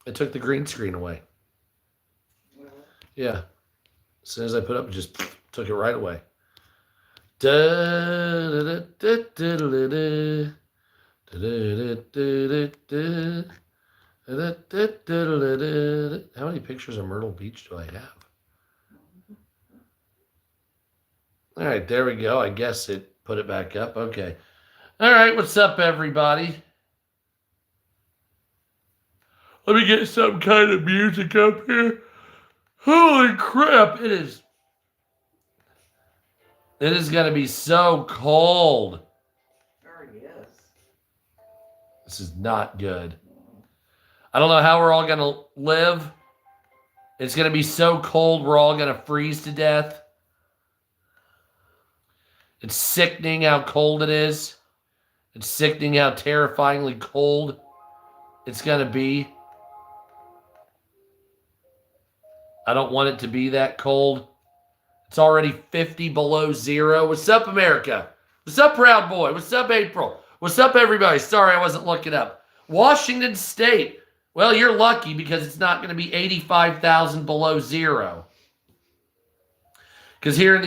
It took the green screen away. Yeah. As soon as I put up, it just took it right away. How many pictures of Myrtle Beach do I have? All right, there we go. I guess it put it back up. Okay. All right, what's up, everybody? Let me get some kind of music up here. Holy crap, it is. It is going to be so cold. Yes. This is not good. I don't know how we're all going to live. It's going to be so cold, we're all going to freeze to death. It's sickening how cold it is. It's sickening how terrifyingly cold it's going to be. I don't want it to be that cold. It's already 50 below zero. What's up, America? What's up, Proud Boy? What's up, April? What's up, everybody? Sorry, I wasn't looking up. Washington State. Well, you're lucky because it's not going to be 85,000 below zero. Because here in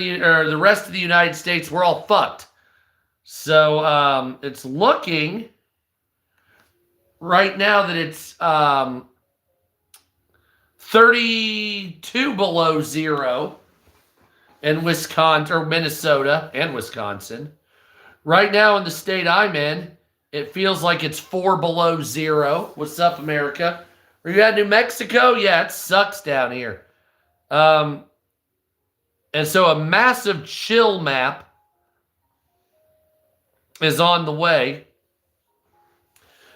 the rest of the United States, we're all fucked. So it's looking right now that it's 32 below zero in Wisconsin or Minnesota and Wisconsin. Right now in the state I'm in, it feels like it's 4 below zero. What's up, America? Are you at New Mexico? Yeah, it sucks down here. And so a massive chill map is on the way.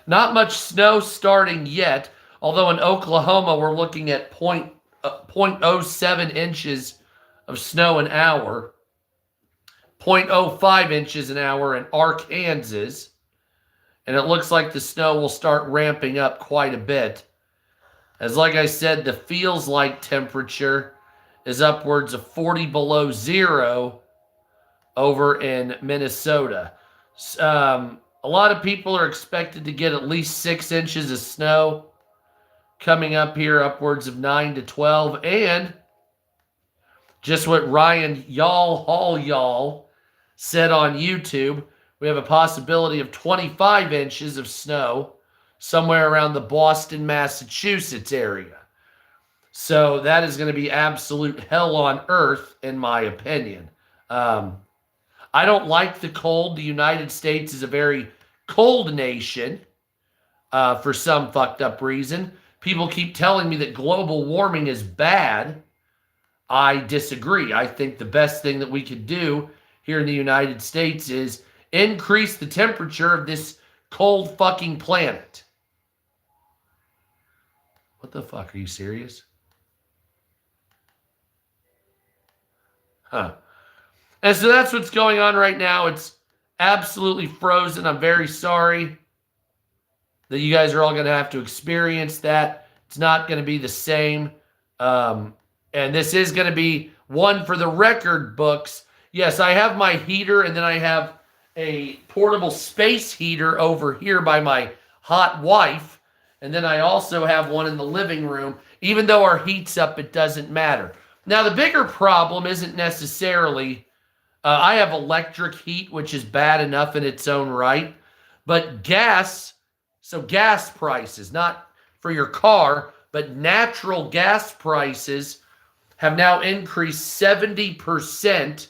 Not much snow starting yet, although in Oklahoma we're looking at 0.07 inches of snow an hour, 0.05 inches an hour in Arkansas, and it looks like the snow will start ramping up quite a bit. As like I said, the feels like temperature is upwards of 40 below zero over in Minnesota. A lot of people are expected to get at least 6 inches of snow coming up here, upwards of 9 to 12. And just what Ryan Y'all said on YouTube, we have a possibility of 25 inches of snow somewhere around the Boston, Massachusetts area. So that is going to be absolute hell on earth, in my opinion. I don't like the cold. The United States is a very cold nation for some fucked up reason. People keep telling me that global warming is bad. I disagree. I think the best thing that we could do here in the United States is increase the temperature of this cold fucking planet. What the fuck? Are you serious? Huh. And so that's what's going on right now. It's absolutely frozen. I'm very sorry that you guys are all going to have to experience that. It's not going to be the same. And this is going to be one for the record books. Yes, I have my heater, and then I have a portable space heater over here by my hot wife. And then I also have one in the living room. Even though our heat's up, it doesn't matter. Now, the bigger problem isn't necessarily... I have electric heat, which is bad enough in its own right. But gas, so gas prices, not for your car, but natural gas prices have now increased 70%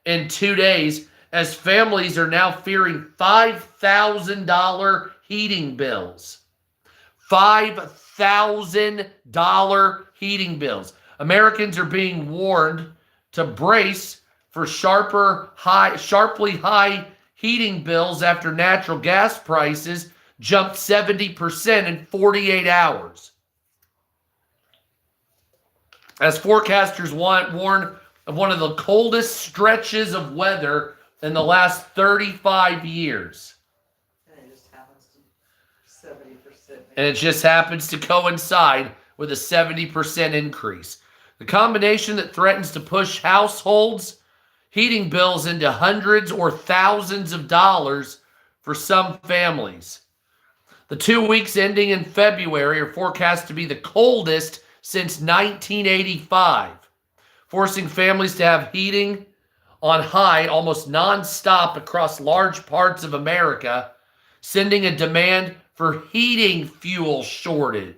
in 2 days, as families are now fearing $5,000 heating bills. $5,000 heating bills. Americans are being warned to brace for sharply high heating bills after natural gas prices jumped 70% in 48 hours. As forecasters warn of one of the coldest stretches of weather in the last 35 years. And it just happens to 70%. And it just happens to coincide with a 70% increase. The combination that threatens to push households' heating bills into hundreds or thousands of dollars for some families. The 2 weeks ending in February are forecast to be the coldest since 1985, forcing families to have heating on high almost nonstop across large parts of America, sending a demand for heating fuel soaring.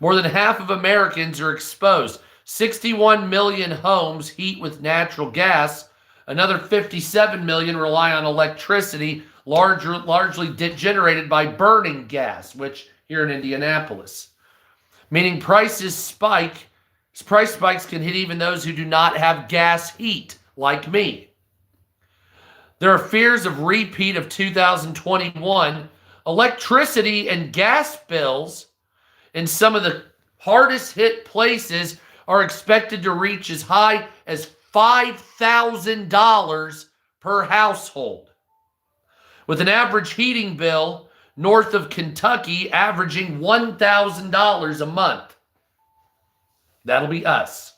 More than half of Americans are exposed. 61 million homes heat with natural gas. Another 57 million rely on electricity, largely generated by burning gas, which here in Indianapolis. Meaning price spikes can hit even those who do not have gas heat, like me. There are fears of repeat of 2021. Electricity and gas bills in some of the hardest hit places are expected to reach as high as $5,000 per household, with an average heating bill north of Kentucky averaging $1,000 a month. That'll be us.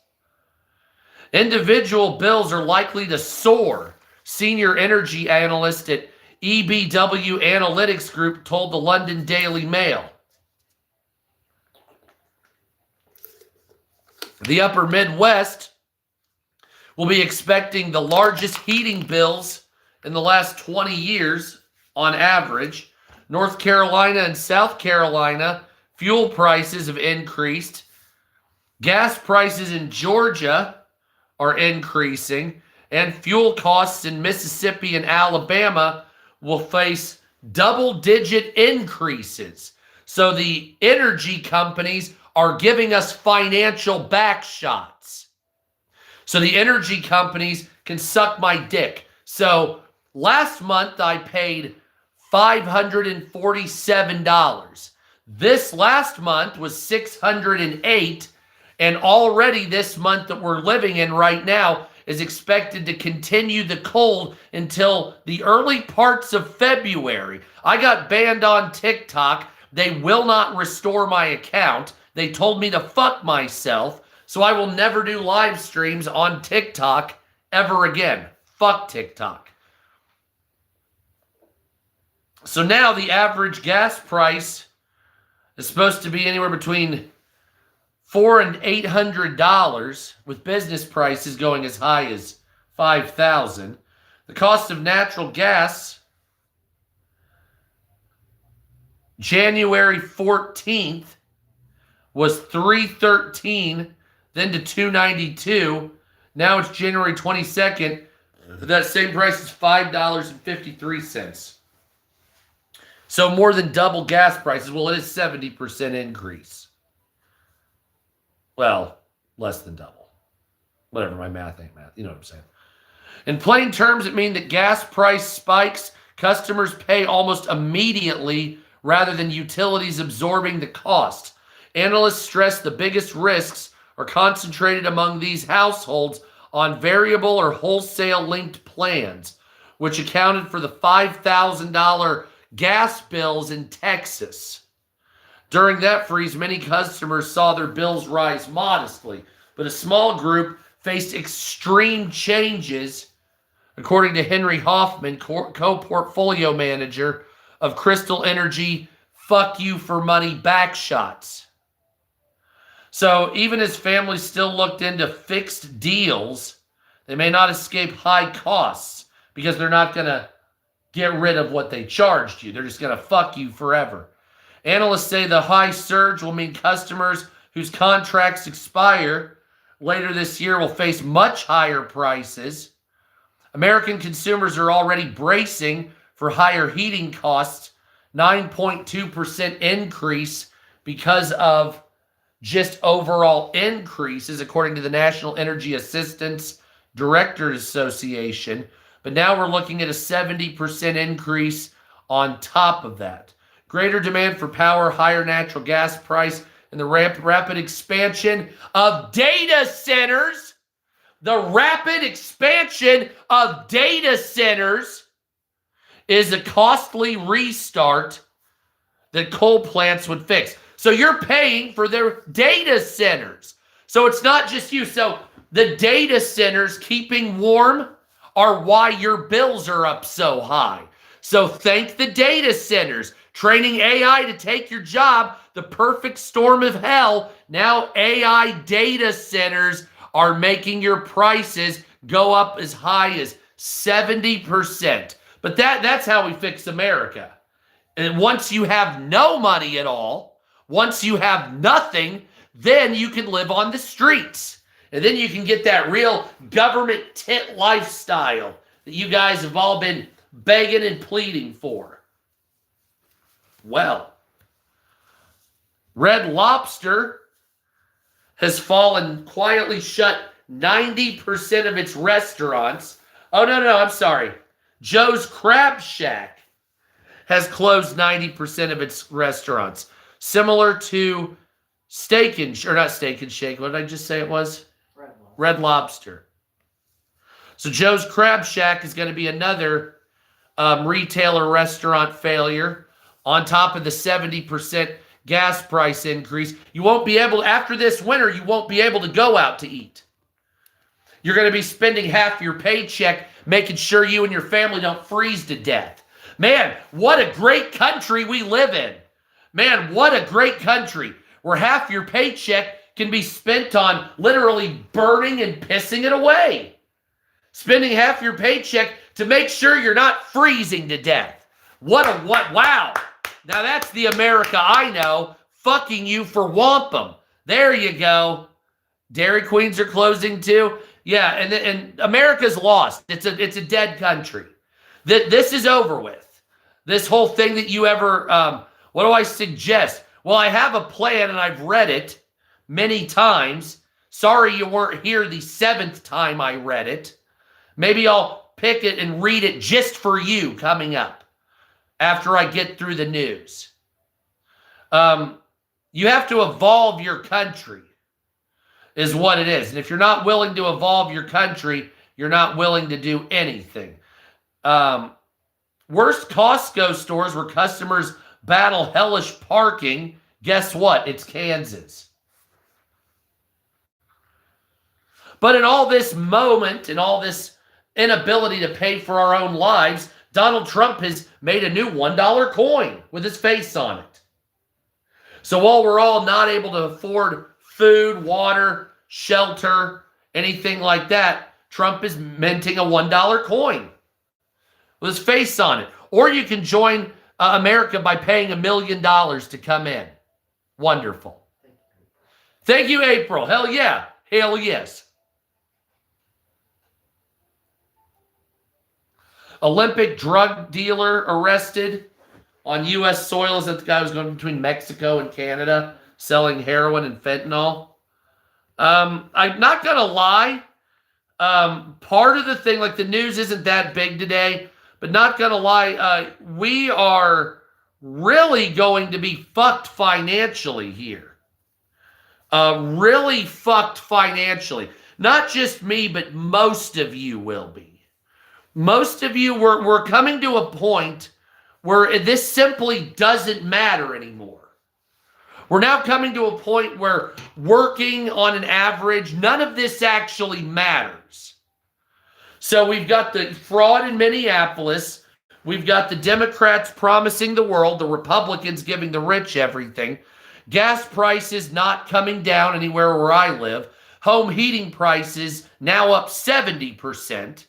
Individual bills are likely to soar. Senior energy analyst at EBW Analytics Group told the London Daily Mail. The upper Midwest will be expecting the largest heating bills in the last 20 years on average. North Carolina and South Carolina, fuel prices have increased. Gas prices in Georgia are increasing, and fuel costs in Mississippi and Alabama will face double-digit increases. So the energy companies are giving us financial back shots. So the energy companies can suck my dick. So last month I paid $547. This last month was $608, and already this month that we're living in right now is expected to continue the cold until the early parts of February. I got banned on TikTok. They will not restore my account. They told me to fuck myself, so I will never do live streams on TikTok ever again. Fuck TikTok. So now the average gas price is supposed to be anywhere between $400 and $800, with business prices going as high as $5,000. The cost of natural gas, January 14th, was $3.13, then to $2.92. Now it's January 22nd. That same price is $5.53. So more than double gas prices. Well, it is 70% increase. Well, less than double. Whatever, my math ain't math. You know what I'm saying. In plain terms, it means that gas price spikes, customers pay almost immediately rather than utilities absorbing the cost. Analysts stress the biggest risks are concentrated among these households on variable or wholesale linked plans, which accounted for the $5,000 gas bills in Texas. During that freeze, many customers saw their bills rise modestly, but a small group faced extreme changes, according to Henry Hoffman, co-portfolio manager of Crystal Energy, fuck you for money backshots. So even as families still looked into fixed deals, they may not escape high costs because they're not going to get rid of what they charged you. They're just going to fuck you forever. Analysts say the high surge will mean customers whose contracts expire later this year will face much higher prices. American consumers are already bracing for higher heating costs, 9.2% increase because of just overall increases, according to the National Energy Assistance Directors Association. But now we're looking at a 70% increase on top of that. Greater demand for power, higher natural gas price, and the rapid expansion of data centers. The rapid expansion of data centers is a costly restart that coal plants would fix. So you're paying for their data centers. So it's not just you. So the data centers keeping warm are why your bills are up so high. So thank the data centers. Training AI to take your job, the perfect storm of hell. Now AI data centers are making your prices go up as high as 70%. But that's how we fix America. And once you have no money at all, once you have nothing, then you can live on the streets. And then you can get that real government tent lifestyle that you guys have all been begging and pleading for. Well, Red Lobster has fallen, quietly shut 90% of its restaurants. Oh, no, I'm sorry. Joe's Crab Shack has closed 90% of its restaurants. Similar to Steak and Shake. What did I just say it was? Red Lobster. So Joe's Crab Shack is going to be another retailer restaurant failure on top of the 70% gas price increase. You won't be able, after this winter, you won't be able to go out to eat. You're going to be spending half your paycheck making sure you and your family don't freeze to death. Man, what a great country we live in. Man, what a great country where half your paycheck can be spent on literally burning and pissing it away. Spending half your paycheck to make sure you're not freezing to death. Wow. Now that's the America I know, fucking you for wampum. There you go. Dairy Queens are closing too. Yeah, and America's lost. It's a dead country. This is over with. This whole thing that you ever, what do I suggest? Well, I have a plan and I've read it many times. Sorry you weren't here the 7th time I read it. Maybe I'll pick it and read it just for you coming up after I get through the news. You have to evolve your country is what it is. And if you're not willing to evolve your country, you're not willing to do anything. Worst Costco stores where customers battle hellish parking. Guess what? It's Kansas. But in all this moment, in all this inability to pay for our own lives, Donald Trump has made a new $1 coin with his face on it. So while we're all not able to afford food, water, shelter, anything like that, Trump is minting a $1 coin with his face on it. Or you can join America by paying $1 million to come in. Wonderful. Thank you, April. Hell yeah. Hell yes. Olympic drug dealer arrested on U.S. soil. Is that the guy who was going between Mexico and Canada selling heroin and fentanyl? I'm not going to lie. Part of the thing, like the news isn't that big today, but not going to lie, we are really going to be fucked financially here. Really fucked financially. Not just me, but most of you will be. Most of you, we're coming to a point where this simply doesn't matter anymore. We're now coming to a point where working on an average, none of this actually matters. So we've got the fraud in Minneapolis. We've got the Democrats promising the world, the Republicans giving the rich everything. Gas prices not coming down anywhere where I live. Home heating prices now up 70%.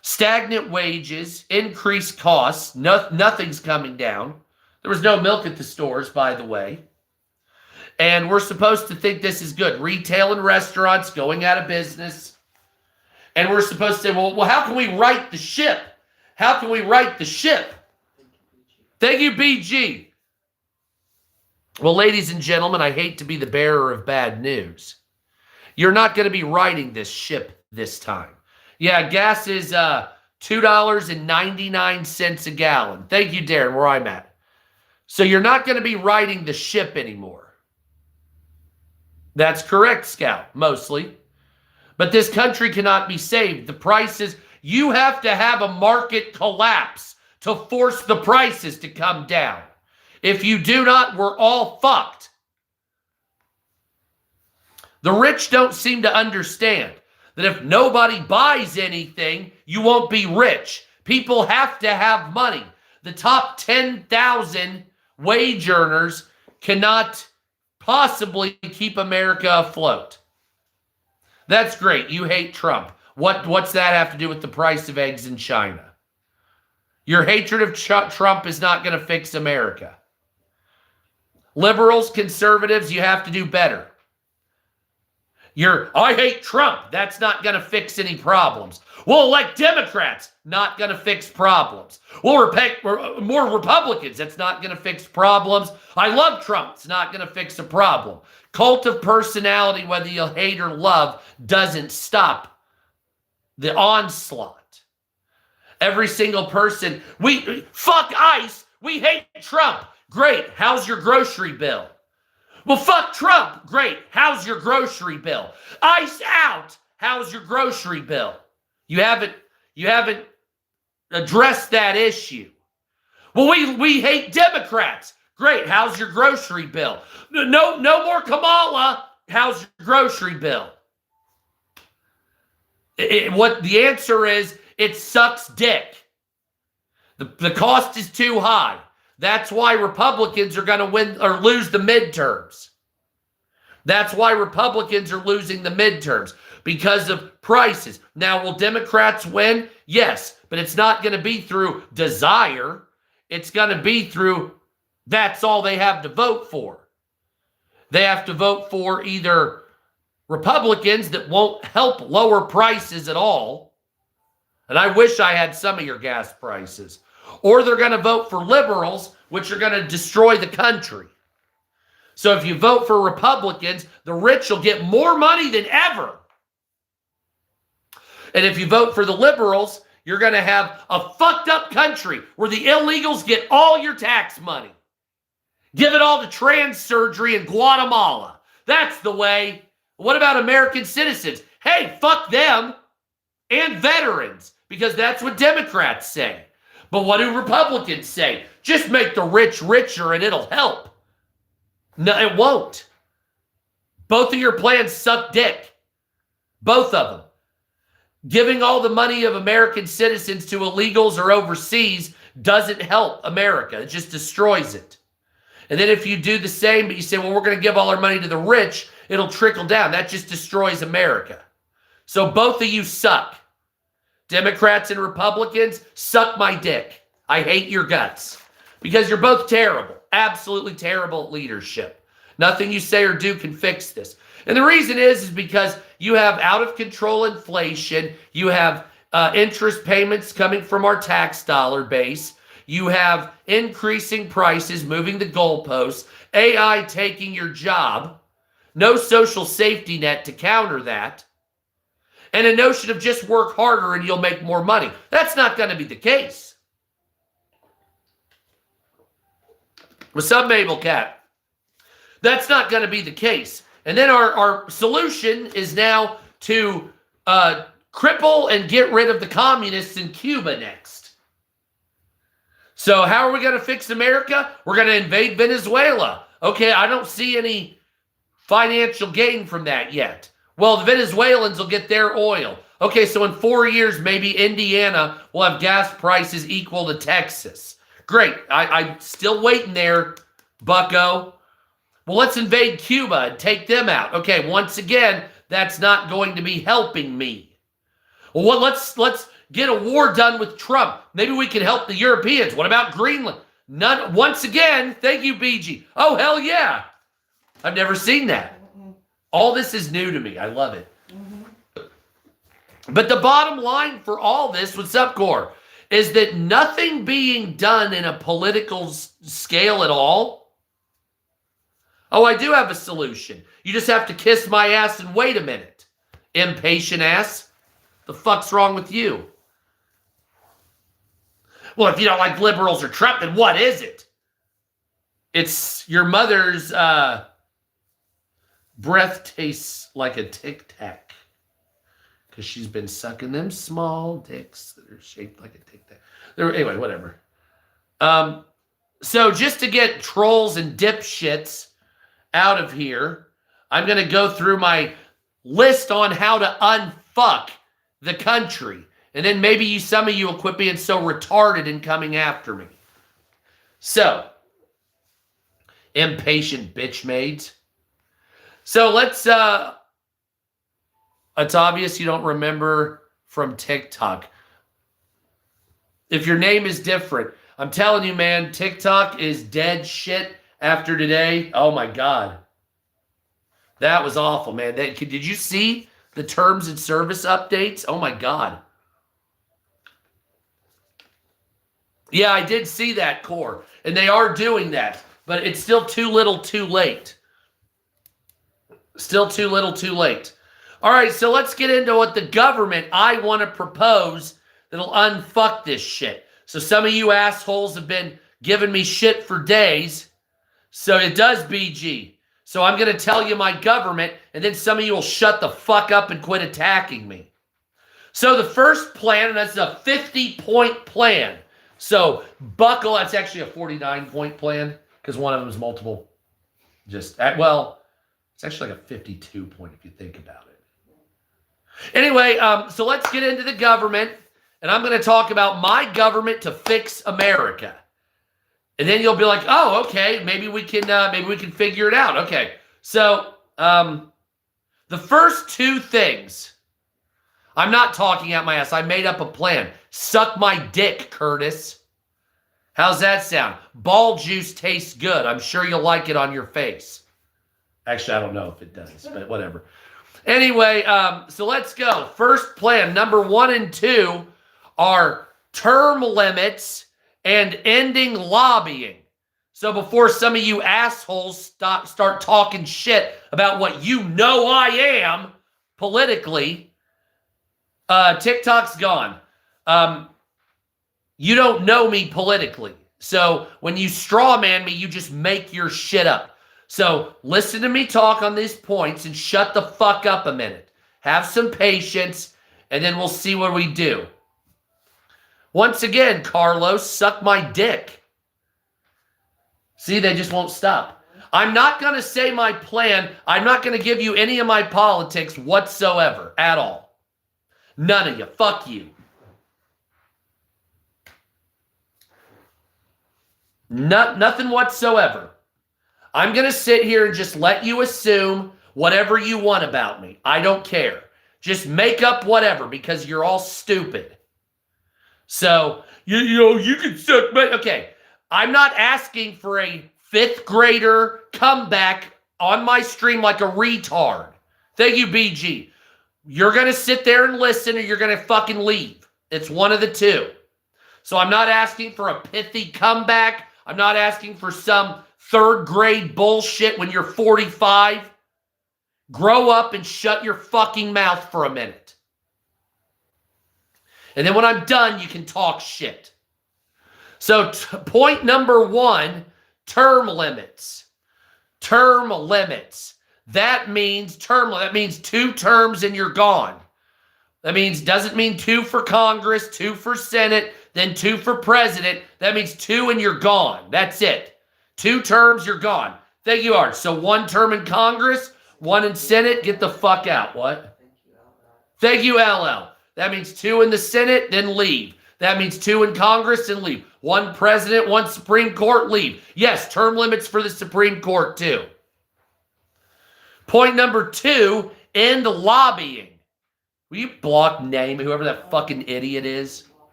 Stagnant wages, increased costs, nothing's coming down. There was no milk at the stores, by the way. And we're supposed to think this is good. Retail and restaurants going out of business. And we're supposed to say, well, how can we right the ship? How can we right the ship? Thank you, BG. Well, ladies and gentlemen, I hate to be the bearer of bad news. You're not going to be righting this ship this time. Yeah, gas is $2.99 a gallon. Thank you, Darren, where I'm at. So you're not going to be righting the ship anymore. That's correct, Scout, mostly. But this country cannot be saved. The prices, you have to have a market collapse to force the prices to come down. If you do not, we're all fucked. The rich don't seem to understand that if nobody buys anything, you won't be rich. People have to have money. the top 10,000 wage earners cannot possibly keep America afloat. That's great. You hate Trump. What's that have to do with the price of eggs in China? Your hatred of Trump is not going to fix America. Liberals, conservatives, you have to do better. I hate Trump. That's not going to fix any problems. We'll elect Democrats. Not going to fix problems. We'll more Republicans. That's not going to fix problems. I love Trump. It's not going to fix a problem. Cult of personality, whether you hate or love, doesn't stop the onslaught. Every single person, fuck ICE. We hate Trump. Great. How's your grocery bill? Well, fuck Trump. Great. How's your grocery bill? ICE out. How's your grocery bill? You haven't addressed that issue. Well, we hate Democrats. Great. How's your grocery bill? No more Kamala. How's your grocery bill? What the answer is, it sucks dick. The cost is too high. That's why Republicans are going to win or lose the midterms. That's why Republicans are losing the midterms, because of prices. Now, will Democrats win? Yes, but it's not going to be through desire. It's going to be through that's all they have to vote for. They have to vote for either Republicans that won't help lower prices at all, and I wish I had some of your gas prices, or they're going to vote for liberals, which are going to destroy the country. So if you vote for Republicans, the rich will get more money than ever. And if you vote for the liberals, you're going to have a fucked up country where the illegals get all your tax money. Give it all to trans surgery in Guatemala. That's the way. What about American citizens? Hey, fuck them and veterans, because that's what Democrats say. But what do Republicans say? Just make the rich richer and it'll help. No, it won't. Both of your plans suck dick. Both of them. Giving all the money of American citizens to illegals or overseas doesn't help America. It just destroys it. And then if you do the same, but you say, well, we're going to give all our money to the rich, it'll trickle down. That just destroys America. So both of you suck. Democrats and Republicans, suck my dick. I hate your guts because you're both terrible, absolutely terrible at leadership. Nothing you say or do can fix this. And the reason is because you have out of control inflation. You have interest payments coming from our tax dollar base. You have increasing prices, moving the goalposts, AI taking your job, no social safety net to counter that, and a notion of just work harder and you'll make more money. That's not going to be the case. What's up, Mabel Cat? That's not going to be the case. And then our solution is now to cripple and get rid of the communists in Cuba next. So how are we going to fix America? We're going to invade Venezuela. Okay, I don't see any financial gain from that yet. Well, the Venezuelans will get their oil. Okay, so in 4 years, maybe Indiana will have gas prices equal to Texas. Great. I'm still waiting there, bucko. Well, let's invade Cuba and take them out. Okay, once again, that's not going to be helping me. Well, let's get a war done with Trump. Maybe we can help the Europeans. What about Greenland? None. Once again, thank you, BG. Oh, hell yeah. I've never seen that. All this is new to me. I love it. But the bottom line for all this, what's up, Gore, is that nothing being done in a political scale at all. Oh, I do have a solution. You just have to kiss my ass and wait a minute. Impatient ass. The fuck's wrong with you? Well, if you don't like liberals or Trump, then what is it? It's your mother's breath tastes like a Tic Tac because she's been sucking them small dicks that are shaped like a Tic Tac. Anyway, whatever. So just to get trolls and dipshits out of here, I'm going to go through my list on how to unfuck the country. And then maybe some of you will quit being so retarded and coming after me. So, impatient bitch maids. So let's it's obvious you don't remember from TikTok. If your name is different, I'm telling you, man, TikTok is dead shit after today. Oh my God. That was awful, man. Did you see the terms and service updates? Oh my God. Yeah, I did see that, Core. And they are doing that. But it's still too little too late. Still too little too late. All right, so let's get into what the government I want to propose that'll unfuck this shit. So some of you assholes have been giving me shit for days. So it does, BG. So I'm going to tell you my government, and then some of you will shut the fuck up and quit attacking me. So the first plan, and that's a 50-point plan. So buckle, that's actually a 49-point plan, because one of them is multiple. Well, it's actually like a 52-point if you think about it. Anyway, so let's get into the government, and I'm going to talk about my government to fix America. And then you'll be like, oh, okay, maybe we can figure it out. Okay, so the first two things, I'm not talking out my ass. I made up a plan. Suck my dick, Curtis. How's that sound? Ball juice tastes good. I'm sure you'll like it on your face. Actually, I don't know if it does, but whatever. Anyway, so let's go. First plan, number 1 and 2 are term limits and ending lobbying. So before some of you assholes start talking shit about what you know I am politically, TikTok's gone. You don't know me politically. So when you straw man me, you just make your shit up. So listen to me talk on these points and shut the fuck up a minute. Have some patience, and then we'll see what we do. Once again, Carlos, suck my dick. See, they just won't stop. I'm not going to say my plan. I'm not going to give you any of my politics whatsoever at all. None of you. Fuck you. Nothing whatsoever. I'm going to sit here and just let you assume whatever you want about me. I don't care. Just make up whatever because you're all stupid. So, you can suck my... Okay, I'm not asking for a 5th grader comeback on my stream like a retard. Thank you, BG. You're going to sit there and listen or you're going to fucking leave. It's one of the two. So I'm not asking for a pithy comeback. I'm not asking for some 3rd grade bullshit when you're 45. Grow up and shut your fucking mouth for a minute. And then when I'm done, you can talk shit. So point number 1, term limits. Term limits. That means 2 terms and you're gone. That doesn't mean 2 for Congress, 2 for Senate, then 2 for president. That means 2 and you're gone. That's it. 2 terms, you're gone. Thank you, Art. So 1 term in Congress, 1 in Senate, get the fuck out. What? Thank you, LL. That means 2 in the Senate, then leave. That means 2 in Congress, then leave. 1 president, 1 Supreme Court, leave. Yes, term limits for the Supreme Court, too. Point number 2, end lobbying. Will you block name whoever that fucking idiot is?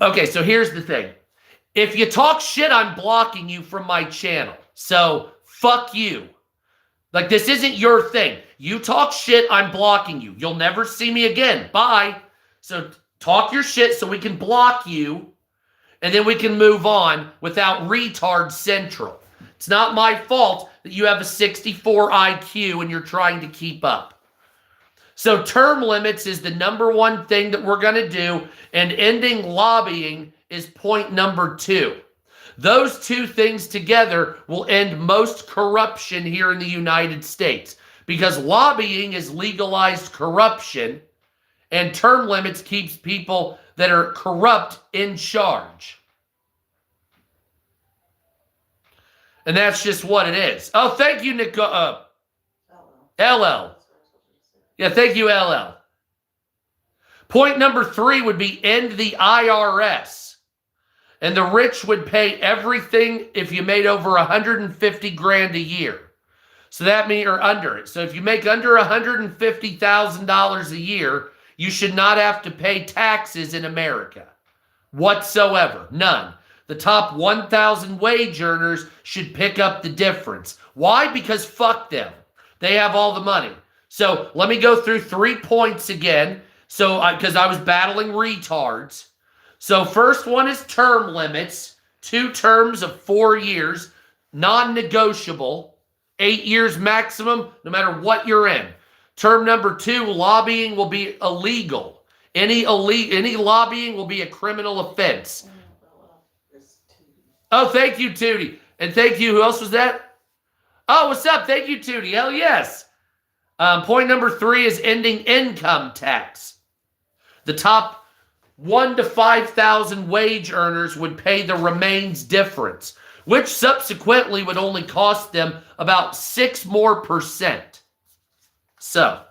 Okay, so here's the thing. If you talk shit, I'm blocking you from my channel. So, fuck you. Like, this isn't your thing. You talk shit, I'm blocking you. You'll never see me again. Bye. So, talk your shit so we can block you, and then we can move on without retard central. It's not my fault that you have a 64 IQ and you're trying to keep up. So term limits is the number 1 thing that we're going to do, and ending lobbying is point number 2. Those 2 things together will end most corruption here in the United States, because lobbying is legalized corruption, and term limits keeps people that are corrupt in charge. And that's just what it is. Oh, thank you, LL. Yeah, thank you, LL. Point number 3 would be end the IRS. And the rich would pay everything if you made over 150 grand a year. So that means, or under it. So if you make under $150,000 a year, you should not have to pay taxes in America whatsoever. None. The top 1,000 wage earners should pick up the difference. Why? Because fuck them. They have all the money. So let me go through 3 points again. So because I was battling retards. So first one is term limits. 2 terms of 4 years, non-negotiable. 8 years maximum, no matter what you're in. Term number 2, lobbying will be illegal. Any lobbying will be a criminal offense. Oh, thank you, Tootie. And thank you. Who else was that? Oh, what's up? Thank you, Tootie. Hell yes. Point number 3 is ending income tax. The top 1 to 5,000 wage earners would pay the remains difference, which subsequently would only cost them about 6% more. So,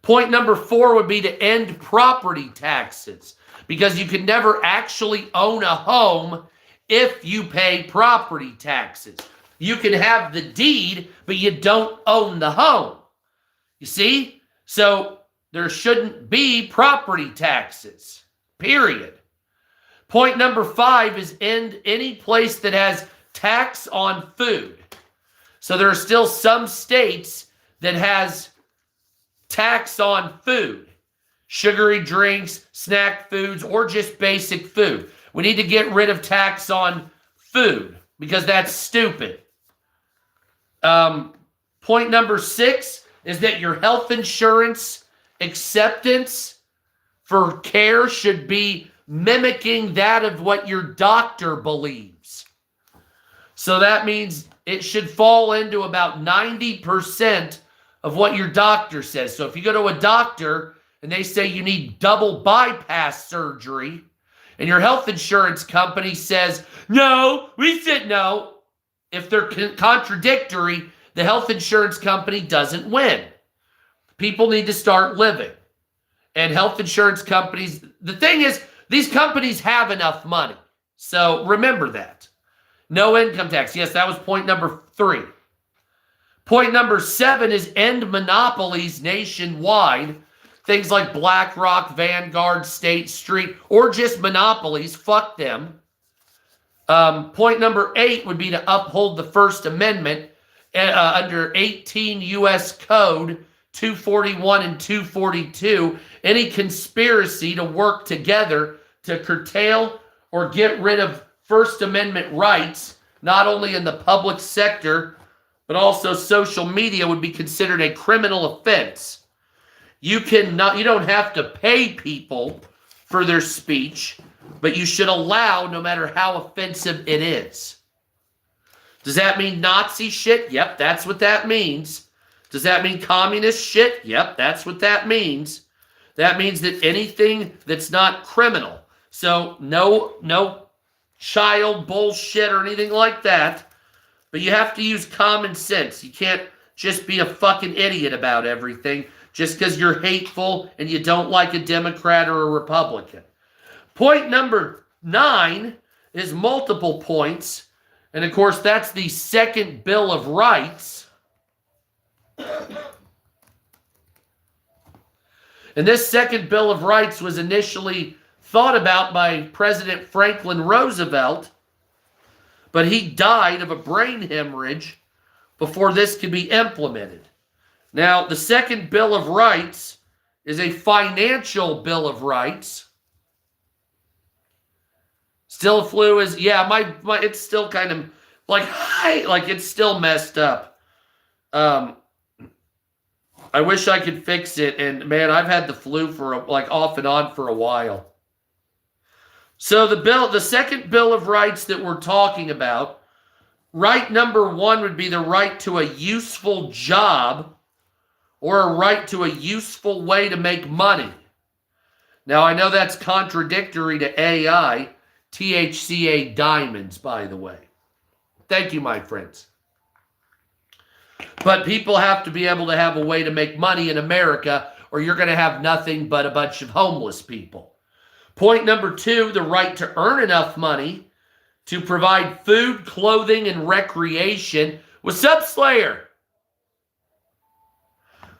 point number 4 would be to end property taxes, because you can never actually own a home if you pay property taxes. You can have the deed, but you don't own the home. You see? So, there shouldn't be property taxes, period. Point number 5 is end any place that has tax on food. So there are still some states that has tax on food, sugary drinks, snack foods, or just basic food. We need to get rid of tax on food because that's stupid. Point number 6 is that your health insurance acceptance for care should be mimicking that of what your doctor believes. So that means it should fall into about 90% of what your doctor says. So if you go to a doctor and they say you need double bypass surgery, and your health insurance company says, no, we said no. If they're contradictory, the health insurance company doesn't win. People need to start living. And health insurance companies, the thing is, these companies have enough money. So remember that. No income tax. Yes, that was point number 3. Point number 7 is end monopolies nationwide. Things like BlackRock, Vanguard, State Street, or just monopolies. Fuck them. Point number 8 would be to uphold the First Amendment under 18 U.S. Code 241 and 242. Any conspiracy to work together to curtail or get rid of First Amendment rights, not only in the public sector, but also social media, would be considered a criminal offense. You don't have to pay people for their speech, but you should allow, no matter how offensive it is. Does that mean Nazi shit? Yep, that's what that means. Does that mean communist shit? Yep, that's what that means. That means that anything that's not criminal. So no child bullshit or anything like that. But you have to use common sense. You can't just be a fucking idiot about everything just because you're hateful and you don't like a Democrat or a Republican. Point number 9 is multiple points. And of course, that's the second Bill of Rights. And this second Bill of Rights was initially thought about by President Franklin Roosevelt, but he died of a brain hemorrhage before this could be implemented. Now, the second Bill of Rights is a financial Bill of Rights. Still flu is, yeah, my it's still kind of like, it's still messed up. I wish I could fix it, and man, I've had the flu for off and on for a while. So the second Bill of Rights that we're talking about, right number 1 would be the right to a useful job or a right to a useful way to make money. Now, I know that's contradictory to AI, THCA diamonds, by the way. Thank you, my friends. But people have to be able to have a way to make money in America, or you're going to have nothing but a bunch of homeless people. Point number 2, the right to earn enough money to provide food, clothing, and recreation. What's up, Slayer?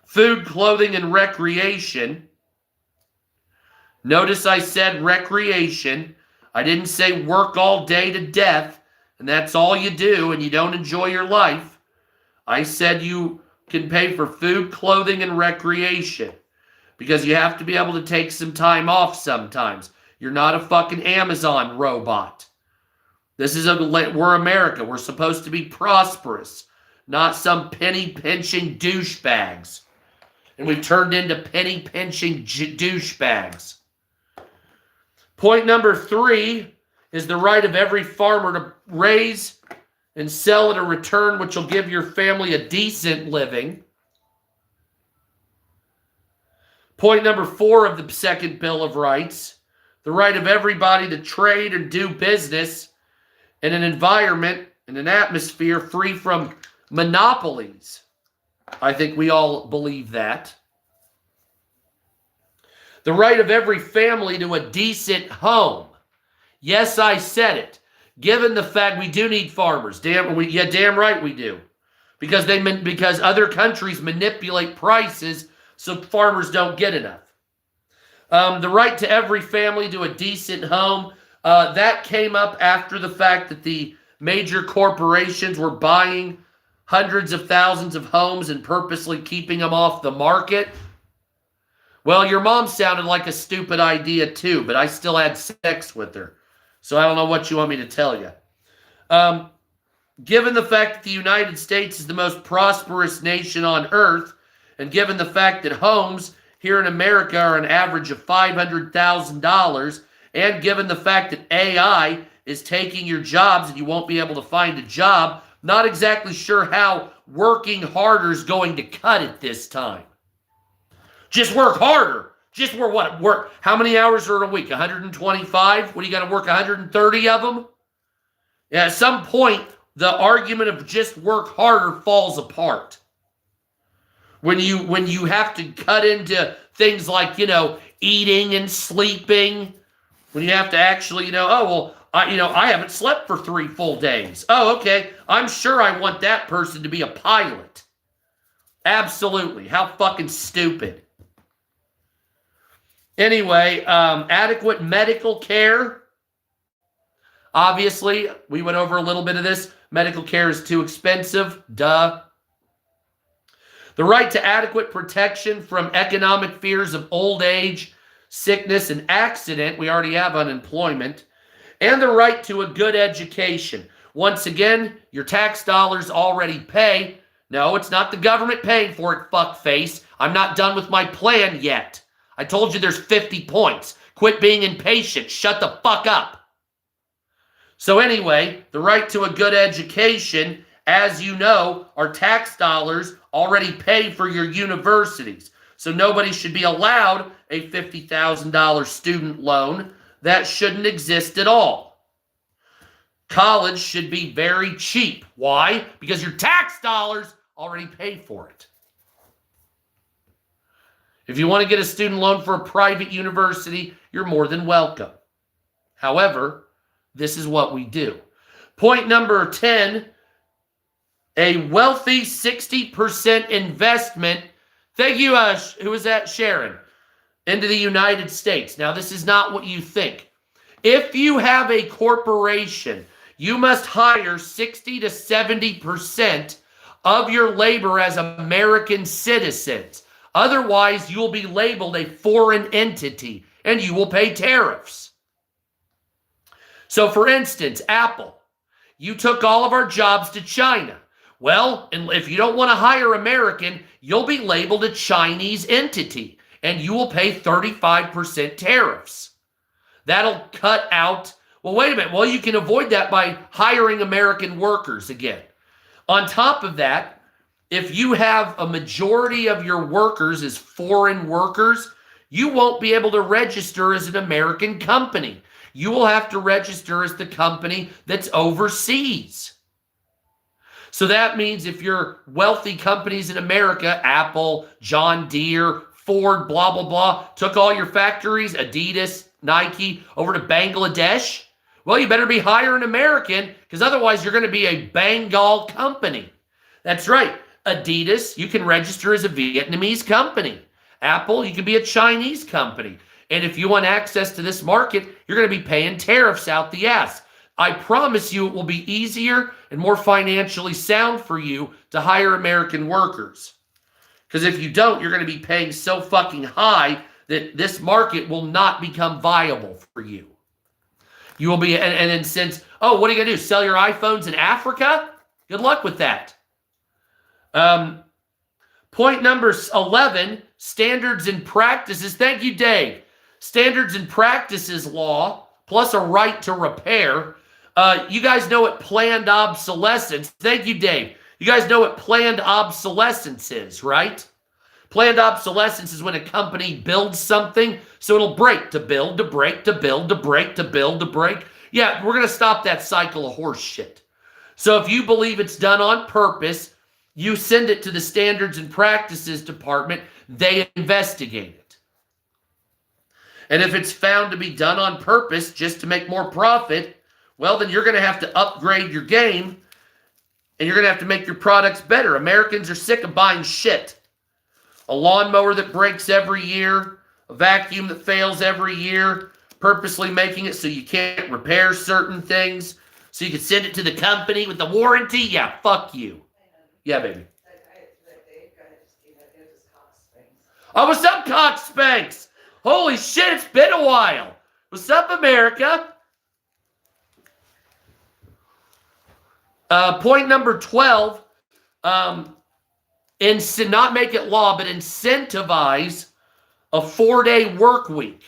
Food, clothing, and recreation. Notice I said recreation. I didn't say work all day to death, and that's all you do, and you don't enjoy your life. I said you can pay for food, clothing, and recreation, because you have to be able to take some time off sometimes. You're not a fucking Amazon robot. We're America. We're supposed to be prosperous, not some penny-pinching douchebags. And we've turned into penny-pinching douchebags. Point number 3 is the right of every farmer to raise and sell at a return which will give your family a decent living. Point number 4 of the Second Bill of Rights, the right of everybody to trade and do business in an environment, in an atmosphere free from monopolies. I think we all believe that. The right of every family to a decent home. Yes, I said it. Given the fact we do need farmers. Damn right we do. Because other countries manipulate prices so farmers don't get enough. The right to every family to a decent home. That came up after the fact that the major corporations were buying hundreds of thousands of homes and purposely keeping them off the market. Well, your mom sounded like a stupid idea too, but I still had sex with her. So I don't know what you want me to tell you. Given the fact that the United States is the most prosperous nation on earth, and given the fact that homes here in America are an average of $500,000, and given the fact that AI is taking your jobs and you won't be able to find a job, not exactly sure how working harder is going to cut it this time. Just work harder. Just work. How many hours are in a week? 125? What, do you got to work 130 of them? Yeah, at some point, the argument of just work harder falls apart. When you have to cut into things like, eating and sleeping, when you have to actually, I haven't slept for 3 full days. Oh, okay. I'm sure I want that person to be a pilot. Absolutely. How fucking stupid. Anyway, adequate medical care. Obviously, we went over a little bit of this. Medical care is too expensive. Duh. The right to adequate protection from economic fears of old age, sickness, and accident. We already have unemployment. And the right to a good education. Once again, your tax dollars already pay. No, it's not the government paying for it, fuckface. I'm not done with my plan yet. I told you there's 50 points. Quit being impatient. Shut the fuck up. So anyway, the right to a good education, as you know, our tax dollars already pay for your universities. So nobody should be allowed a $50,000 student loan. That shouldn't exist at all. College should be very cheap. Why? Because your tax dollars already pay for it. If you want to get a student loan for a private university, you're more than welcome. However, this is what we do. Point number 10, a wealthy 60% investment. Thank you, who was that? Sharon. Into the United States. Now, this is not what you think. If you have a corporation, you must hire 60 to 70% of your labor as American citizens. Otherwise, you'll be labeled a foreign entity and you will pay tariffs. So, for instance, Apple, you took all of our jobs to China. Well, and if you don't want to hire American, you'll be labeled a Chinese entity and you will pay 35% tariffs. That'll cut out, well, wait a minute. Well, you can avoid that by hiring American workers again. On top of that, if you have a majority of your workers as foreign workers, you won't be able to register as an American company. You will have to register as the company that's overseas. So that means if you're wealthy companies in America, Apple, John Deere, Ford, blah, blah, blah, took all your factories, Adidas, Nike, over to Bangladesh, Well, you better be hiring American because otherwise you're going to be a Bengal company. That's right. Adidas, you can register as a Vietnamese company. Apple, you can be a Chinese company. And if you want access to this market, you're going to be paying tariffs out the ass. I promise you it will be easier and more financially sound for you to hire American workers. Because if you don't, you're going to be paying so fucking high that this market will not become viable for you. You will be, and then since, oh, what are you going to do? Sell your iPhones in Africa? Good luck with that. Point number 11, standards and practices. Thank you, Dave. Standards and practices law, plus a right to repair. You guys know what planned obsolescence. Thank you, Dave. You guys know what planned obsolescence is, right? Planned obsolescence is when a company builds something so it'll break to build, to break, to build, to break, to build, to break. Yeah, we're going to stop that cycle of horse shit. So if you believe it's done on purpose, you send it to the Standards and Practices Department. They investigate it. And if it's found to be done on purpose just to make more profit, well, then you're going to have to upgrade your game and you're going to have to make your products better. Americans are sick of buying shit. A lawnmower that breaks every year, a vacuum that fails every year, purposely making it so you can't repair certain things, so you can send it to the company with the warranty. Yeah, fuck you. Yeah, baby. Oh, what's up, Cox Spanks? Holy shit, it's been a while. What's up, America? Point number 12, not make it law, but incentivize a 4-day work week.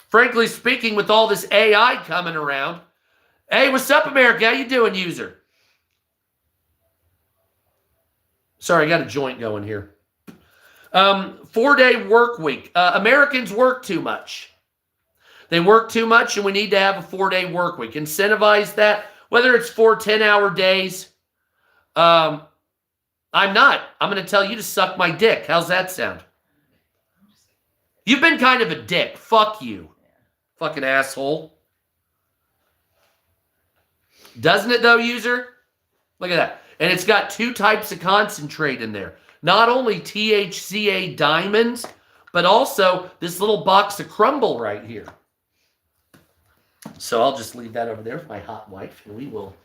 Frankly speaking, with all this AI coming around, hey, what's up, America? How you doing, user? Sorry, I got a joint going here. 4-day work week. Americans work too much. They work too much, and we need to have a 4-day work week. Incentivize that, whether it's 4 10-hour days. I'm not. I'm going to tell you to suck my dick. How's that sound? You've been kind of a dick. Fuck you. Fucking asshole. Doesn't it, though, user? Look at that. And it's got 2 types of concentrate in there. Not only THCA diamonds, but also this little box of crumble right here. So I'll just leave that over there with my hot wife, and we will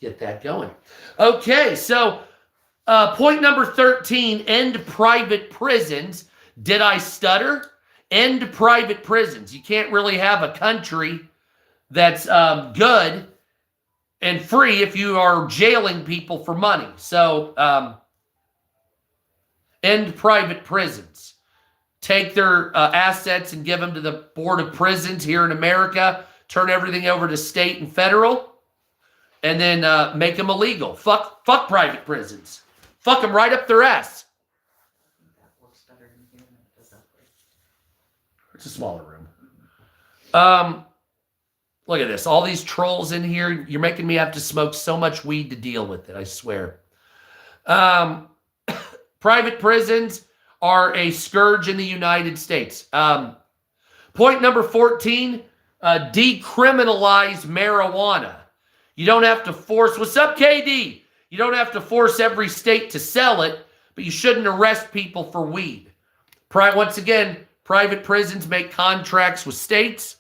get that going. Okay, so point number 13, end private prisons. Did I stutter? End private prisons. You can't really have a country that's good and free if you are jailing people for money. So end private prisons. Take their assets and give them to the Board of Prisons here in America. Turn everything over to state and federal. And then make them illegal. Fuck private prisons. Fuck them right up their ass. It's a smaller room. Look at this. All these trolls in here. You're making me have to smoke so much weed to deal with it, I swear. Private prisons are a scourge in the United States. Point number 14, decriminalize marijuana. You don't have to force, what's up, KD? You don't have to force every state to sell it, but you shouldn't arrest people for weed. Once again, private prisons make contracts with states.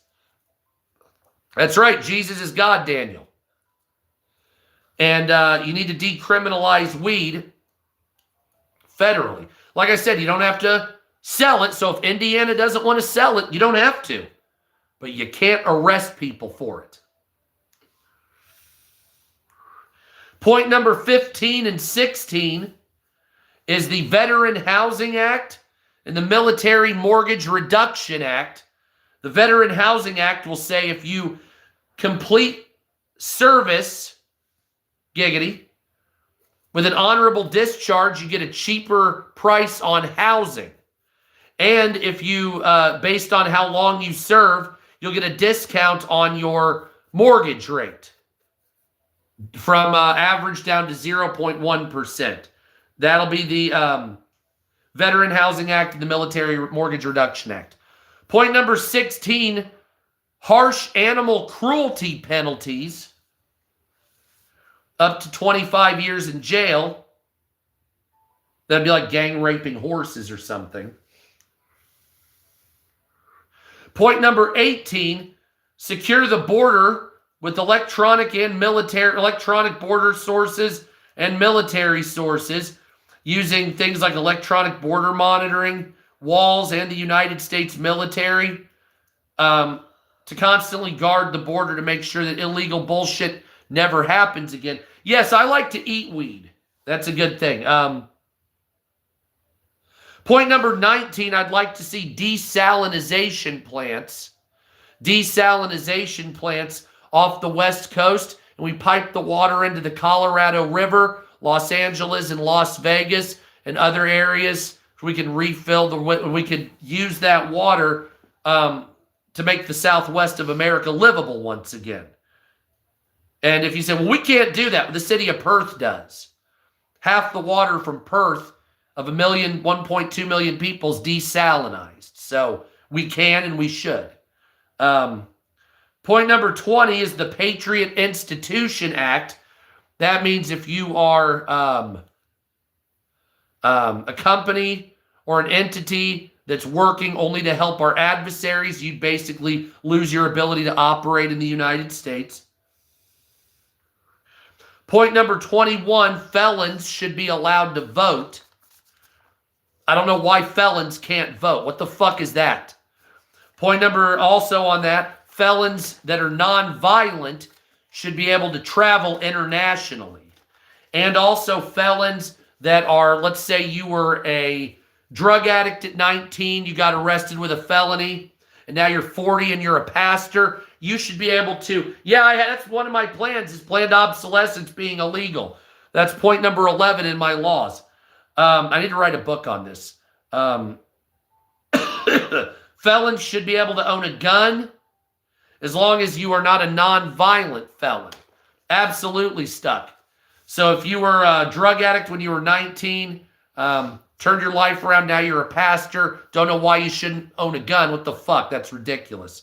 That's right, Jesus is God, Daniel. And you need to decriminalize weed federally. Like I said, you don't have to sell it, so if Indiana doesn't want to sell it, you don't have to. But you can't arrest people for it. Point number 15 and 16 is the Veteran Housing Act and the Military Mortgage Reduction Act. The Veteran Housing Act will say if you complete service, giggity, with an honorable discharge, you get a cheaper price on housing. And if you, based on how long you serve, you'll get a discount on your mortgage rate from average down to 0.1%. That'll be the Veteran Housing Act and the Military Mortgage Reduction Act. Point number 16, harsh animal cruelty penalties, up to 25 years in jail. That'd be like gang raping horses or something. Point number 18, secure the border with electronic border sources and military sources using things like electronic border monitoring, walls, and the United States military to constantly guard the border to make sure that illegal bullshit never happens again. Yes, I like to eat weed. That's a good thing. Point number 19, I'd like to see desalination plants. Desalination plants off the West Coast, and we pipe the water into the Colorado River, Los Angeles and Las Vegas and other areas. We can refill we could use that water to make the Southwest of America livable once again. And if you say, well, we can't do that, the city of Perth does. Half the water from Perth of 1.2 million people is desalinized. So we can and we should. Point number 20 is the Patriot Institution Act. That means if you are a company or an entity that's working only to help our adversaries, you'd basically lose your ability to operate in the United States. Point number 21, felons should be allowed to vote. I don't know why felons can't vote. What the fuck is that? Point number also on that, felons that are non-violent should be able to travel internationally. And also felons that are, let's say you were a drug addict at 19, you got arrested with a felony, and now you're 40 and you're a pastor, you should be able to, that's one of my plans, is planned obsolescence being illegal. That's point number 11 in my laws. I need to write a book on this. Felons should be able to own a gun as long as you are not a non-violent felon. Absolutely stuck. So if you were a drug addict when you were 19, turned your life around, now you're a pastor, don't know why you shouldn't own a gun. What the fuck? That's ridiculous.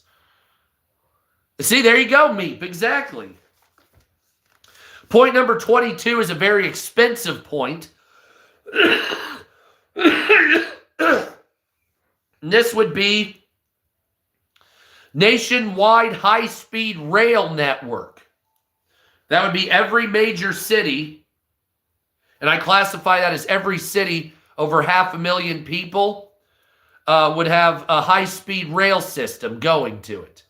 See, there you go, Meep. Exactly. Point number 22 is a very expensive point. This would be nationwide high-speed rail network. That would be every major city, and I classify that as every city over 500,000 people would have a high-speed rail system going to it.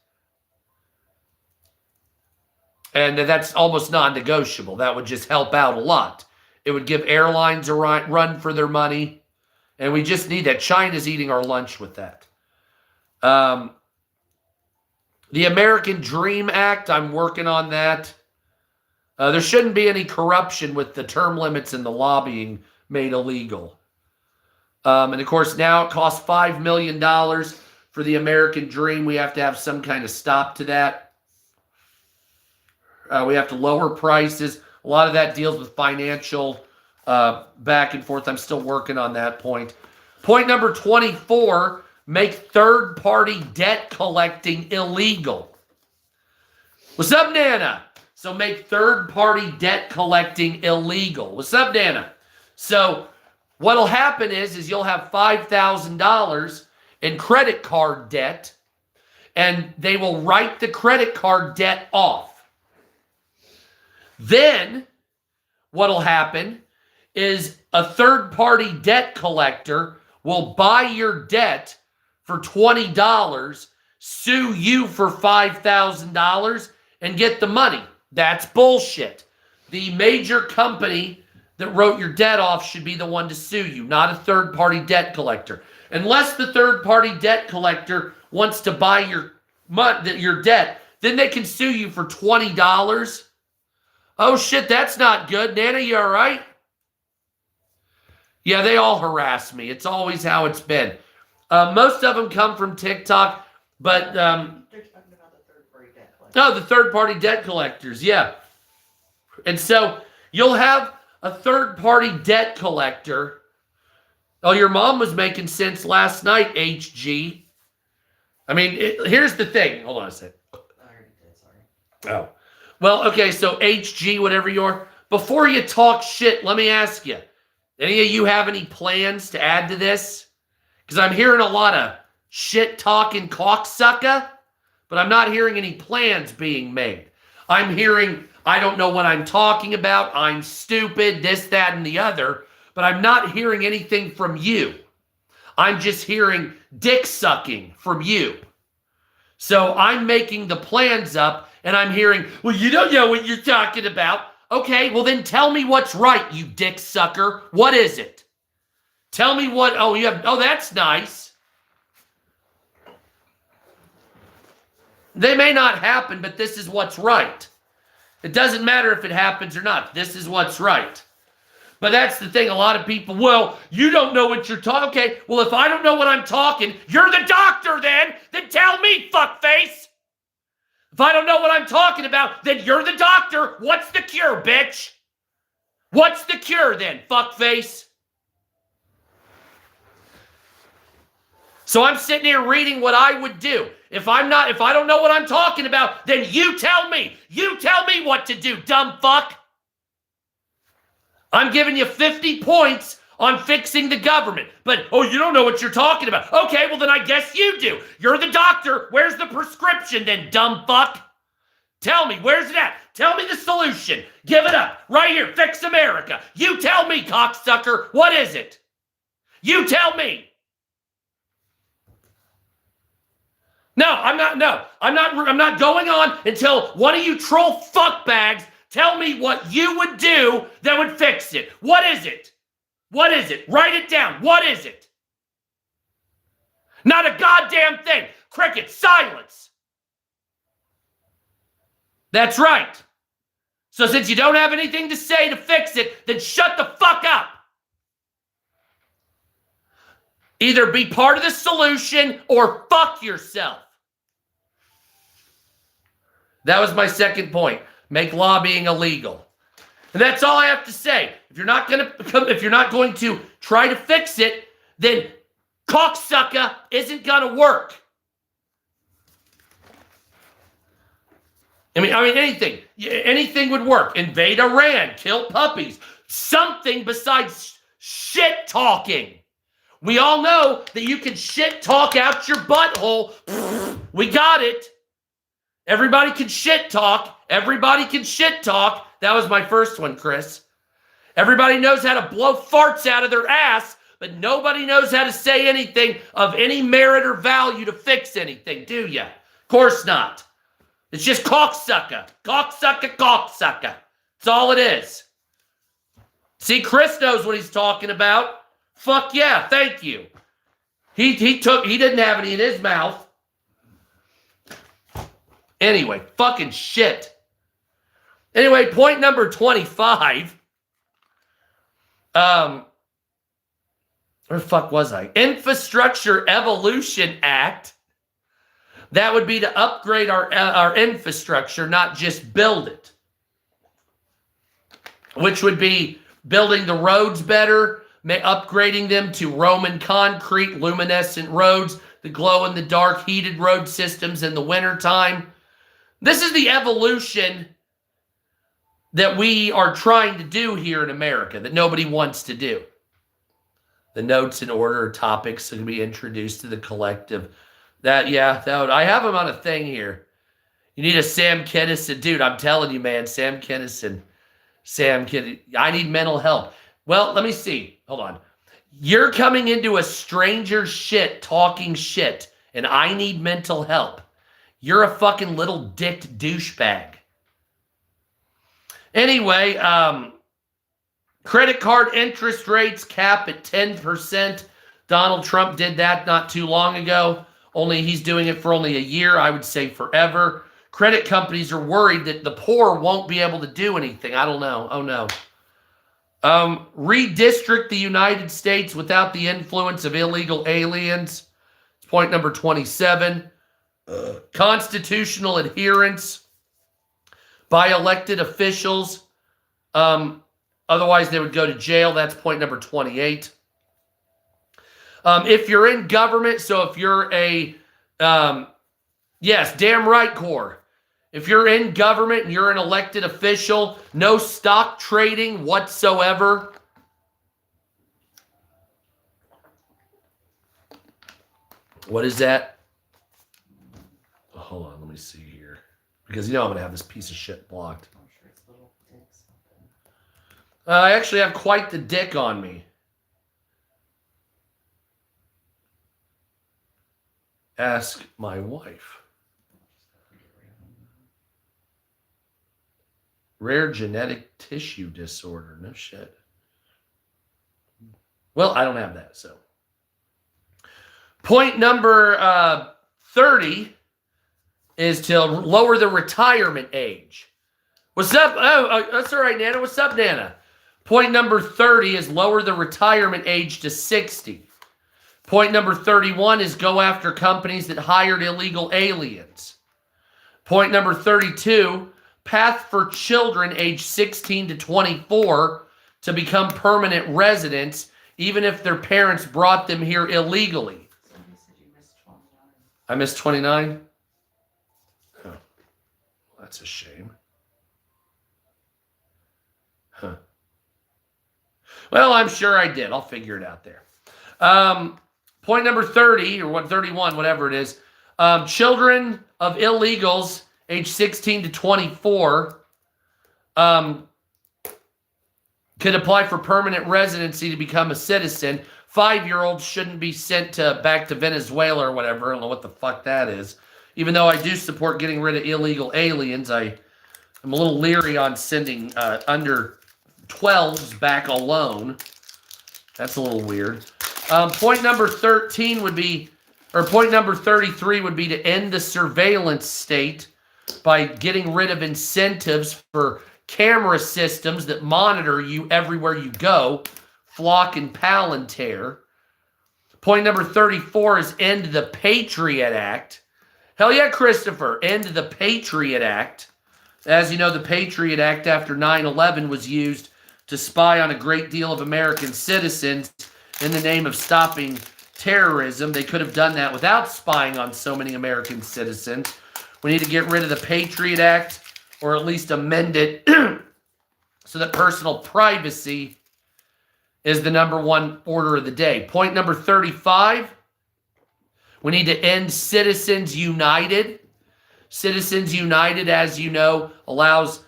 And that's almost non-negotiable. That would just help out a lot. It would give airlines a run for their money. And we just need that. China's eating our lunch with that. The American Dream Act, I'm working on that. There shouldn't be any corruption with the term limits and the lobbying made illegal. And of course, now it costs $5 million for the American Dream. We have to have some kind of stop to that. We have to lower prices. A lot of that deals with financial back and forth. I'm still working on that point. Point number 24, make third-party debt collecting illegal. What's up, Nana? So make third-party debt collecting illegal. What's up, Nana? So what'll happen is you'll have $5,000 in credit card debt, and they will write the credit card debt off. Then what'll happen is a third-party debt collector will buy your debt for $20, sue you for $5,000, and get the money. That's bullshit. The major company that wrote your debt off should be the one to sue you, not a third-party debt collector. Unless the third-party debt collector wants to buy your debt, then they can sue you for $20. Oh, shit, that's not good. Nana, you all right? Yeah, they all harass me. It's always how it's been. Most of them come from TikTok, but... They're talking about the third-party debt collectors. No, the third-party debt collectors, yeah. And so you'll have a third-party debt collector. Oh, your mom was making sense last night, HG. I mean, here's the thing. Hold on a second. I already did, sorry. Oh. Well, okay, so HG, whatever you're. Before you talk shit, let me ask you. Any of you have any plans to add to this? Because I'm hearing a lot of shit talking cocksucker, but I'm not hearing any plans being made. I'm hearing, I don't know what I'm talking about, I'm stupid, this, that, and the other, but I'm not hearing anything from you. I'm just hearing dick sucking from you. So I'm making the plans up, and I'm hearing, well, you don't know what you're talking about. Okay, well then tell me what's right, you dick sucker. What is it? Tell me what, that's nice. They may not happen, but this is what's right. It doesn't matter if it happens or not. This is what's right. But that's the thing, a lot of people, well, you don't know what you're talking. Okay, well, if I don't know what I'm talking, you're the doctor then. Then tell me, fuckface. If I don't know what I'm talking about, then you're the doctor. What's the cure, bitch? What's the cure then, fuckface? So I'm sitting here reading what I would do. If I don't know what I'm talking about, then you tell me. You tell me what to do, dumb fuck. I'm giving you 50 points on fixing the government. But, you don't know what you're talking about. Okay, well then I guess you do. You're the doctor. Where's the prescription then, dumb fuck? Tell me, where's it at? Tell me the solution. Give it up. Right here, fix America. You tell me, cocksucker. What is it? You tell me. I'm not going on until one of you troll fuckbags tell me what you would do that would fix it. What is it? What is it? Write it down. What is it? Not a goddamn thing. Cricket, silence. That's right. So since you don't have anything to say to fix it, then shut the fuck up. Either be part of the solution or fuck yourself. That was my second point. Make lobbying illegal. And that's all I have to say. If you're not going to try to fix it, then cocksucker isn't gonna work. I mean anything would work. Invade Iran, kill puppies, something besides shit talking. We all know that you can shit talk out your butthole. We got it. Everybody can shit talk. Everybody can shit talk. That was my first one, Chris. Everybody knows how to blow farts out of their ass, but nobody knows how to say anything of any merit or value to fix anything, do ya? Of course not. It's just cocksucker. Cocksucker, cocksucker. That's all it is. See, Chris knows what he's talking about. Fuck yeah, thank you. He didn't have any in his mouth. Anyway, fucking shit. Anyway, point number 25. Where the fuck was I? Infrastructure Evolution Act. That would be to upgrade our infrastructure, not just build it. Which would be building the roads better, upgrading them to Roman concrete, luminescent roads, the glow-in-the-dark heated road systems in the wintertime. This is the evolution that we are trying to do here in America that nobody wants to do. The notes in order of topics that can be introduced to the collective. I have them on a thing here. You need a Sam Kinison. Dude, I'm telling you, man, Sam Kinison. I need mental help. Well, let me see. Hold on. You're coming into a stranger's shit, talking shit, and I need mental help. You're a fucking little dicked douchebag. Anyway, credit card interest rates cap at 10%. Donald Trump did that not too long ago. Only he's doing it for only a year. I would say forever. Credit companies are worried that the poor won't be able to do anything. I don't know. Oh, no. Redistrict the United States without the influence of illegal aliens. It's point number 27. Constitutional adherence by elected officials. Otherwise, they would go to jail. That's point number 28. If you're in government, so if you're a Yes, damn right, Core. If you're in government and you're an elected official, no stock trading whatsoever. What is that? Oh, hold on, let me see here. Because I'm going to have this piece of shit blocked. I'm sure it's little dicks. I actually have quite the dick on me. Ask my wife. Rare genetic tissue disorder. No shit. Well, I don't have that, so. Point number 30 is to lower the retirement age. What's up? Oh, that's all right, Nana. What's up, Nana? Point number 30 is lower the retirement age to 60. Point number 31 is go after companies that hired illegal aliens. Point number 32, path for children age 16 to 24 to become permanent residents, even if their parents brought them here illegally. Somebody said you missed 29. I missed 29? Oh, well, that's a shame. Huh. Well, I'm sure I did. I'll figure it out there. Point number 30, or 31, whatever it is. Children of illegals age 16 to 24 could apply for permanent residency to become a citizen. 5-year-olds shouldn't be sent back to Venezuela or whatever. I don't know what the fuck that is. Even though I do support getting rid of illegal aliens, I'm a little leery on sending under 12s back alone. That's a little weird. Point number 13 would be, or point number 33 would be to end the surveillance state by getting rid of incentives for camera systems that monitor you everywhere you go, Flock and Palantir. Point number 34 is end the Patriot Act. Hell yeah, Christopher, end the Patriot Act. As you know, the Patriot Act after 9/11 was used to spy on a great deal of American citizens in the name of stopping terrorism. They could have done that without spying on so many American citizens. We need to get rid of the Patriot Act, or at least amend it so that personal privacy is the number one order of the day. Point number 35, we need to end Citizens United. Citizens United, as you know, allows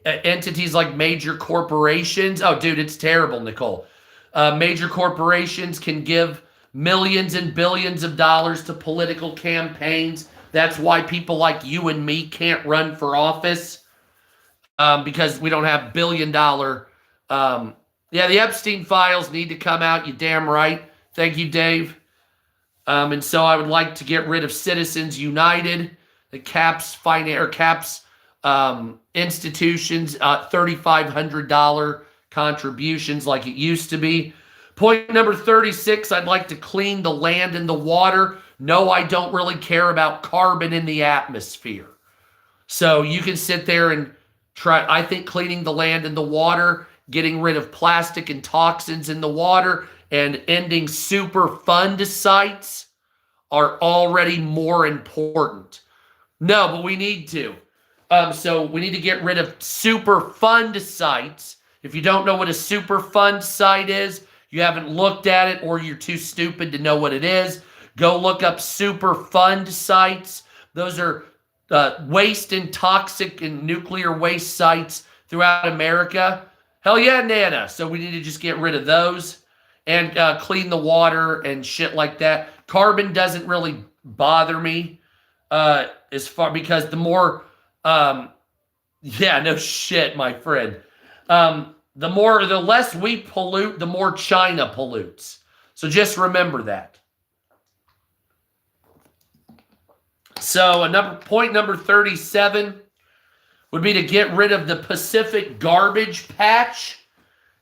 entities like major corporations. Oh, dude, it's terrible, Nicole. Major corporations can give millions and billions of dollars to political campaigns. That's why people like you and me can't run for office, because we don't have billion-dollar. Yeah, the Epstein files need to come out. You damn right. Thank you, Dave. And so I would like to get rid of Citizens United, the caps institutions, $3,500 contributions like it used to be. Point number 36, I'd like to clean the land and the water. No, I don't really care about carbon in the atmosphere. So you can sit there and try. I think cleaning the land and the water, getting rid of plastic and toxins in the water, and ending Superfund sites are already more important. No, but we need to. So we need to get rid of Superfund sites. If you don't know what a Superfund site is, you haven't looked at it, or you're too stupid to know what it is, go look up Superfund sites. Those are waste and toxic and nuclear waste sites throughout America. Hell yeah, Nana. So we need to just get rid of those and clean the water and shit like that. Carbon doesn't really bother me as far, because the more, yeah, no shit, my friend. The less we pollute, the more China pollutes. So just remember that. So point number 37 would be to get rid of the Pacific garbage patch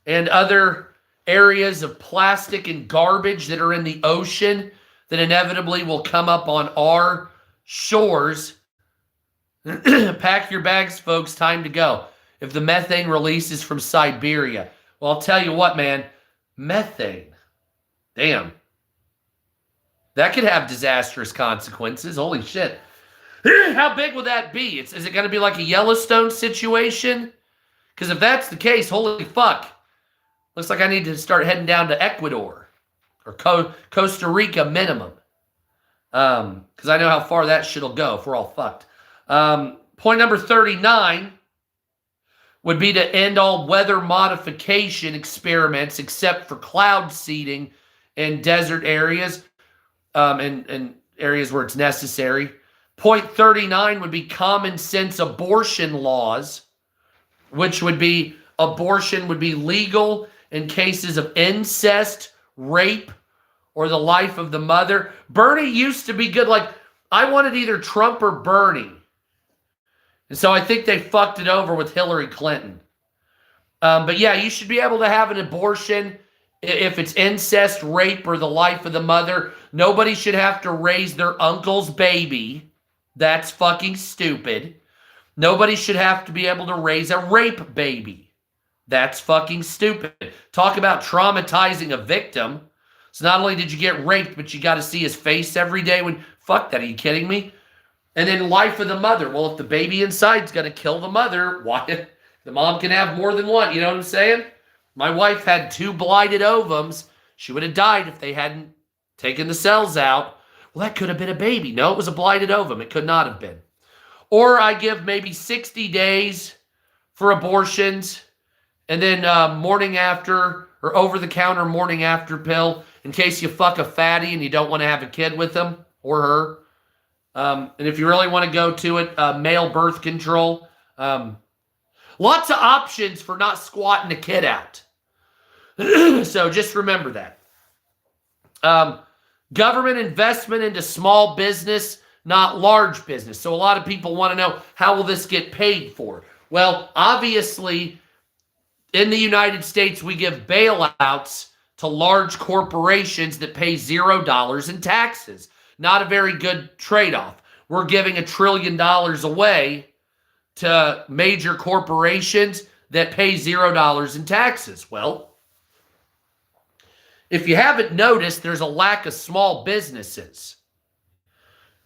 and other areas of plastic and garbage that are in the ocean that inevitably will come up on our shores. Pack your bags, folks. Time to go. If the methane release is from Siberia. Well, I'll tell you what, man. Methane. Damn. That could have disastrous consequences. Holy shit. How big will that be? Is it going to be like a Yellowstone situation? Because if that's the case, holy fuck. Looks like I need to start heading down to Ecuador or Costa Rica minimum. Because I know how far that shit'll go if we're all fucked. Point number 39 would be to end all weather modification experiments except for cloud seeding in desert areas and areas where it's necessary. Point 39 would be common sense abortion laws, which would be abortion would be legal in cases of incest, rape, or the life of the mother. Bernie used to be good. Like, I wanted either Trump or Bernie. And so I think they fucked it over with Hillary Clinton. But yeah, you should be able to have an abortion if it's incest, rape, or the life of the mother. Nobody should have to raise their uncle's baby. That's fucking stupid. Nobody should have to be able to raise a rape baby. That's fucking stupid. Talk about traumatizing a victim. So not only did you get raped, but you got to see his face every day when, fuck that, are you kidding me? And then life of the mother. Well, if the baby inside's going to kill the mother, why? The mom can have more than one. You know what I'm saying? My wife had 2 blighted ovums. She would have died if they hadn't taken the cells out. Well, that could have been a baby. No, it was a blighted ovum. It could not have been. Or I give maybe 60 days for abortions and then morning after or over-the-counter morning after pill in case you fuck a fatty and you don't want to have a kid with him or her. And if you really want to go to it, male birth control. Lots of options for not squatting a kid out. So just remember that. Government investment into small business, not large business. So a lot of people want to know, how will this get paid for? Well, obviously, in the United States, we give bailouts to large corporations that pay $0 in taxes. Not a very good trade-off. We're giving $1 trillion away to major corporations that pay $0 in taxes. Well, if you haven't noticed, there's a lack of small businesses.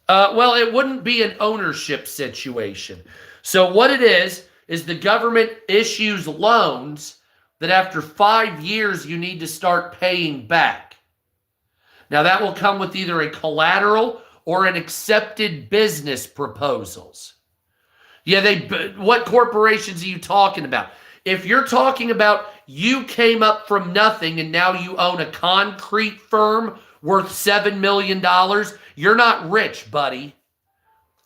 Well, it wouldn't be an ownership situation. So what it is the government issues loans that after 5 years you need to start paying back. Now that will come with either a collateral or an accepted business proposals. Yeah, what corporations are you talking about? If you're talking about you came up from nothing and now you own a concrete firm worth $7 million, you're not rich, buddy.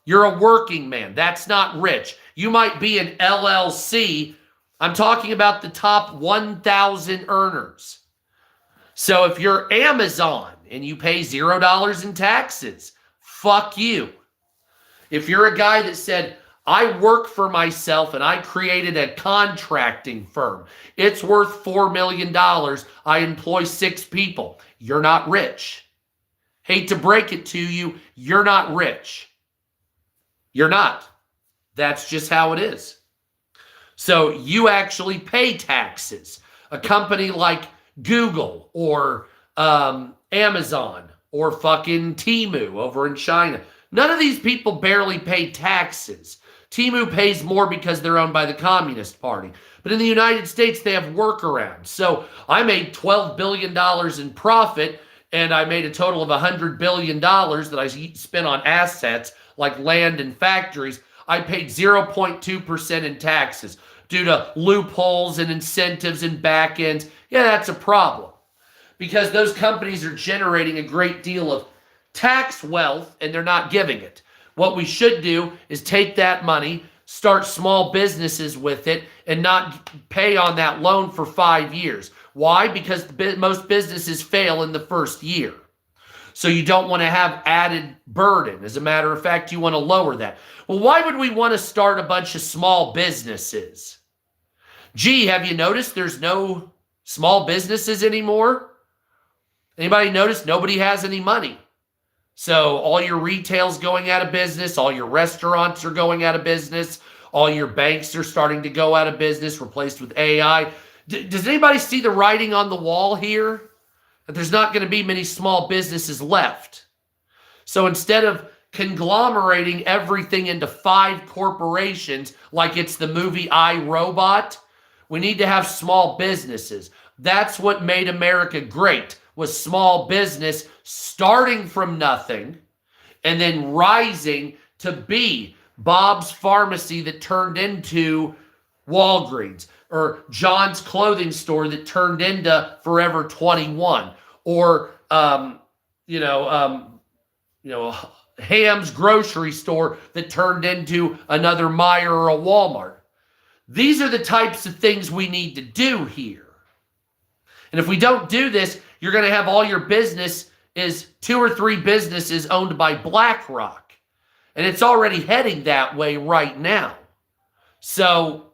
You're a working man. That's not rich. You might be an LLC. I'm talking about the top 1,000 earners. So if you're Amazon and you pay $0 in taxes, fuck you. If you're a guy that said, I work for myself and I created a contracting firm, it's worth $4 million, I employ 6 people, you're not rich. Hate to break it to you, you're not rich. You're not. That's just how it is. So you actually pay taxes. A company like Google or Amazon or fucking Temu over in China, none of these people barely pay taxes. Temu pays more because they're owned by the Communist Party. But in the United States, they have workarounds. So I made $12 billion in profit, and I made a total of $100 billion that I spent on assets like land and factories. I paid 0.2% in taxes due to loopholes and incentives and back ends. Yeah, that's a problem because those companies are generating a great deal of tax wealth and they're not giving it. What we should do is take that money, start small businesses with it, and not pay on that loan for 5 years. Why? Because most businesses fail in the first year. So you don't want to have added burden. As a matter of fact, you want to lower that. Well, why would we want to start a bunch of small businesses? Gee, have you noticed there's no small businesses anymore? Anybody notice nobody has any money? So all your retail's going out of business. All your restaurants are going out of business. All your banks are starting to go out of business, replaced with AI. Does anybody see the writing on the wall here? That there's not going to be many small businesses left. So instead of conglomerating everything into 5 corporations like it's the movie I, Robot, we need to have small businesses. That's what made America great, was small business starting from nothing and then rising to be Bob's Pharmacy that turned into Walgreens, or John's clothing store that turned into Forever 21, or Ham's grocery store that turned into another Meijer or a Walmart. These are the types of things we need to do here. And if we don't do this, you're going to have all your business is 2 or 3 businesses owned by BlackRock. And it's already heading that way right now. So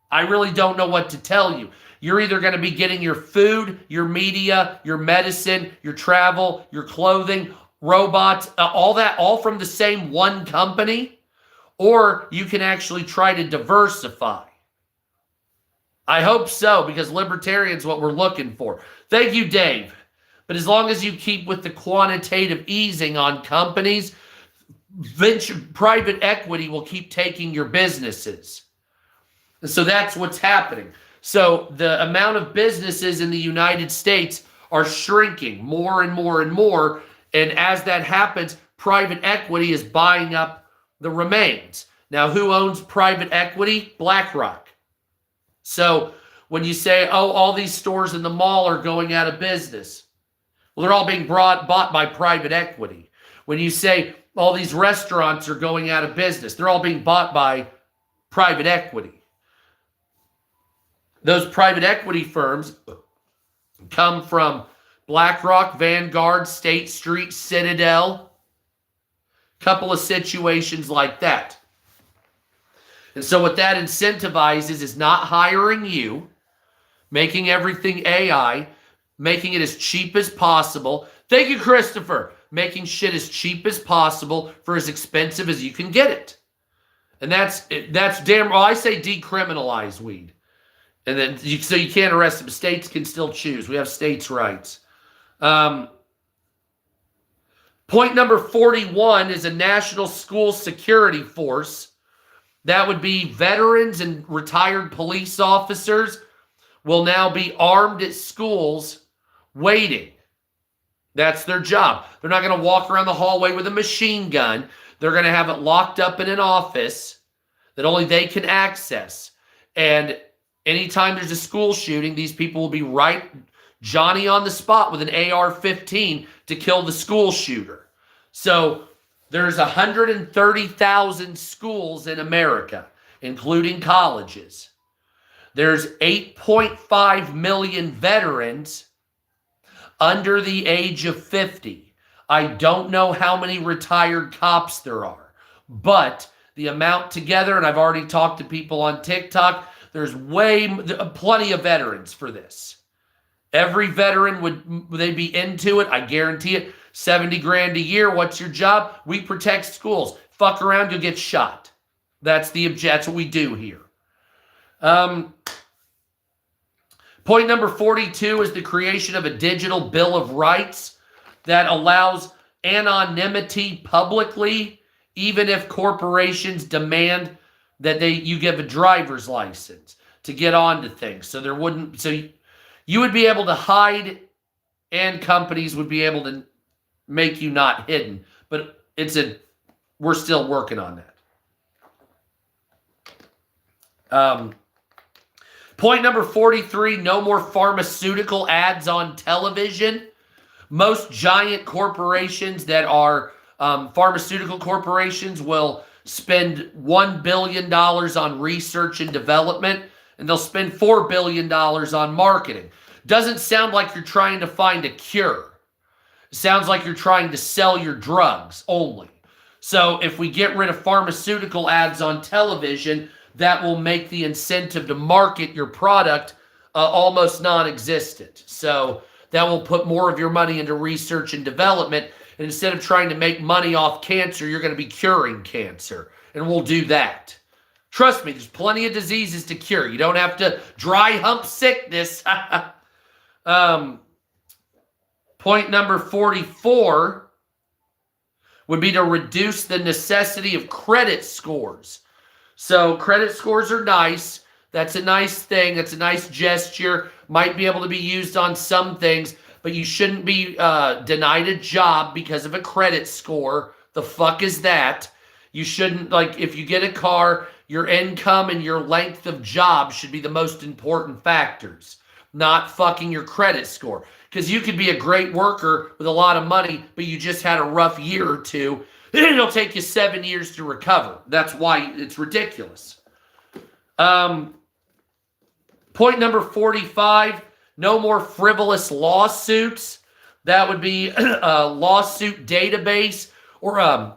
I really don't know what to tell you. You're either going to be getting your food, your media, your medicine, your travel, your clothing, robots, all from the same one company, or you can actually try to diversify. I hope so, because libertarian's what we're looking for. Thank you, Dave. But as long as you keep with the quantitative easing on companies, private equity will keep taking your businesses. And so that's what's happening. So the amount of businesses in the United States are shrinking more and more and more. And as that happens, private equity is buying up the remains. Now, who owns private equity? BlackRock. So when you say, oh, all these stores in the mall are going out of business, well, they're all being bought by private equity. When you say all these restaurants are going out of business, they're all being bought by private equity. Those private equity firms come from BlackRock, Vanguard, State Street, Citadel, couple of situations like that. And so what that incentivizes is not hiring you, making everything AI, making it as cheap as possible. Thank you, Christopher. Making shit as cheap as possible for as expensive as you can get it. And that's damn, well, I say decriminalize weed. And then, so you can't arrest them. States can still choose. We have states' rights. Point number 41 is a national school security force. That would be veterans and retired police officers will now be armed at schools waiting. That's their job. They're not going to walk around the hallway with a machine gun. They're going to have it locked up in an office that only they can access. And anytime there's a school shooting, these people will be right Johnny on the spot with an AR-15 to kill the school shooter. So there's 130,000 schools in America, including colleges. There's 8.5 million veterans under the age of 50. I don't know how many retired cops there are, but the amount together, and I've already talked to people on TikTok, there's plenty of veterans for this. Every veteran would they be into it? I guarantee it. 70 grand a year. What's your job? We protect schools. Fuck around, you'll get shot. That's what we do here. Point number 42 is the creation of a digital Bill of Rights that allows anonymity publicly, even if corporations demand that you give a driver's license to get onto things. So you would be able to hide, and companies would be able to make you not hidden. But we're still working on that. Point number 43, no more pharmaceutical ads on television. Most giant corporations that are pharmaceutical corporations will spend $1 billion on research and development, and they'll spend $4 billion on marketing. Doesn't sound like you're trying to find a cure. Sounds like you're trying to sell your drugs only. So if we get rid of pharmaceutical ads on television, that will make the incentive to market your product almost non-existent. So that will put more of your money into research and development. And instead of trying to make money off cancer, you're going to be curing cancer. And we'll do that. Trust me, there's plenty of diseases to cure. You don't have to dry hump sickness. Point number 44, would be to reduce the necessity of credit scores. So credit scores are nice. That's a nice thing. That's a nice gesture. Might be able to be used on some things, but you shouldn't be denied a job because of a credit score. The fuck is that? You shouldn't, like, if you get a car, your income and your length of job should be the most important factors, not fucking your credit score. Because you could be a great worker with a lot of money, but you just had a rough year or two, and it'll take you 7 years to recover. That's why it's ridiculous. Point number 45, no more frivolous lawsuits. That would be a lawsuit database, or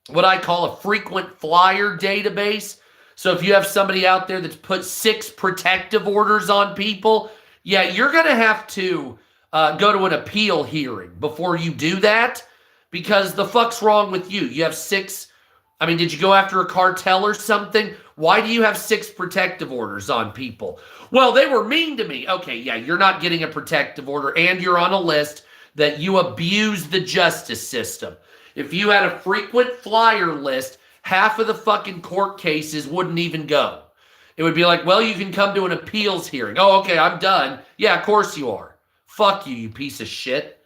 what I call a frequent flyer database. So if you have somebody out there that's put 6 protective orders on people, yeah, you're going to have to go to an appeal hearing before you do that, because the fuck's wrong with you? You have 6, I mean, did you go after a cartel or something? Why do you have 6 protective orders on people? Well, they were mean to me. Okay, yeah, you're not getting a protective order, and you're on a list that you abuse the justice system. If you had a frequent flyer list, half of the fucking court cases wouldn't even go. It would be like, well, you can come to an appeals hearing. Oh, okay, I'm done. Yeah, of course you are. Fuck you, you piece of shit.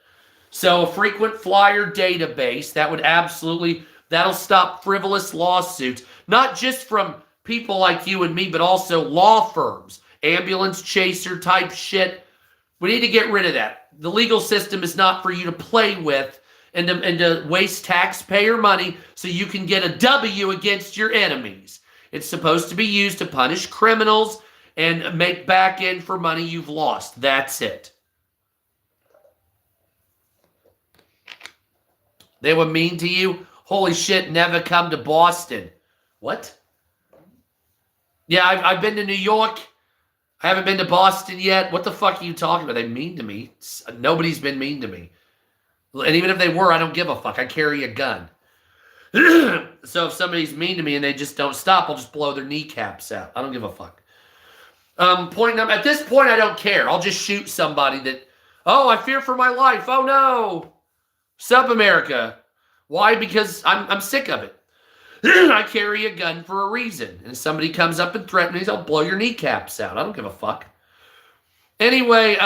So a frequent flyer database, that would absolutely, that'll stop frivolous lawsuits, not just from people like you and me, but also law firms, ambulance chaser type shit. We need to get rid of that. The legal system is not for you to play with and to waste taxpayer money so you can get a W against your enemies. It's supposed to be used to punish criminals and make back in for money you've lost. That's it. They were mean to you? Holy shit, never come to Boston. What? Yeah, I've been to New York. I haven't been to Boston yet. What the fuck are you talking about? They mean to me. Nobody's been mean to me. And even if they were, I don't give a fuck. I carry a gun. So if somebody's mean to me and they just don't stop, I'll just blow their kneecaps out. I don't give a fuck. Point number, at this point, I don't care. I'll just shoot somebody that, oh, I fear for my life. Oh, no. Sup, America. Why? Because I'm sick of it. I carry a gun for a reason. And if somebody comes up and threatens me, I'll blow your kneecaps out. I don't give a fuck. Anyway,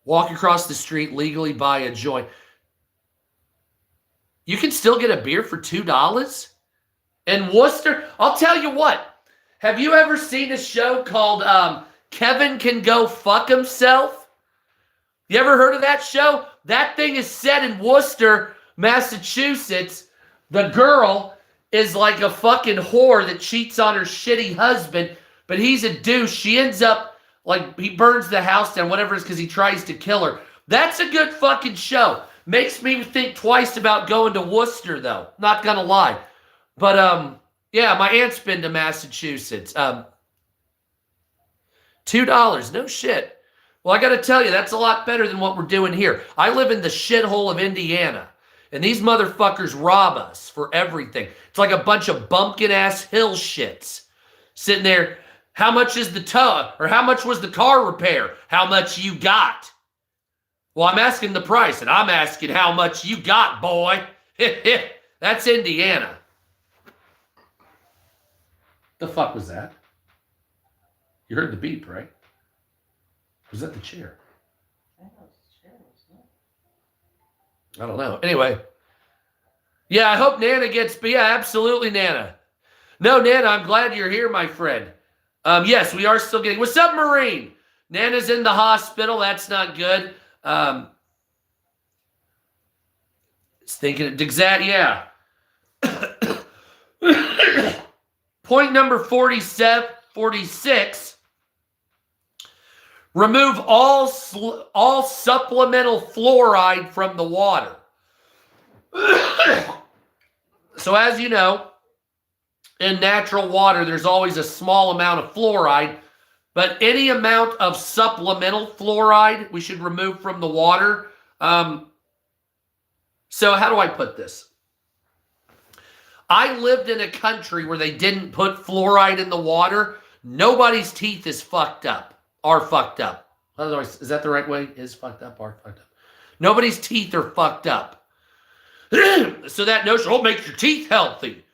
walk across the street, legally buy a joint. You can still get a beer for $2 in Worcester. I'll tell you what. Have you ever seen a show called Kevin Can Go Fuck Himself? You ever heard of that show? That thing is set in Worcester, Massachusetts. The girl is like a fucking whore that cheats on her shitty husband, but he's a douche. She ends up like he burns the house down, whatever it is, because he tries to kill her. That's a good fucking show. Makes me think twice about going to Worcester, though. Not gonna lie. But yeah, my aunt's been to Massachusetts. $2, no shit. Well, I got to tell you, that's a lot better than what we're doing here. I live in the shithole of Indiana, and these motherfuckers rob us for everything. It's like a bunch of bumpkin-ass hill shits sitting there. How much is the tow? Or how much was the car repair? How much you got? Well, I'm asking the price, and I'm asking how much you got, boy. That's Indiana. The fuck was that? You heard the beep, right? Was that the chair? I don't know. Anyway. Yeah, I hope Nana gets... Yeah, absolutely, Nana. No, Nana, I'm glad you're here, my friend. Yes, we are still getting... What's up, Marine? Nana's in the hospital. That's not good. It's thinking... Exact, yeah. Point number 46... Remove all supplemental fluoride from the water. So as you know, in natural water, there's always a small amount of fluoride, but any amount of supplemental fluoride we should remove from the water. So how do I put this? I lived in a country where they didn't put fluoride in the water. Nobody's teeth is fucked up. Are fucked up. Otherwise, is that the right way? Is fucked up, are fucked up. Nobody's teeth are fucked up. So that notion, oh, make your teeth healthy.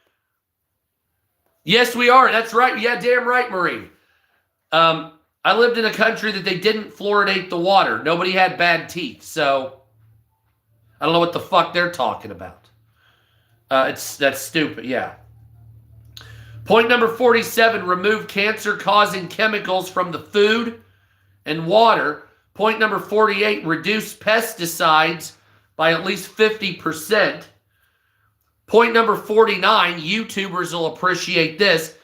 Yes, we are. That's right. Yeah, damn right, Marie. I lived in a country that they didn't fluoridate the water. Nobody had bad teeth. So I don't know what the fuck they're talking about. That's stupid. Yeah. Point number 47, remove cancer-causing chemicals from the food and water. Point number 48, reduce pesticides by at least 50%. Point number 49, YouTubers will appreciate this.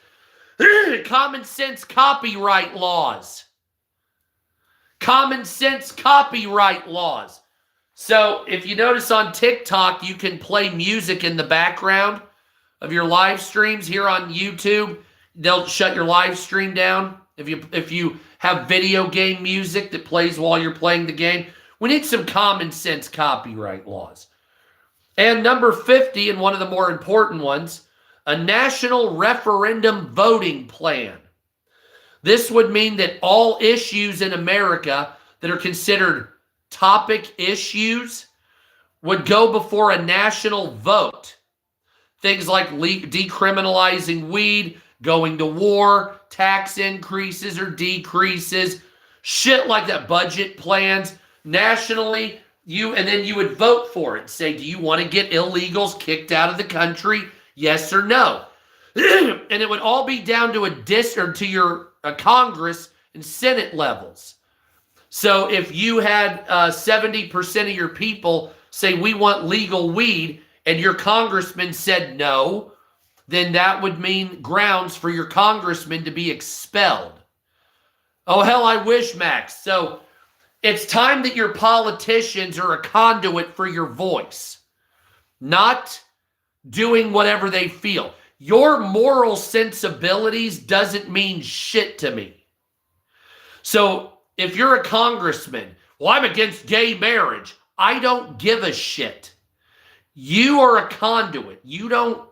Common sense copyright laws. Common sense copyright laws. So if you notice on TikTok, you can play music in the background of your live streams. Here on YouTube, they'll shut your live stream down. If you have video game music that plays while you're playing the game, we need some common sense copyright laws. And number 50, and one of the more important ones, a national referendum voting plan. This would mean that all issues in America that are considered topic issues would go before a national vote. Things like decriminalizing weed, going to war, tax increases or decreases, shit like that, budget plans, nationally, and then you would vote for it. Say, do you want to get illegals kicked out of the country? Yes or no? And it would all be down to to your Congress and Senate levels. So if you had 70% of your people say we want legal weed and your congressman said no, then that would mean grounds for your congressman to be expelled. Oh, hell, I wish, Max. So it's time that your politicians are a conduit for your voice, not doing whatever they feel. Your moral sensibilities doesn't mean shit to me. So if you're a congressman, well, I'm against gay marriage. I don't give a shit. You are a conduit. You're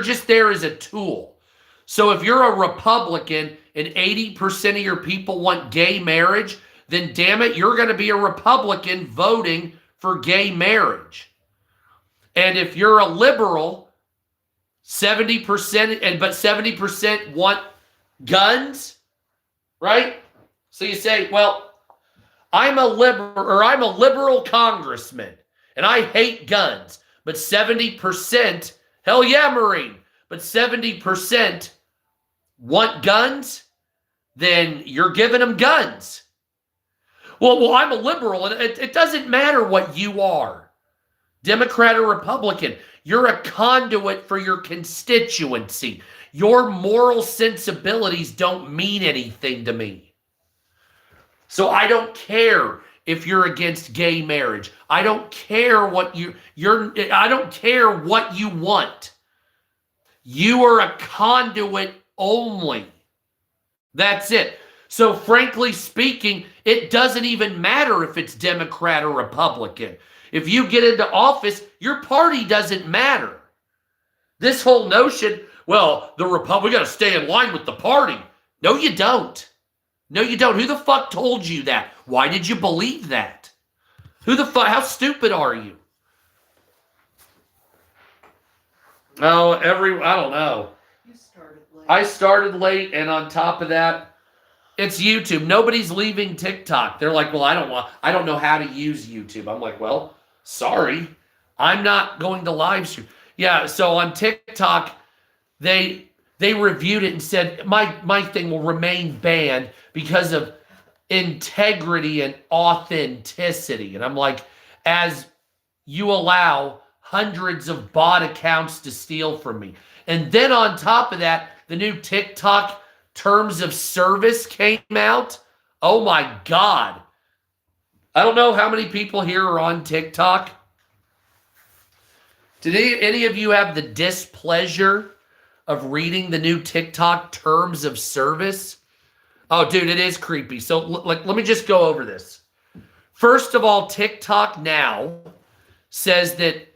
just there as a tool. So if you're a Republican and 80% of your people want gay marriage, then damn it, you're going to be a Republican voting for gay marriage. And if you're a liberal, 70%, but 70% want guns, right? So you say, well, I'm a liberal congressman and I hate guns, but 70%, hell yeah, Marine, but 70% want guns, then you're giving them guns. Well, I'm a liberal, and it doesn't matter what you are, Democrat or Republican. You're a conduit for your constituency. Your moral sensibilities don't mean anything to me. So I don't care if you're against gay marriage. I don't care what I don't care what you want. You are a conduit only. That's it. So frankly speaking, it doesn't even matter if it's Democrat or Republican. If you get into office, your party doesn't matter. This whole notion, well, we got to stay in line with the party. No, you don't. No, you don't. Who the fuck told you that? Why did you believe that? How stupid are you? Oh, I don't know. You started late. I started late, and on top of that, it's YouTube. Nobody's leaving TikTok. They're like, well, I don't know how to use YouTube. I'm like, well, sorry. I'm not going to live stream. Yeah, so on TikTok, they reviewed it and said, my thing will remain banned because of integrity and authenticity. And I'm like, as you allow hundreds of bot accounts to steal from me. And then on top of that, the new TikTok terms of service came out. Oh my God. I don't know how many people here are on TikTok. Did any of you have the displeasure of reading the new TikTok terms of service? Oh, dude, it is creepy. So let me just go over this. First of all, TikTok now says that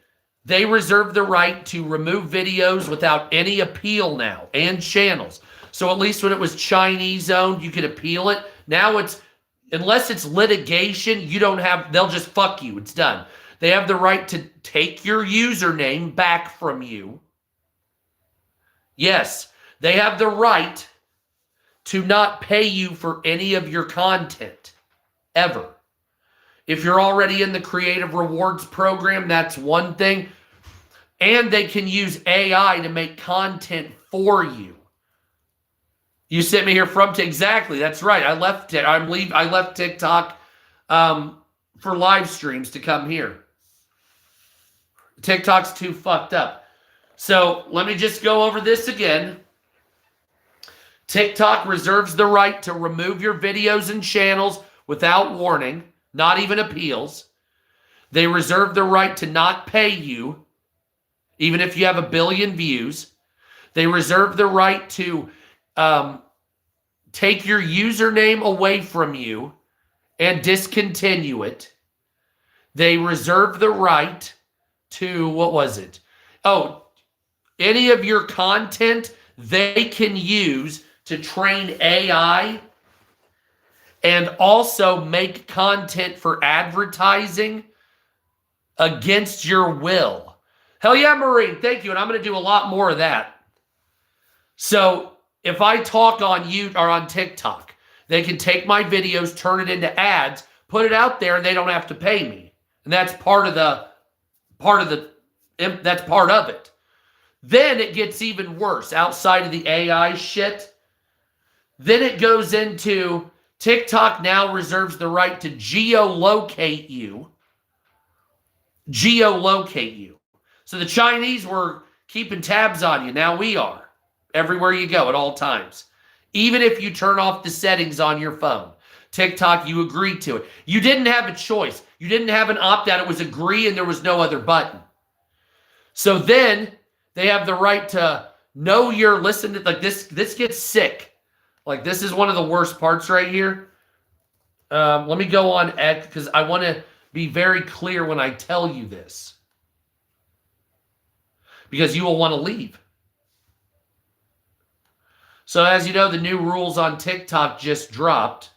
they reserve the right to remove videos without any appeal now and channels. So at least when it was Chinese owned, you could appeal it. Now unless it's litigation, they'll just fuck you. It's done. They have the right to take your username back from you. Yes, they have the right to not pay you for any of your content, ever. If you're already in the Creative Rewards program, that's one thing. And they can use AI to make content for you. You sent me here from exactly. That's right. I left TikTok for live streams to come here. TikTok's too fucked up. So let me just go over this again. TikTok reserves the right to remove your videos and channels without warning, not even appeals. They reserve the right to not pay you, even if you have 1 billion views. They reserve the right to take your username away from you and discontinue it. They reserve the right to, what was it? Oh, any of your content they can use to train AI and also make content for advertising against your will. Hell yeah, Marine. Thank you. And I'm going to do a lot more of that. So if I talk on YouTube or on TikTok, they can take my videos, turn it into ads, put it out there, and they don't have to pay me. And that's part of it. Then it gets even worse outside of the AI shit. Then it goes into TikTok now reserves the right to geolocate you. Geolocate you. So the Chinese were keeping tabs on you. Now we are. Everywhere you go at all times. Even if you turn off the settings on your phone. TikTok, you agreed to it. You didn't have a choice. You didn't have an opt-out. It was agree and there was no other button. So then they have the right to know you're listening. Like this gets sick. Like this is one of the worst parts right here. Let me go on X because I want to be very clear when I tell you this. Because you will want to leave. So as you know, the new rules on TikTok just dropped.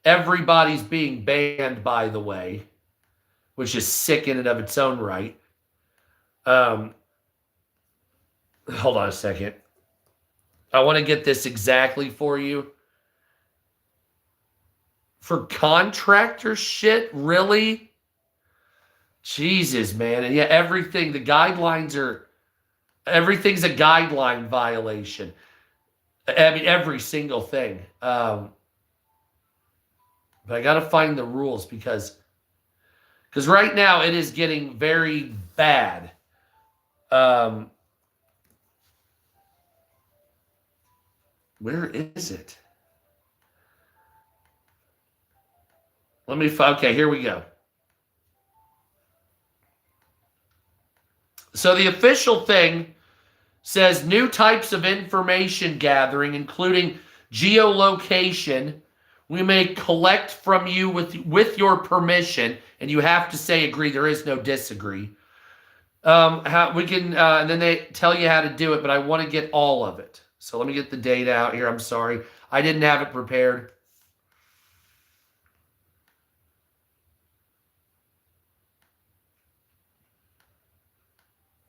Everybody's being banned, by the way, which is sick in and of its own right. Hold on a second. I want to get this exactly for you. For contractor shit, really? Jesus, man. And yeah, everything's a guideline violation. I mean, every single thing. But I got to find the rules because right now it is getting very bad. Where is it? Okay, here we go. So the official thing says new types of information gathering, including geolocation, we may collect from you with your permission, and you have to say agree. There is no disagree. How we can, and then they tell you how to do it, but I want to get all of it. So let me get the data out here. I'm sorry. I didn't have it prepared.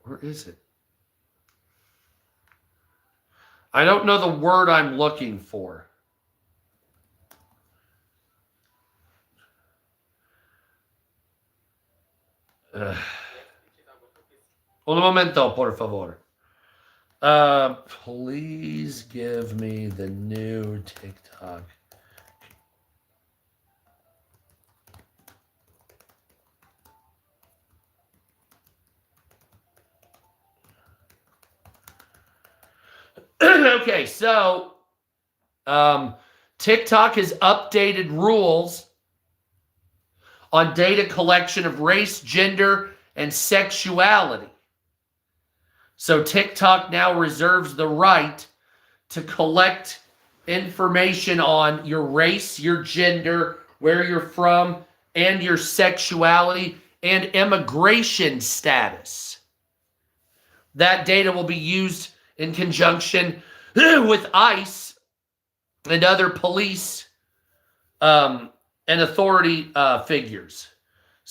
Where is it? I don't know the word I'm looking for. Un momento, por favor. Please give me the new TikTok. Okay, so TikTok has updated rules on data collection of race, gender, and sexuality. So TikTok now reserves the right to collect information on your race, your gender, where you're from, and your sexuality and immigration status. That data will be used in conjunction with ICE and other police and authority figures.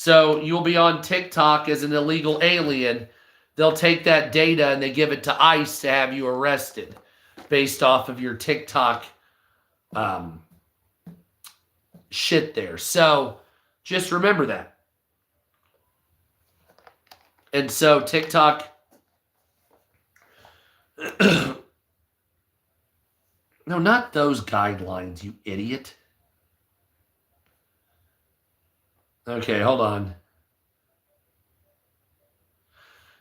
So you'll be on TikTok as an illegal alien. They'll take that data and they give it to ICE to have you arrested based off of your TikTok shit there. So just remember that. And so TikTok, no, not those guidelines, you idiot. Okay, hold on.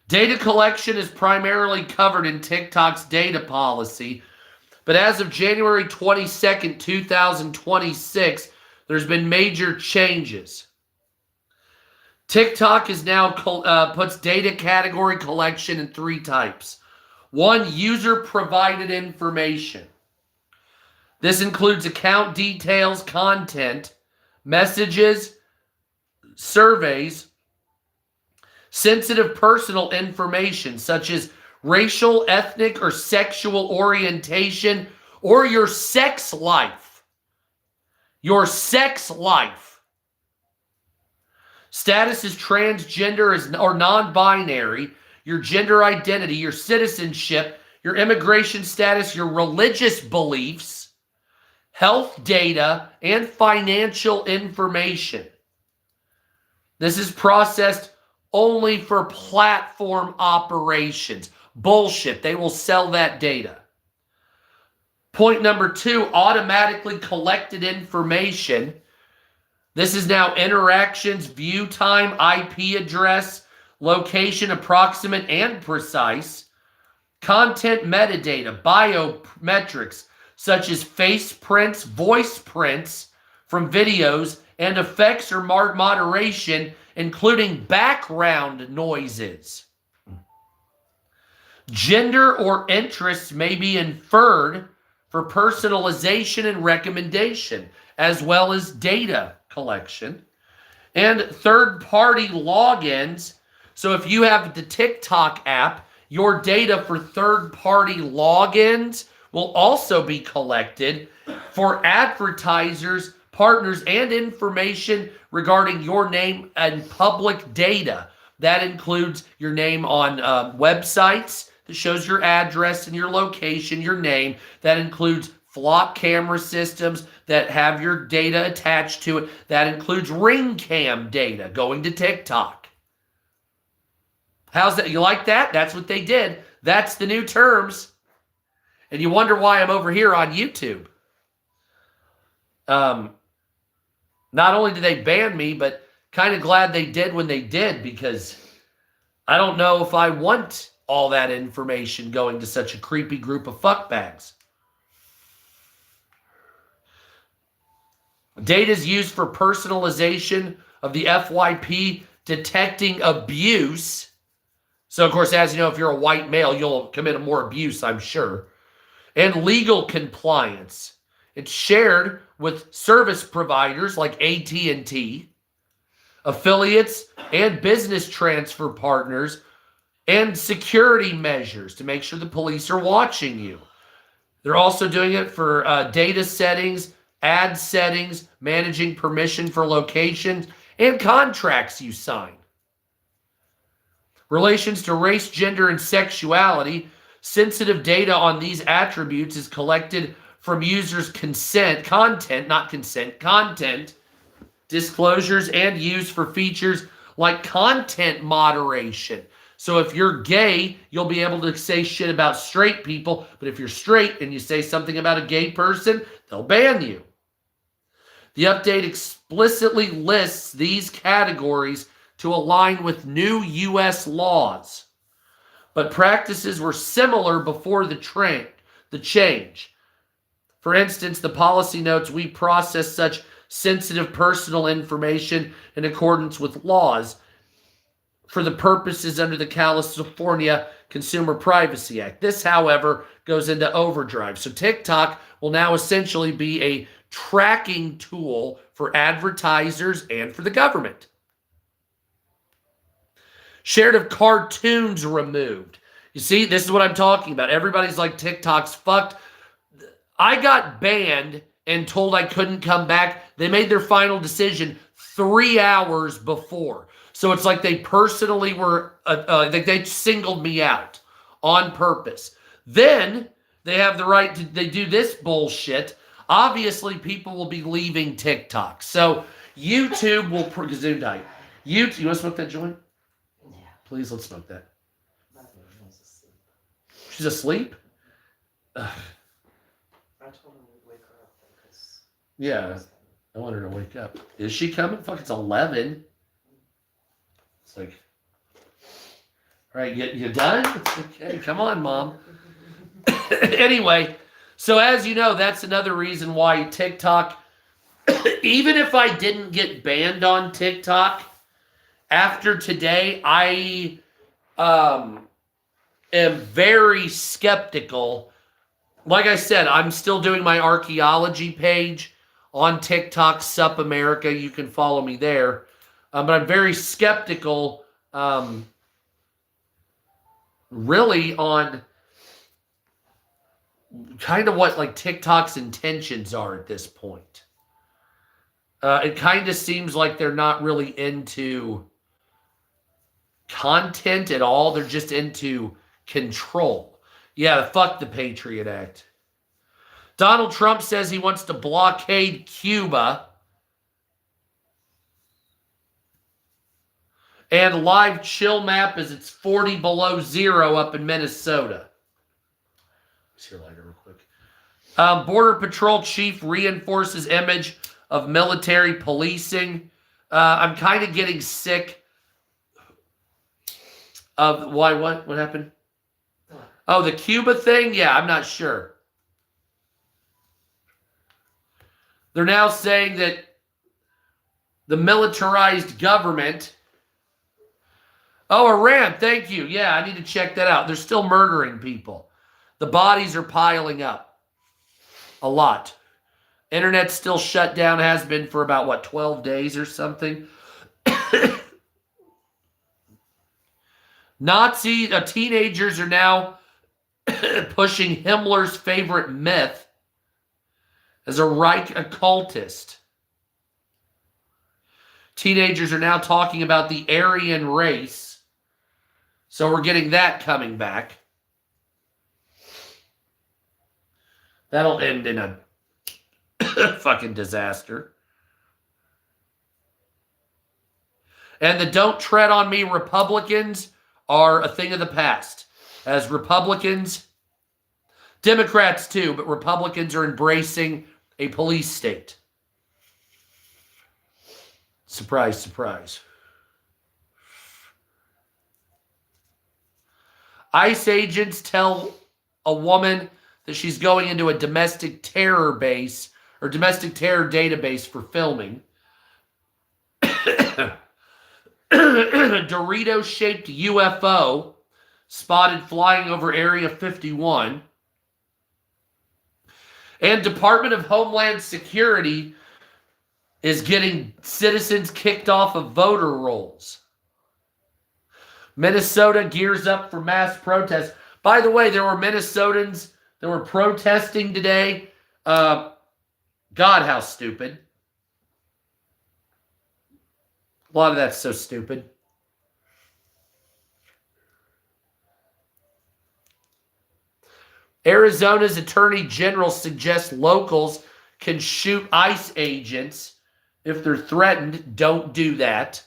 Data collection is primarily covered in TikTok's data policy, but as of January 22nd, 2026, there's been major changes. TikTok is now puts data category collection in 3 types. 1, user-provided information. This includes account details, content, messages, surveys, sensitive personal information such as racial, ethnic, or sexual orientation, or your sex life. Your sex life. Status is transgender or non-binary, your gender identity, your citizenship, your immigration status, your religious beliefs, health data, and financial information. This is processed only for platform operations. Bullshit. They will sell that data. Point number 2, automatically collected information. This is now interactions, view time, IP address, location, approximate and precise, content metadata, biometrics, such as face prints, voice prints from videos, and effects or moderation, including background noises. Gender or interests may be inferred for personalization and recommendation, as well as data collection. And third-party logins. So if you have the TikTok app, your data for third-party logins will also be collected for advertisers, partners, and information regarding your name and public data. That includes your name on websites that shows your address and your location, your name. That includes flock camera systems that have your data attached to it. That includes ring cam data going to TikTok. How's that? You like that? That's what they did. That's the new terms. And you wonder why I'm over here on YouTube. Not only did they ban me, but kind of glad they did when they did, because I don't know if I want all that information going to such a creepy group of fuckbags. Data is used for personalization of the FYP, detecting abuse. So, of course, as you know, if you're a white male, you'll commit more abuse, I'm sure. And legal compliance. It's shared with service providers like AT&T, affiliates, and business transfer partners, and security measures to make sure the police are watching you. They're also doing it for data settings, ad settings, managing permission for locations, and contracts you sign. Relations to race, gender, and sexuality. Sensitive data on these attributes is collected from users' content, disclosures, and used for features like content moderation. So if you're gay, you'll be able to say shit about straight people, but if you're straight and you say something about a gay person, they'll ban you. The update explicitly lists these categories to align with new U.S. laws, but practices were similar before the change. For instance, the policy notes we process such sensitive personal information in accordance with laws for the purposes under the California Consumer Privacy Act. This, however, goes into overdrive. So TikTok will now essentially be a tracking tool for advertisers and for the government. Shared of cartoons removed. You see, this is what I'm talking about. Everybody's like, TikTok's fucked. I got banned and told I couldn't come back. They made their final decision 3 hours before. So it's like they personally were, they singled me out on purpose. Then they have the right to, they do this bullshit. Obviously, people will be leaving TikTok. So YouTube will, Gesundheit. YouTube, you want to smoke that joint? Yeah. Please, let's smoke that. Nothing, I was asleep. She's asleep? Ugh. I told him we'd wake her up because. Yeah, I want her to wake up. Is she coming? Fuck, it's 11. It's like, all right, you done? Okay, come on, Mom. Anyway, so as you know, that's another reason why TikTok, even if I didn't get banned on TikTok, after today, I am very skeptical. Like I said, I'm still doing my archaeology page on TikTok, Sup America. You can follow me there. But I'm very skeptical, really, on kind of what like TikTok's intentions are at this point. It kind of seems like they're not really into content at all. They're just into control. Yeah, fuck the Patriot Act. Donald Trump says he wants to blockade Cuba. And live chill map is it's 40 below zero up in Minnesota. Let's hear lighter real quick. Border Patrol chief reinforces image of military policing. I'm kind of getting sick of why? What happened? Oh, the Cuba thing? Yeah, I'm not sure. They're now saying that the militarized government. Oh, Iran, thank you. Yeah, I need to check that out. They're still murdering people. The bodies are piling up. A lot. Internet's still shut down, has been for about, what, 12 days or something? Teenagers are now pushing Himmler's favorite myth as a Reich occultist. Teenagers are now talking about the Aryan race. So we're getting that coming back. That'll end in a fucking disaster. And the don't tread on me Republicans are a thing of the past. As Republicans, Democrats too, but Republicans are embracing a police state. Surprise, surprise. ICE agents tell a woman that she's going into a domestic terror base or domestic terror database for filming. Dorito-shaped UFO spotted flying over Area 51. And Department of Homeland Security is getting citizens kicked off of voter rolls. Minnesota gears up for mass protests. By the way, there were Minnesotans that were protesting today. God, how stupid. A lot of that's so stupid. Arizona's Attorney General suggests locals can shoot ICE agents if they're threatened. Don't do that.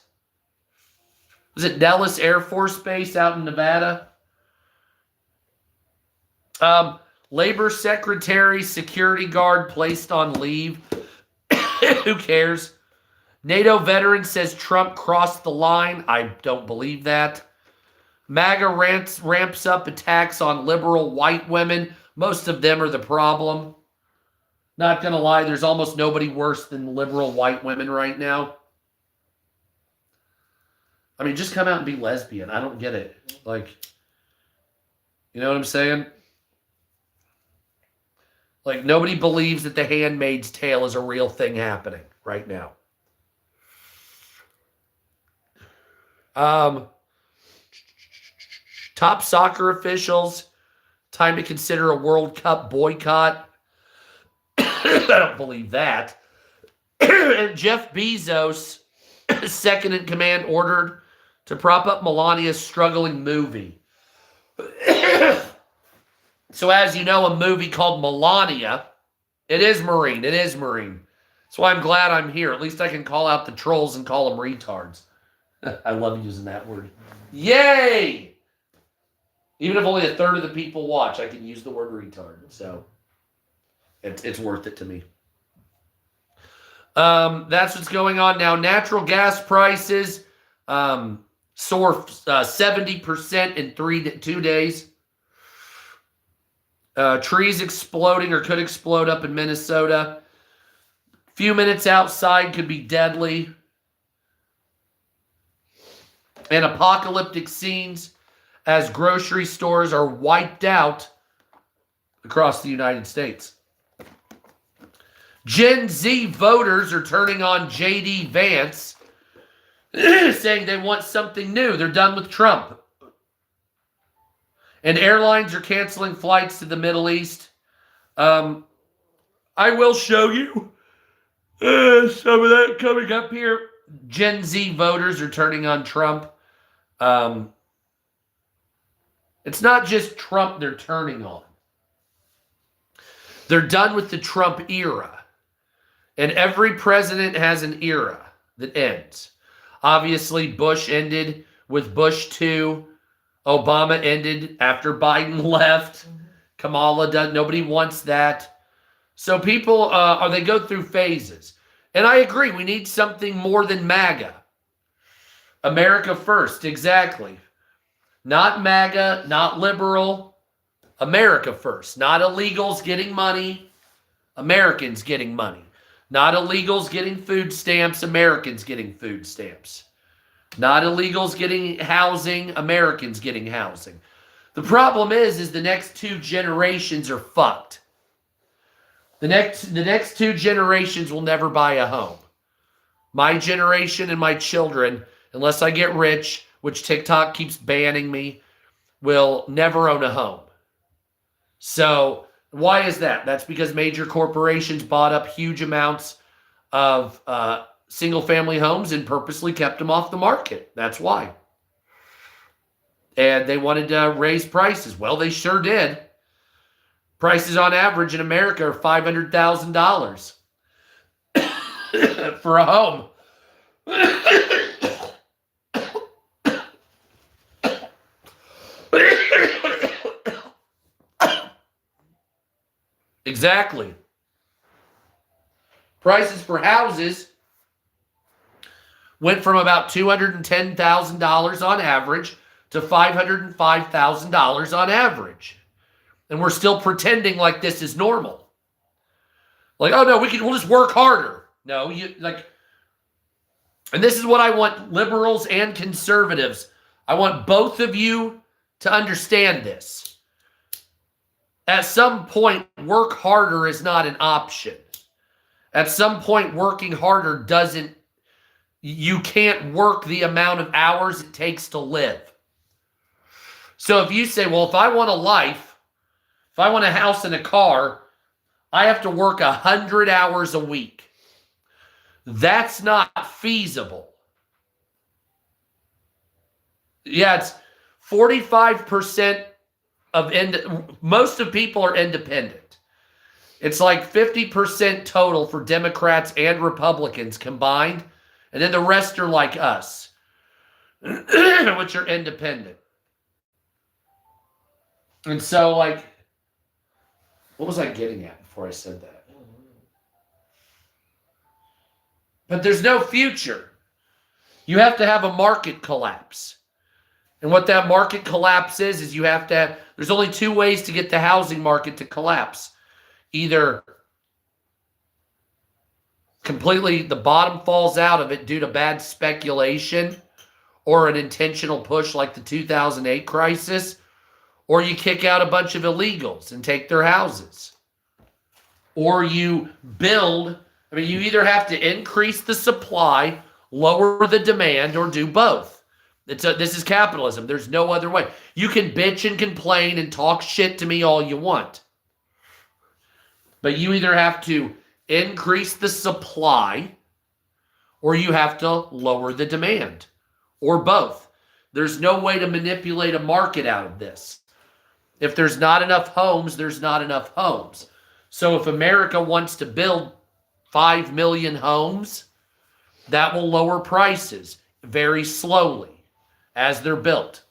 Was it Nellis Air Force Base out in Nevada? Labor Secretary, security guard placed on leave. Who cares? NATO veteran says Trump crossed the line. I don't believe that. MAGA ramps up attacks on liberal white women. Most of them are the problem. Not going to lie, there's almost nobody worse than liberal white women right now. I mean, just come out and be lesbian. I don't get it. Like, you know what I'm saying? Like, nobody believes that The Handmaid's Tale is a real thing happening right now. Top soccer officials, time to consider a World Cup boycott. I don't believe that. And Jeff Bezos second in command ordered to prop up Melania's struggling movie. So as you know, a movie called Melania, it is Marine. It is Marine. That's why I'm glad I'm here. At least I can call out the trolls and call them retards. I love using that word. Yay! Even if only a third of the people watch, I can use the word retard. So it's worth it to me. That's what's going on now. Natural gas prices soar 70% in 2 days. Trees exploding or could explode up in Minnesota. Few minutes outside could be deadly. And apocalyptic scenes as grocery stores are wiped out across the United States. Gen Z voters are turning on J.D. Vance, saying they want something new. They're done with Trump. And airlines are canceling flights to the Middle East. I will show you some of that coming up here. Gen Z voters are turning on Trump. It's not just Trump they're turning on. They're done with the Trump era. And every president has an era that ends. Obviously, Bush ended with Bush 2. Obama ended after Biden left. Kamala doesn't. Nobody wants that. So people, they go through phases. And I agree, we need something more than MAGA. America first, exactly. Not MAGA, not liberal. America first. Not illegals getting money. Americans getting money. Not illegals getting food stamps. Americans getting food stamps. Not illegals getting housing. Americans getting housing. The problem is the next 2 generations are fucked. The next 2 generations will never buy a home. My generation and my children, unless I get rich, which TikTok keeps banning me, will never own a home. So why is that? That's because major corporations bought up huge amounts of single-family homes and purposely kept them off the market. That's why. And they wanted to raise prices. Well, they sure did. Prices on average in America are $500,000 for a home. Exactly. Prices for houses went from about $210,000 on average to $505,000 on average. And we're still pretending like this is normal. Like, oh no, we'll just work harder. No, and this is what I want liberals and conservatives. I want both of you to understand this. At some point, work harder is not an option. At some point, working harder you can't work the amount of hours it takes to live. So if you say, well, if I want a life, if I want a house and a car, I have to work 100 hours a week. That's not feasible. Yeah, it's 45% most of people are independent. It's like 50% total for Democrats and Republicans combined. And then the rest are like us, which are independent. And so, like, what was I getting at before I said that? But there's no future. You have to have a market collapse. And what that market collapse is you have to have, there's only 2 ways to get the housing market to collapse. Either completely the bottom falls out of it due to bad speculation or an intentional push like the 2008 crisis, or you kick out a bunch of illegals and take their houses. Or you build, you either have to increase the supply, lower the demand, or do both. This is capitalism. There's no other way. You can bitch and complain and talk shit to me all you want. But you either have to increase the supply or you have to lower the demand, or both. There's no way to manipulate a market out of this. If there's not enough homes, there's not enough homes. So if America wants to build 5 million homes, that will lower prices very slowly as they're built,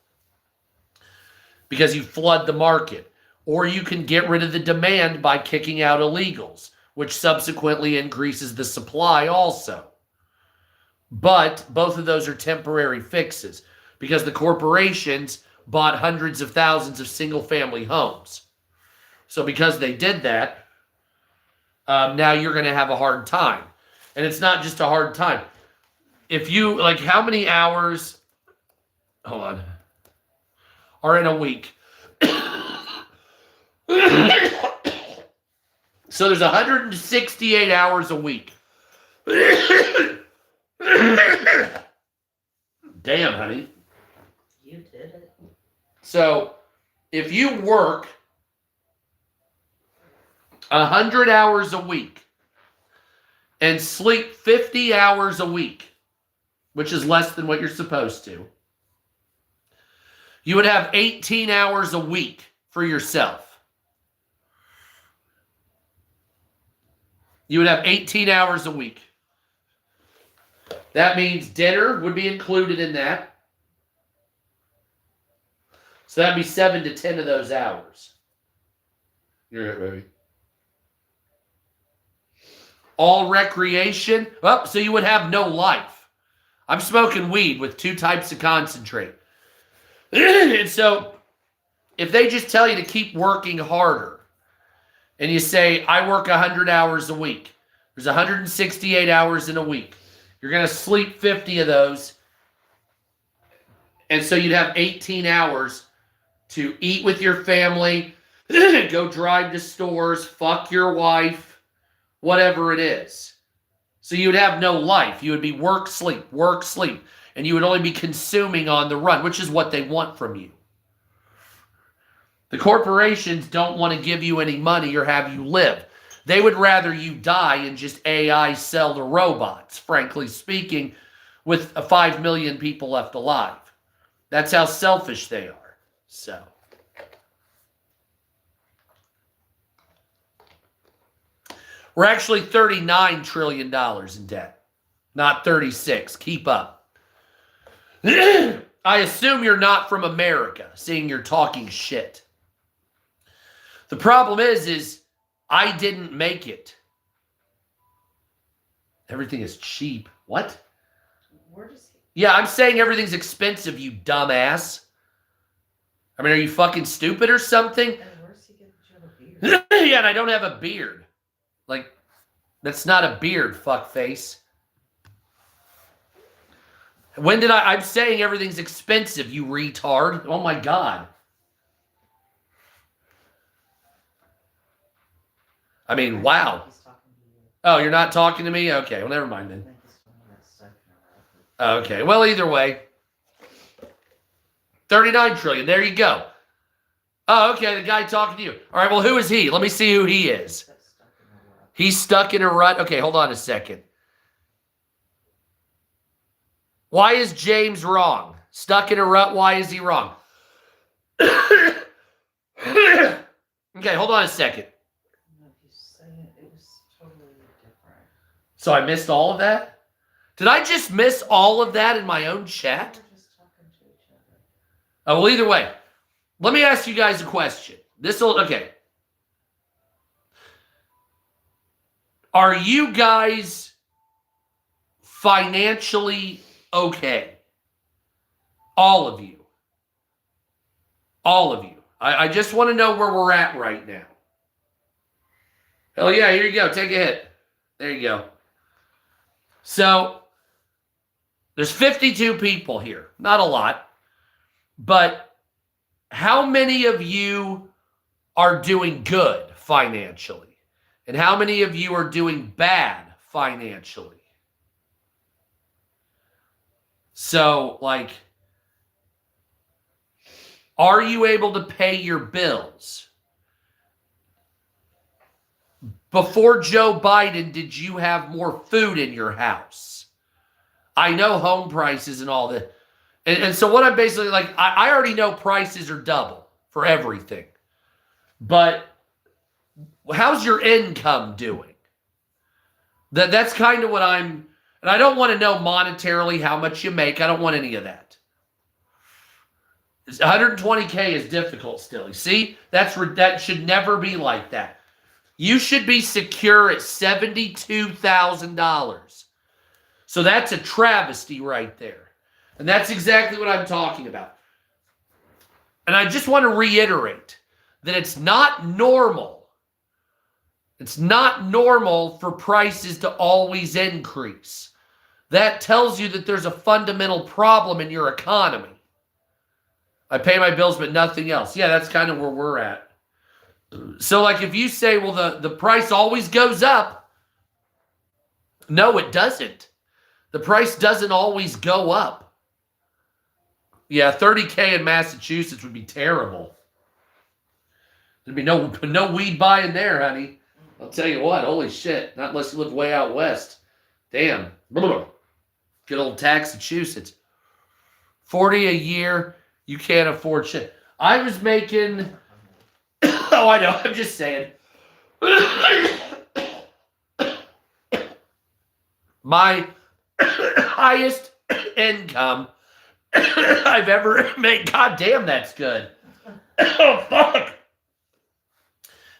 because you flood the market. Or you can get rid of the demand by kicking out illegals, which subsequently increases the supply also. But both of those are temporary fixes, because the corporations bought hundreds of thousands of single-family homes. So because they did that, now you're going to have a hard time. And it's not just a hard time. If you, like, how many hours, hold on, are in a week? So there's 168 hours a week. Damn, honey. You did it. So if you work 100 hours a week and sleep 50 hours a week, which is less than what you're supposed to, you would have 18 hours a week for yourself. You would have 18 hours a week. That means dinner would be included in that. So that'd be 7 to 10 of those hours. You're it, baby. All recreation. Oh, so you would have no life. I'm smoking weed with 2 types of concentrate. And so if they just tell you to keep working harder, and you say, I work 100 hours a week, there's 168 hours in a week. You're going to sleep 50 of those. And so you'd have 18 hours to eat with your family, go drive to stores, fuck your wife, whatever it is. So you would have no life. You would be work, sleep, and you would only be consuming on the run, which is what they want from you. The corporations don't want to give you any money or have you live. They would rather you die and just AI sell to robots, frankly speaking, with 5 million people left alive. That's how selfish they are. So we're actually $39 trillion in debt, not 36. Keep up. I assume you're not from America, seeing you're talking shit. The problem is I didn't make it. Everything is cheap. What? Where does he? Yeah, I'm saying everything's expensive, you dumbass. I mean, are you fucking stupid or something? And where does he get you have a beard? Yeah, and I don't have a beard. Like, that's not a beard, fuckface. When did I'm saying everything's expensive, you retard. Oh my God. I mean, wow. He's talking to you. Oh, you're not talking to me? Okay, well, never mind I then. think he's the one that's stuck in a rubber. Okay, well, either way. 39 trillion, there you go. Oh, okay, the guy talking to you. All right, well, who is he? Let me see who he is. That's stuck in a rubber. He's stuck in a rut? Okay, hold on a second. Why is James wrong? Stuck in a rut, why is he wrong? Okay, hold on a second. No, he's saying it was totally different. So I missed all of that? Did I just miss all of that in my own chat? We're just talking to each other. Oh, well, either way, let me ask you guys a question. Okay. Are you guys financially okay? All of you. All of you. I just want to know where we're at right now. Hell yeah, here you go. Take a hit. There you go. So, there's 52 people here. Not a lot. But how many of you are doing good financially? And how many of you are doing bad financially? So, like, are you able to pay your bills? Before Joe Biden, did you have more food in your house? I know home prices and all that. And so what I'm basically like, I already know prices are double for everything. But how's your income doing? That's kind of what and I don't want to know monetarily how much you make. I don't want any of that. 120K is difficult still. You see, that should never be like that. You should be secure at $72,000. So that's a travesty right there. And that's exactly what I'm talking about. And I just want to reiterate that it's not normal. It's not normal for prices to always increase. That tells you that there's a fundamental problem in your economy. I pay my bills, but nothing else. Yeah, that's kind of where we're at. So like if you say, well, the price always goes up. No, it doesn't. The price doesn't always go up. Yeah, 30K in Massachusetts would be terrible. There'd be no weed buying there, honey. I'll tell you what, holy shit. Not unless you live way out west. Damn. Good old Massachusetts. 40 a year, you can't afford shit. I was making... Oh, I know, I'm just saying. My highest income I've ever made. God damn, that's good. Oh, fuck.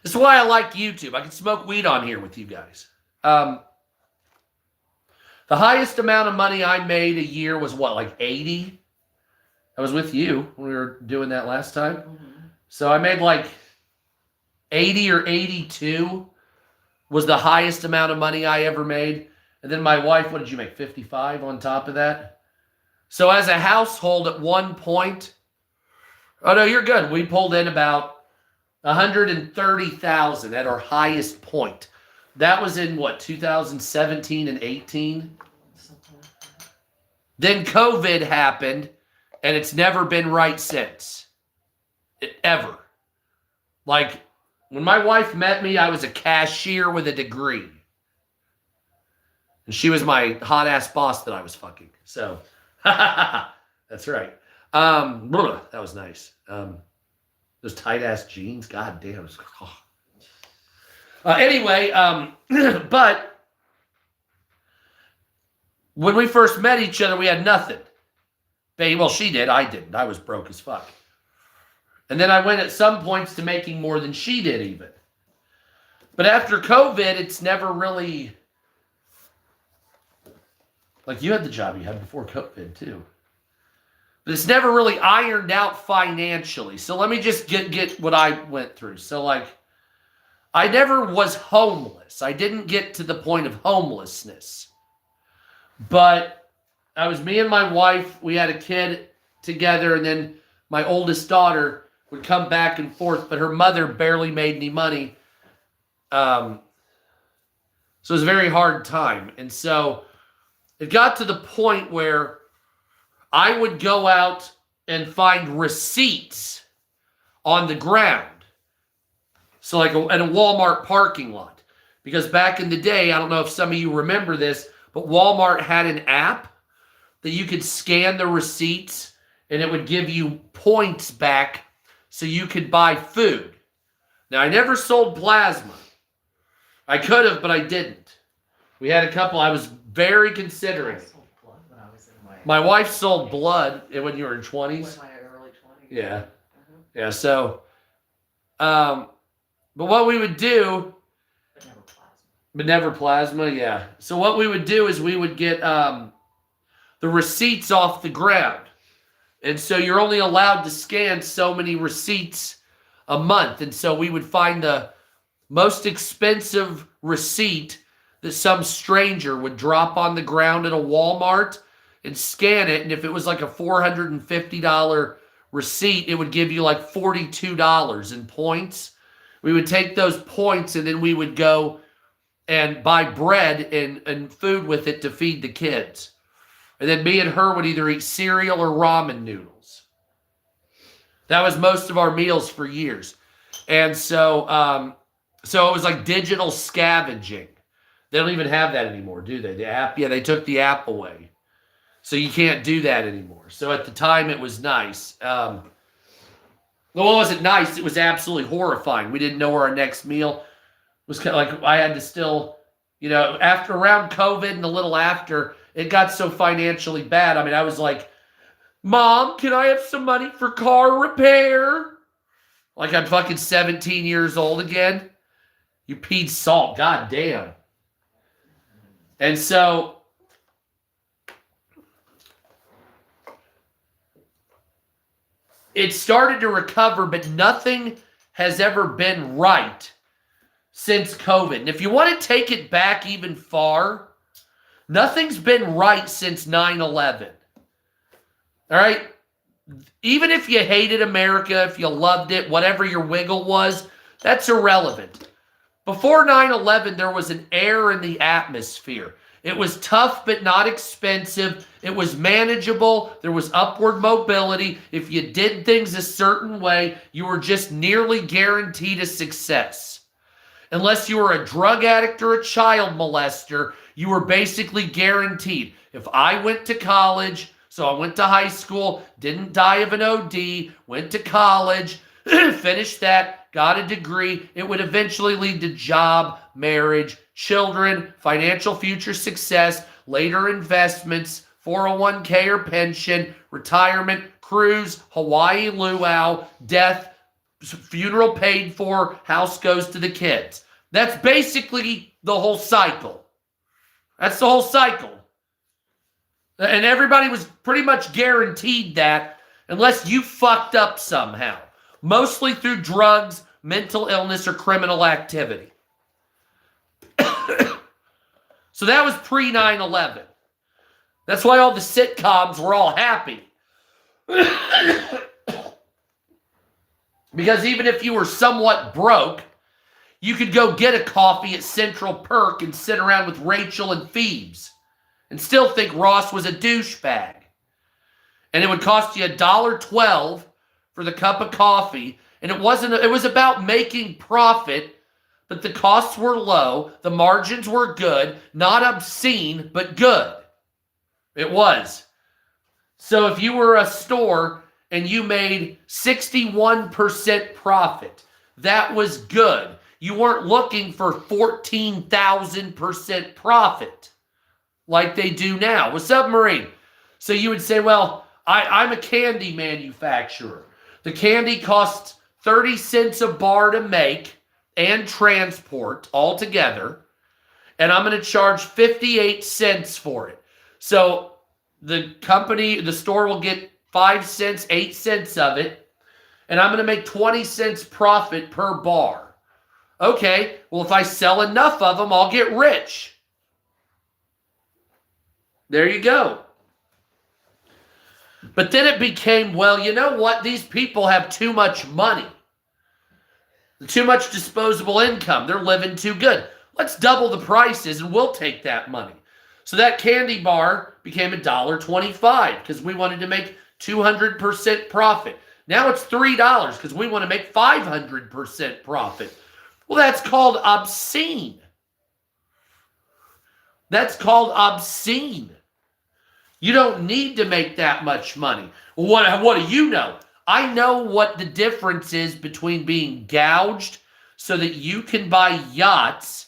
This is why I like YouTube. I can smoke weed on here with you guys. The highest amount of money I made a year was what, like 80? I was with you when we were doing that last time. Mm-hmm. So I made like 80 or 82 was the highest amount of money I ever made. And then my wife, what did you make, 55 on top of that? So as a household at one point, oh no, you're good. We pulled in about 130,000 at our highest point. That was in what, 2017 and 18? Then COVID happened, and it's never been right since. Ever. Like, when my wife met me, I was a cashier with a degree. And she was my hot-ass boss that I was fucking. So, that's right. That was nice. Those tight-ass jeans, god damn. Anyway, but when we first met each other, we had nothing. Well, she did. I didn't. I was broke as fuck. And then I went at some points to making more than she did even. But after COVID, it's never really... Like, you had the job you had before COVID, too. But it's never really ironed out financially. So let me just get what I went through. So, like, I never was homeless. I didn't get to the point of homelessness. But I was me and my wife. We had a kid together. And then my oldest daughter would come back and forth. But her mother barely made any money. So it was a very hard time. And so it got to the point where I would go out and find receipts on the ground. So like in a Walmart parking lot. Because back in the day, I don't know if some of you remember this, but Walmart had an app that you could scan the receipts and it would give you points back so you could buy food. Now, I never sold plasma. I could have, but I didn't. We had a couple, I was very considerate. I sold blood when I was in My wife sold blood when you were in 20s. my early 20s. Yeah. Yeah, so, but what we would do, But never plasma. but never plasma, yeah. So what we would do is we would get the receipts off the ground. And so you're only allowed to scan so many receipts a month. And so we would find the most expensive receipt that some stranger would drop on the ground at a Walmart and scan it. And if it was like a $450 receipt, it would give you like $42 in points. We would take those points and then we would go and buy bread and food with it to feed the kids. And then me and her would either eat cereal or ramen noodles. That was most of our meals for years. And so, so it was like digital scavenging. They don't even have that anymore, do they? The app, yeah, they took the app away. So you can't do that anymore. So at the time, it was nice. Well, it wasn't nice. It was absolutely horrifying. We didn't know where our next meal was. Kind of like I had to still, after around COVID and a little after, it got so financially bad. I mean, I was like, Mom, can I have some money for car repair? Like I'm fucking 17 years old again. You peed salt. God damn. And so it started to recover, but nothing has ever been right since COVID. And if you want to take it back even far, nothing's been right since 9/11. All right? Even if you hated America, if you loved it, whatever your wiggle was, that's irrelevant. Before 9/11, there was an air in the atmosphere. It was tough but not expensive. It was manageable. There was upward mobility. If you did things a certain way, you were just nearly guaranteed a success. Unless you were a drug addict or a child molester, you were basically guaranteed. If I went to college, so I went to high school, didn't die of an OD, went to college, finished that, got a degree, it would eventually lead to job, marriage, children, financial future success, later investments, 401k or pension, retirement, cruise, Hawaii luau, death, funeral paid for, house goes to the kids. That's basically the whole cycle. That's the whole cycle. And everybody was pretty much guaranteed that unless you fucked up somehow. Mostly through drugs, mental illness, or criminal activity. So that was pre-9/11. That's why all the sitcoms were all happy. Because even if you were somewhat broke, you could go get a coffee at Central Perk and sit around with Rachel and Phoebes and still think Ross was a douchebag. And it would cost you $1.12 for the cup of coffee. And it was about making profit, but the costs were low, the margins were good, not obscene, but good. It was. So if you were a store and you made 61% profit, that was good. You weren't looking for 14,000% profit like they do now with Submarine. So you would say, well, I'm a candy manufacturer. The candy costs 30 cents a bar to make and transport altogether, and I'm going to charge 58 cents for it. So the store will get 5 cents, 8 cents of it, and I'm going to make 20 cents profit per bar. Okay, well, if I sell enough of them, I'll get rich. There you go. But then it became, well, you know what? These people have too much money. Too much disposable income. They're living too good. Let's double the prices and we'll take that money. So that candy bar became $1.25 because we wanted to make 200% profit. Now it's $3 because we want to make 500% profit. Well, that's called obscene. That's called obscene. You don't need to make that much money. What do you know? I know what the difference is between being gouged so that you can buy yachts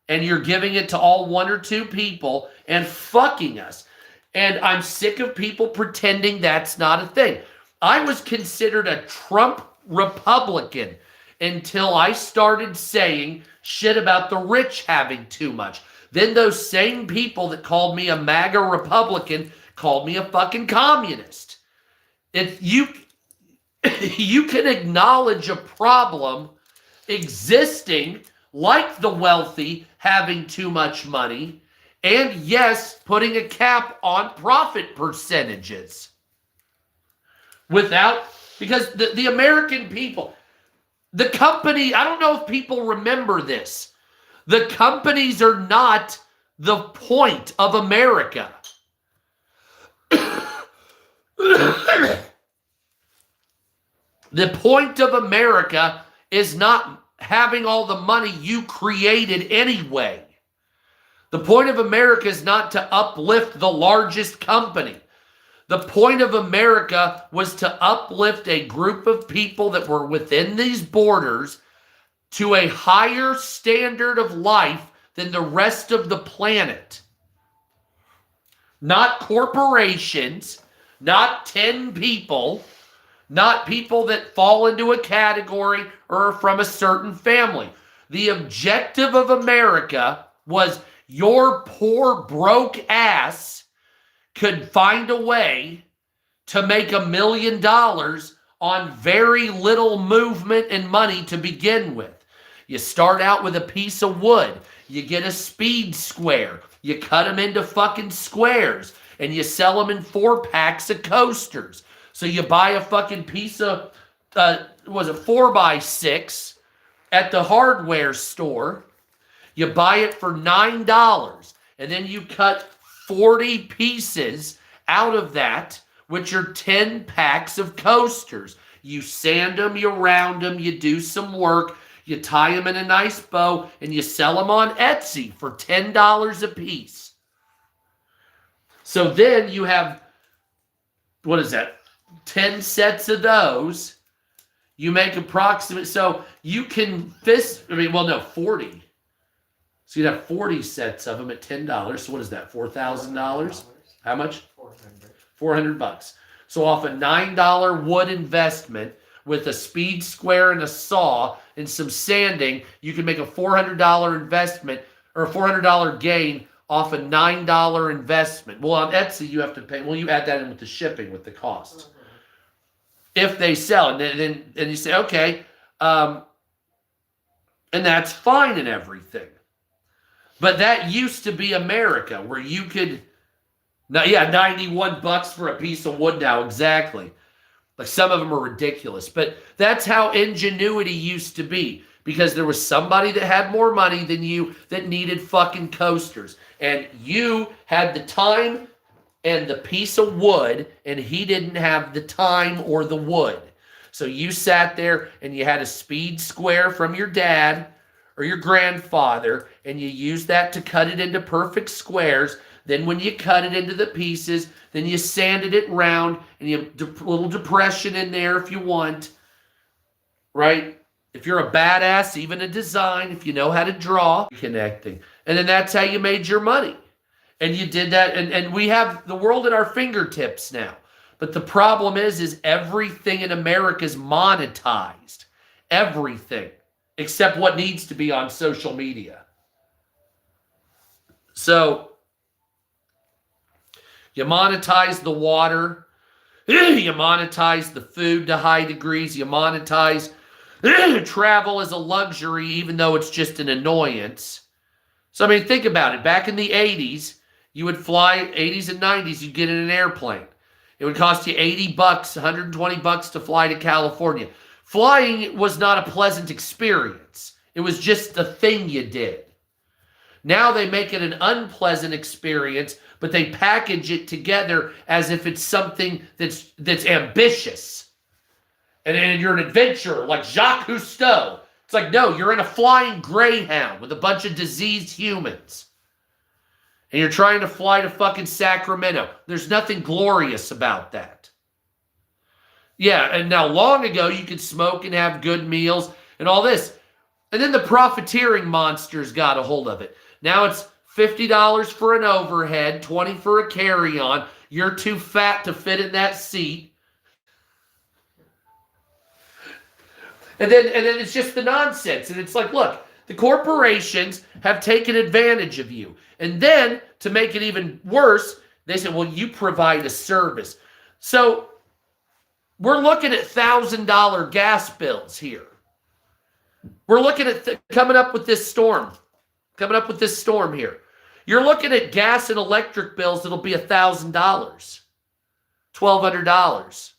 and you're giving it to all one or two people and fucking us. And I'm sick of people pretending that's not a thing. I was considered a Trump Republican until I started saying shit about the rich having too much. Then those same people that called me a MAGA Republican called me a fucking communist. If you can acknowledge a problem existing, like the wealthy having too much money, and yes, putting a cap on profit percentages. Because the American people, the company, I don't know if people remember this. The companies are not the point of America. The point of America is not having all the money you created anyway. The point of America is not to uplift the largest company. The point of America was to uplift a group of people that were within these borders to a higher standard of life than the rest of the planet. Not corporations, not 10 people, not people that fall into a category or are from a certain family. The objective of America was your poor, broke ass could find a way to make $1 million on very little movement and money to begin with. You start out with a piece of wood. You get a speed square. You cut them into fucking squares. And you sell them in 4 packs of coasters. So you buy a fucking piece of, 4x6 at the hardware store. You buy it for $9. And then you cut 40 pieces out of that, which are 10 packs of coasters. You sand them, you round them, you do some work. You tie them in a nice bow, and you sell them on Etsy for $10 a piece. So then you have, 10 sets of those. You make approximate, so you can 40. So you'd have 40 sets of them at $10. So what is that, $4,000? How much? $400. So off a $9 wood investment, with a speed square and a saw and some sanding, you can make a $400 investment or a $400 gain off a $9 investment. Well, on Etsy, you have to pay. Well, you add that in with the shipping, with the cost. If they sell, and then you say, okay, and that's fine and everything. But that used to be America, where you could, $91 for a piece of wood now, exactly. Like, some of them are ridiculous, but that's how ingenuity used to be, because there was somebody that had more money than you that needed fucking coasters, and you had the time and the piece of wood, and he didn't have the time or the wood. So you sat there and you had a speed square from your dad or your grandfather, and you used that to cut it into perfect squares. Then when you cut it into the pieces, then you sanded it round, and you have a little depression in there if you want, right? If you're a badass, even a design, if you know how to draw, connecting. And then that's how you made your money. And you did that, and we have the world at our fingertips now. But the problem is everything in America is monetized. Everything, except what needs to be on social media. So, you monetize the water. You monetize the food to high degrees. You monetize travel as a luxury, even though it's just an annoyance. So, I mean, think about it. Back in the 80s, you would fly, 80s and 90s, you'd get in an airplane. It would cost you $80, $120 to fly to California. Flying was not a pleasant experience. It was just the thing you did. Now they make it an unpleasant experience, but they package it together as if it's something that's ambitious. And you're an adventurer like Jacques Cousteau. It's like, no, you're in a flying Greyhound with a bunch of diseased humans. And you're trying to fly to fucking Sacramento. There's nothing glorious about that. Yeah, and now long ago you could smoke and have good meals and all this. And then the profiteering monsters got a hold of it. Now it's $50 for an overhead, $20 for a carry-on. You're too fat to fit in that seat. And then it's just the nonsense. And it's like, look, the corporations have taken advantage of you. And then, to make it even worse, they say, well, you provide a service. So, we're looking at $1,000 gas bills here. We're looking at coming up with this storm here. You're looking at gas and electric bills that'll be $1,000, $1,200,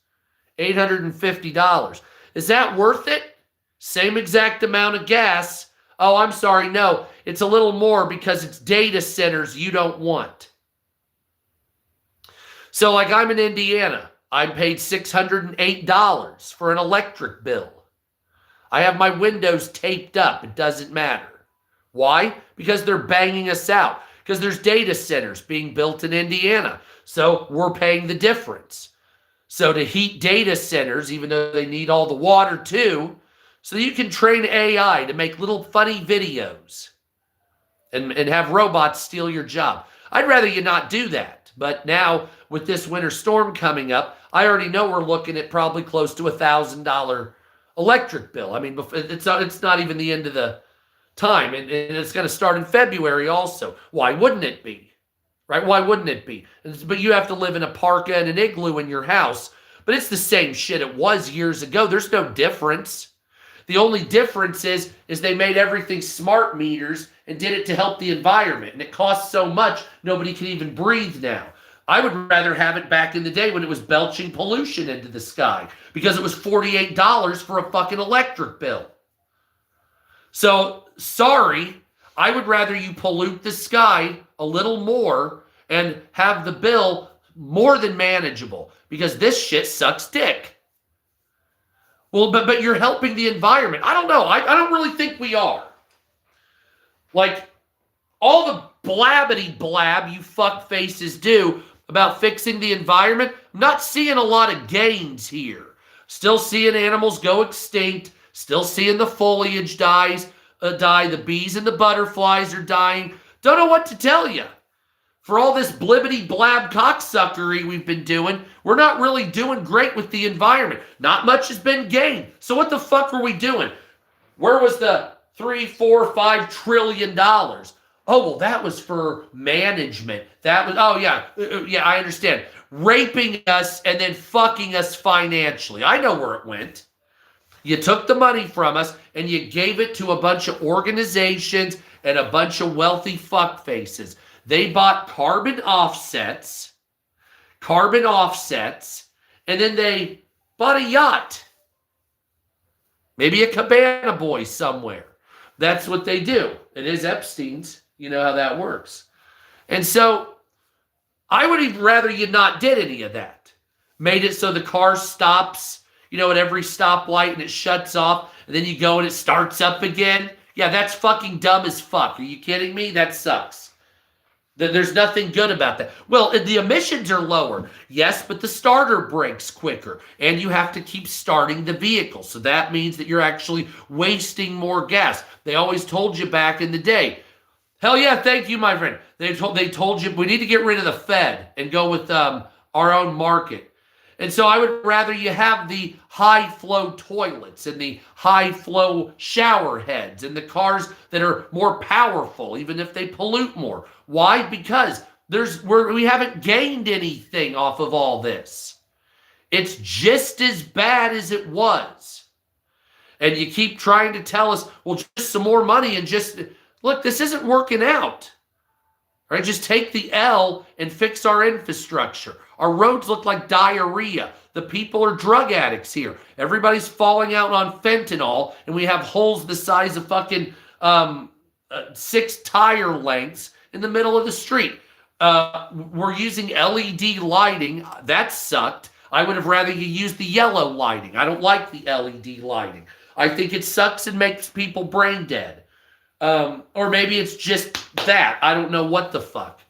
$850. Is that worth it? Same exact amount of gas. Oh, I'm sorry, no. It's a little more because it's data centers you don't want. So, like, I'm in Indiana. I'm paid $608 for an electric bill. I have my windows taped up. It doesn't matter. Why? Because they're banging us out. Because there's data centers being built in Indiana. So we're paying the difference. So to heat data centers, even though they need all the water too, so you can train AI to make little funny videos and have robots steal your job. I'd rather you not do that. But now with this winter storm coming up, I already know we're looking at probably close to $1,000 electric bill. I mean, it's not even the end of the time, and it's going to start in February also. Why wouldn't it be? Right? Why wouldn't it be? But you have to live in a parka and an igloo in your house. But it's the same shit it was years ago. There's no difference. The only difference is they made everything smart meters and did it to help the environment. And it costs so much, nobody can even breathe now. I would rather have it back in the day when it was belching pollution into the sky because it was $48 for a fucking electric bill. So, sorry, I would rather you pollute the sky a little more and have the bill more than manageable because this shit sucks dick. Well, but you're helping the environment. I don't know. I don't really think we are. Like, all the blabbity blab you fuck faces do about fixing the environment, I'm not seeing a lot of gains here. Still seeing animals go extinct. Still seeing the foliage die. The bees and the butterflies are dying. Don't know what to tell you. For all this blibbity blab cocksuckery we've been doing, we're not really doing great with the environment. Not much has been gained. So what the fuck were we doing? Where was the $3, $4, $5 trillion? Oh, well, that was for management. That was, oh yeah, I understand. Raping us and then fucking us financially. I know where it went. You took the money from us and you gave it to a bunch of organizations and a bunch of wealthy fuckfaces. They bought carbon offsets, and then they bought a yacht. Maybe a cabana boy somewhere. That's what they do. It is Epstein's. You know how that works. And so I would even rather you not did any of that. Made it so the car stops, at every stoplight and it shuts off, and then you go and it starts up again. Yeah, that's fucking dumb as fuck. Are you kidding me? That sucks. There's nothing good about that. Well, the emissions are lower. Yes, but the starter breaks quicker, and you have to keep starting the vehicle. So that means that you're actually wasting more gas. They always told you back in the day. Hell yeah, thank you, my friend. They told you we need to get rid of the Fed and go with our own market. And so I would rather you have the high-flow toilets and the high-flow shower heads and the cars that are more powerful, even if they pollute more. Why? Because we haven't gained anything off of all this. It's just as bad as it was. And you keep trying to tell us, well, just some more money and look, this isn't working out. Right? Just take the L and fix our infrastructure. Our roads look like diarrhea. The people are drug addicts here. Everybody's falling out on fentanyl, and we have holes the size of fucking 6 tire lengths in the middle of the street. We're using LED lighting. That sucked. I would have rather you use the yellow lighting. I don't like the LED lighting. I think it sucks and makes people brain dead. Or maybe it's just that. I don't know what the fuck.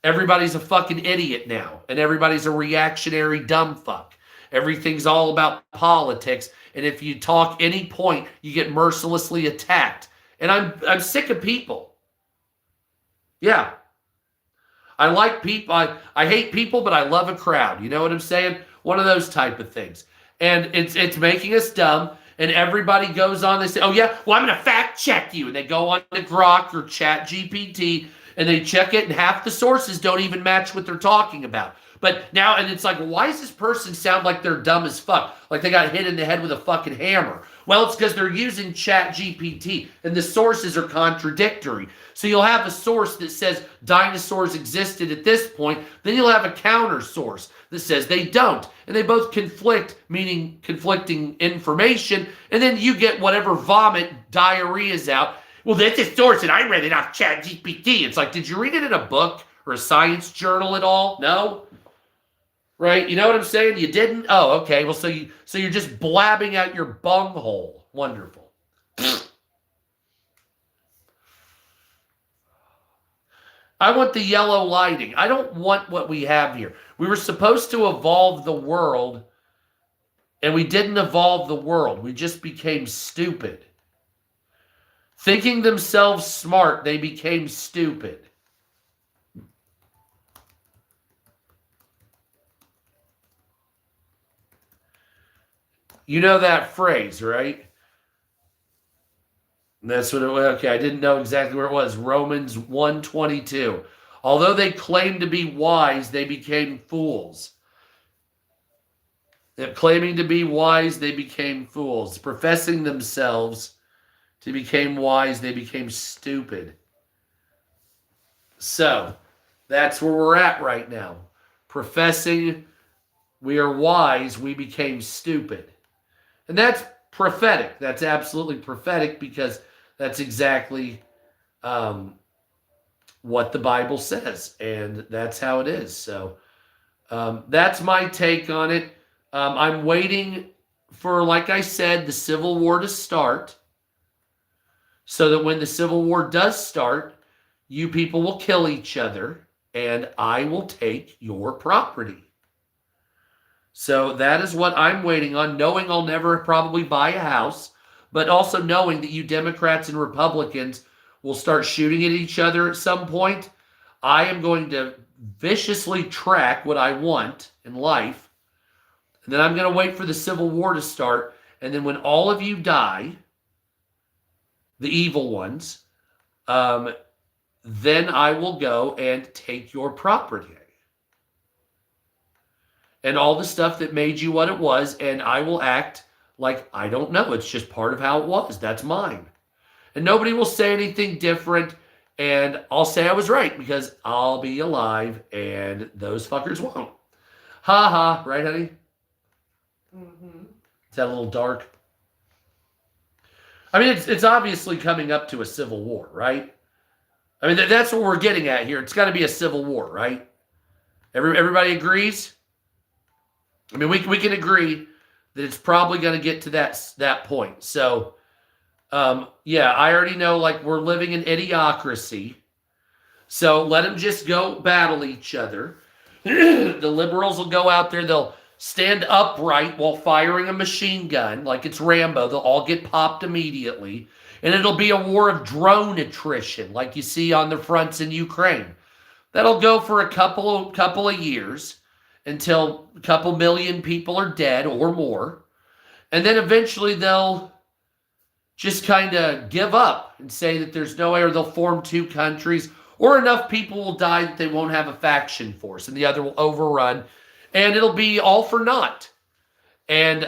Everybody's a fucking idiot now, and everybody's a reactionary dumb fuck. Everything's all about politics, and if you talk any point, you get mercilessly attacked. And I'm sick of people. Yeah. I like people. I hate people, but I love a crowd. You know what I'm saying? One of those type of things. And it's making us dumb. And everybody goes on, they say, oh yeah, well, I'm going to fact check you. And they go on to Grok or Chat GPT and they check it, and half the sources don't even match what they're talking about. But now, and it's like, why does this person sound like they're dumb as fuck? Like they got hit in the head with a fucking hammer. Well, it's because they're using Chat GPT and the sources are contradictory. So you'll have a source that says dinosaurs existed at this point. Then you'll have a counter source that says they don't. And they both conflict, meaning conflicting information. And then you get whatever vomit diarrhea is out. Well, that's a source and I read it off Chat GPT. It's like, did you read it in a book or a science journal at all? No? Right? You know what I'm saying? You didn't? Oh, okay. Well, so you're just blabbing out your bunghole. Wonderful. I want the yellow lighting. I don't want what we have here. We were supposed to evolve the world, and we didn't evolve the world. We just became stupid. Thinking themselves smart, they became stupid. You know that phrase, right? And that's what it was. Okay, I didn't know exactly where it was. Romans 1:22. Although they claimed to be wise, they became fools. Claiming to be wise, they became fools. Professing themselves to become wise, they became stupid. So, that's where we're at right now. Professing we are wise, we became stupid. And that's prophetic. That's absolutely prophetic because that's exactly what the Bible says. And that's how it is. So that's my take on it. I'm waiting for, like I said, the Civil War to start so that when the Civil War does start, you people will kill each other and I will take your property. So that is what I'm waiting on, knowing I'll never probably buy a house, but also knowing that you Democrats and Republicans will start shooting at each other at some point. I am going to viciously track what I want in life, and then I'm going to wait for the Civil War to start, and then when all of you die, the evil ones, then I will go and take your property. And all the stuff that made you what it was, and I will act like I don't know. It's just part of how it was. That's mine. And nobody will say anything different, and I'll say I was right because I'll be alive, and those fuckers won't. Ha ha, right, honey? Mm-hmm. Is that a little dark? I mean, it's obviously coming up to a civil war, right? I mean, that's what we're getting at here. It's got to be a civil war, right? Everybody agrees? I mean, we can agree that it's probably going to get to that point. So, yeah, I already know, like, we're living in idiocracy. So let them just go battle each other. The liberals will go out there. They'll stand upright while firing a machine gun like it's Rambo. They'll all get popped immediately. And it'll be a war of drone attrition like you see on the fronts in Ukraine. That'll go for a couple of years until a couple million people are dead or more. And then eventually they'll just kind of give up and say that there's no way, or they'll form two countries, or enough people will die that they won't have a faction force and the other will overrun, and it'll be all for naught. And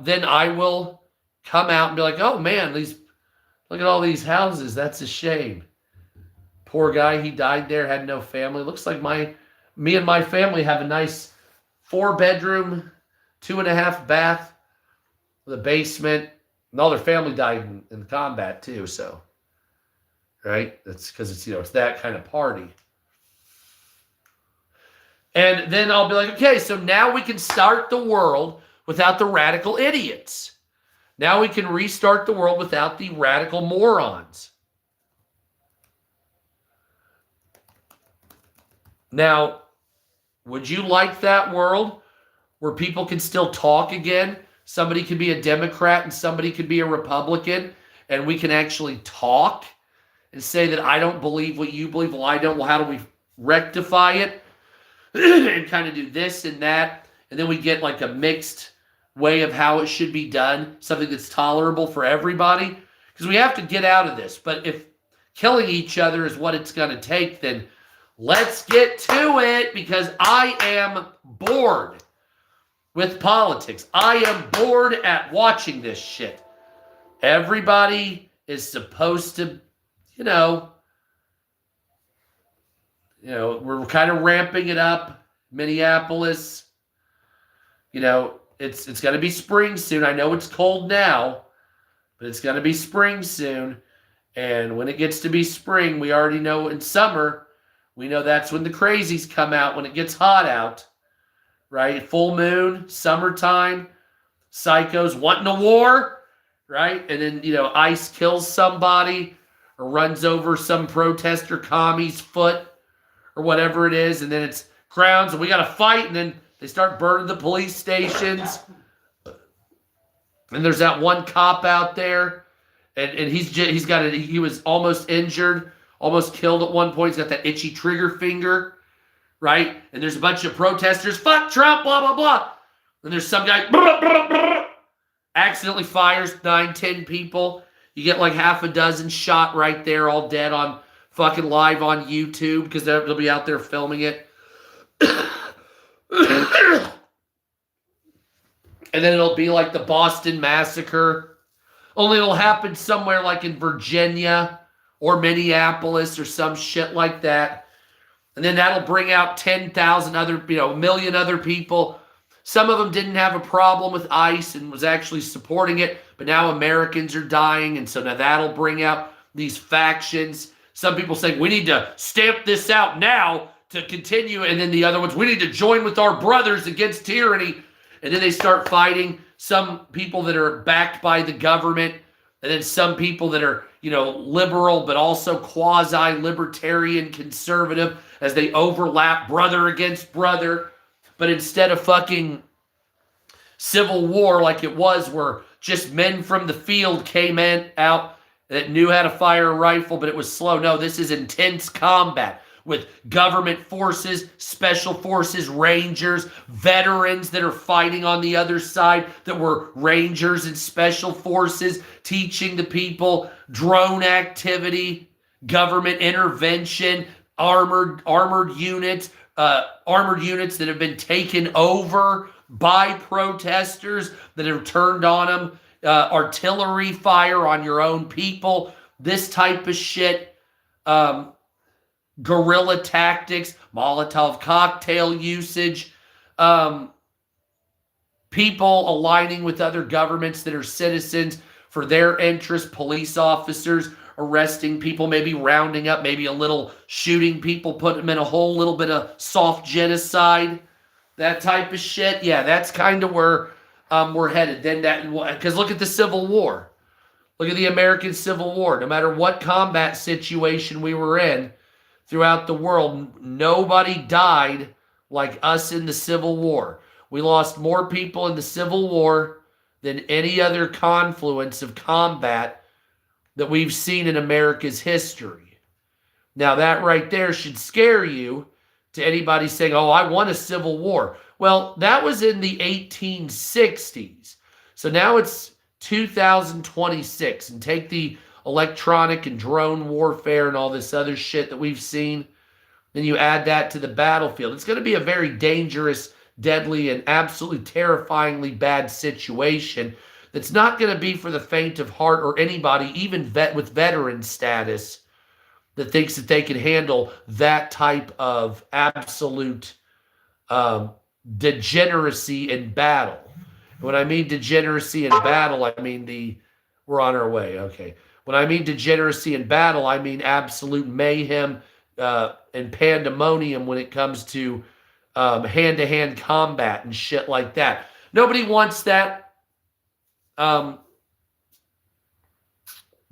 then I will come out and be like, oh man, look at all these houses. That's a shame. Poor guy, he died there, had no family. Looks like me and my family have a nice 4-bedroom, 2.5 bath with a basement. And all their family died in combat too, so. Right? That's because it's that kind of party. And then I'll be like, okay, so now we can start the world without the radical idiots. Now we can restart the world without the radical morons. Now, would you like that world where people can still talk again? Somebody could be a Democrat and somebody could be a Republican, and we can actually talk and say that I don't believe what you believe. Well, I don't. Well, how do we rectify it? And kind of do this and that. And then we get like a mixed way of how it should be done, something that's tolerable for everybody. Because we have to get out of this. But if killing each other is what it's going to take, then let's get to it, because I am bored with politics. I am bored at watching this shit. Everybody is supposed to, we're kind of ramping it up. Minneapolis, it's going to be spring soon. I know it's cold now, but it's going to be spring soon. And when it gets to be spring, we already know in summer, we know that's when the crazies come out, when it gets hot out, right? Full moon, summertime, psychos wanting a war, right? And then, ICE kills somebody or runs over some protester commie's foot, or whatever it is, and then it's grounds, and we got to fight, and then they start burning the police stations. And there's that one cop out there, and he was almost injured, almost killed at one point. He's got that itchy trigger finger, right? And there's a bunch of protesters, fuck Trump, blah, blah, blah. And there's some guy, accidentally fires 9-10 people. You get like half a dozen shot right there, all dead on fucking live on YouTube because they'll be out there filming it. And then it'll be like the Boston Massacre. Only it'll happen somewhere like in Virginia or Minneapolis or some shit like that. And then that'll bring out 10,000 other, a million other people. Some of them didn't have a problem with ICE and was actually supporting it. But now Americans are dying. And so now that'll bring out these factions. Some people saying, we need to stamp this out now to continue. And then the other ones, we need to join with our brothers against tyranny. And then they start fighting some people that are backed by the government. And then some people that are, liberal, but also quasi-libertarian conservative as they overlap brother against brother. But instead of fucking civil war like it was where just men from the field came out that knew how to fire a rifle, but it was slow. No, this is intense combat with government forces, special forces, rangers, veterans that are fighting on the other side that were rangers and special forces, teaching the people drone activity, government intervention, armored units that have been taken over by protesters that have turned on them, artillery fire on your own people, this type of shit, guerrilla tactics, Molotov cocktail usage, people aligning with other governments that are citizens for their interests, police officers arresting people, maybe rounding up, maybe a little shooting people, putting them in a whole little bit of soft genocide, that type of shit. Yeah, that's kind of where we're headed. Then because look at the Civil War. Look at the American Civil War. No matter what combat situation we were in throughout the world, nobody died like us in the Civil War. We lost more people in the Civil War than any other confluence of combat that we've seen in America's history. Now that right there should scare you to anybody saying, oh, I won a civil war. Well, that was in the 1860s. So now it's 2026, and take the electronic and drone warfare and all this other shit that we've seen, then you add that to the battlefield. It's going to be a very dangerous, deadly, and absolutely terrifyingly bad situation that's not going to be for the faint of heart or anybody, even with veteran status, that thinks that they can handle that type of absolute degeneracy in battle. When I mean degeneracy in battle, I mean we're on our way, okay. When I mean degeneracy in battle, I mean absolute mayhem and pandemonium when it comes to hand-to-hand combat and shit like that. Nobody wants that. But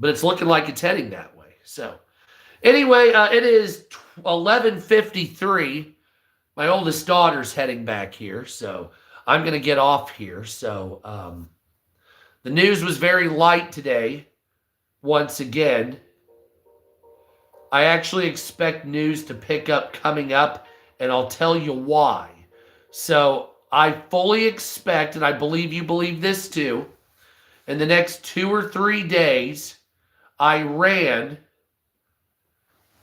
it's looking like it's heading that way. So anyway, it is 11:53. My oldest daughter's heading back here, so I'm going to get off here. So the news was very light today. Once again, I actually expect news to pick up coming up, and I'll tell you why. So I fully expect, and I believe you believe this too, in the next 2 or 3 days, Iran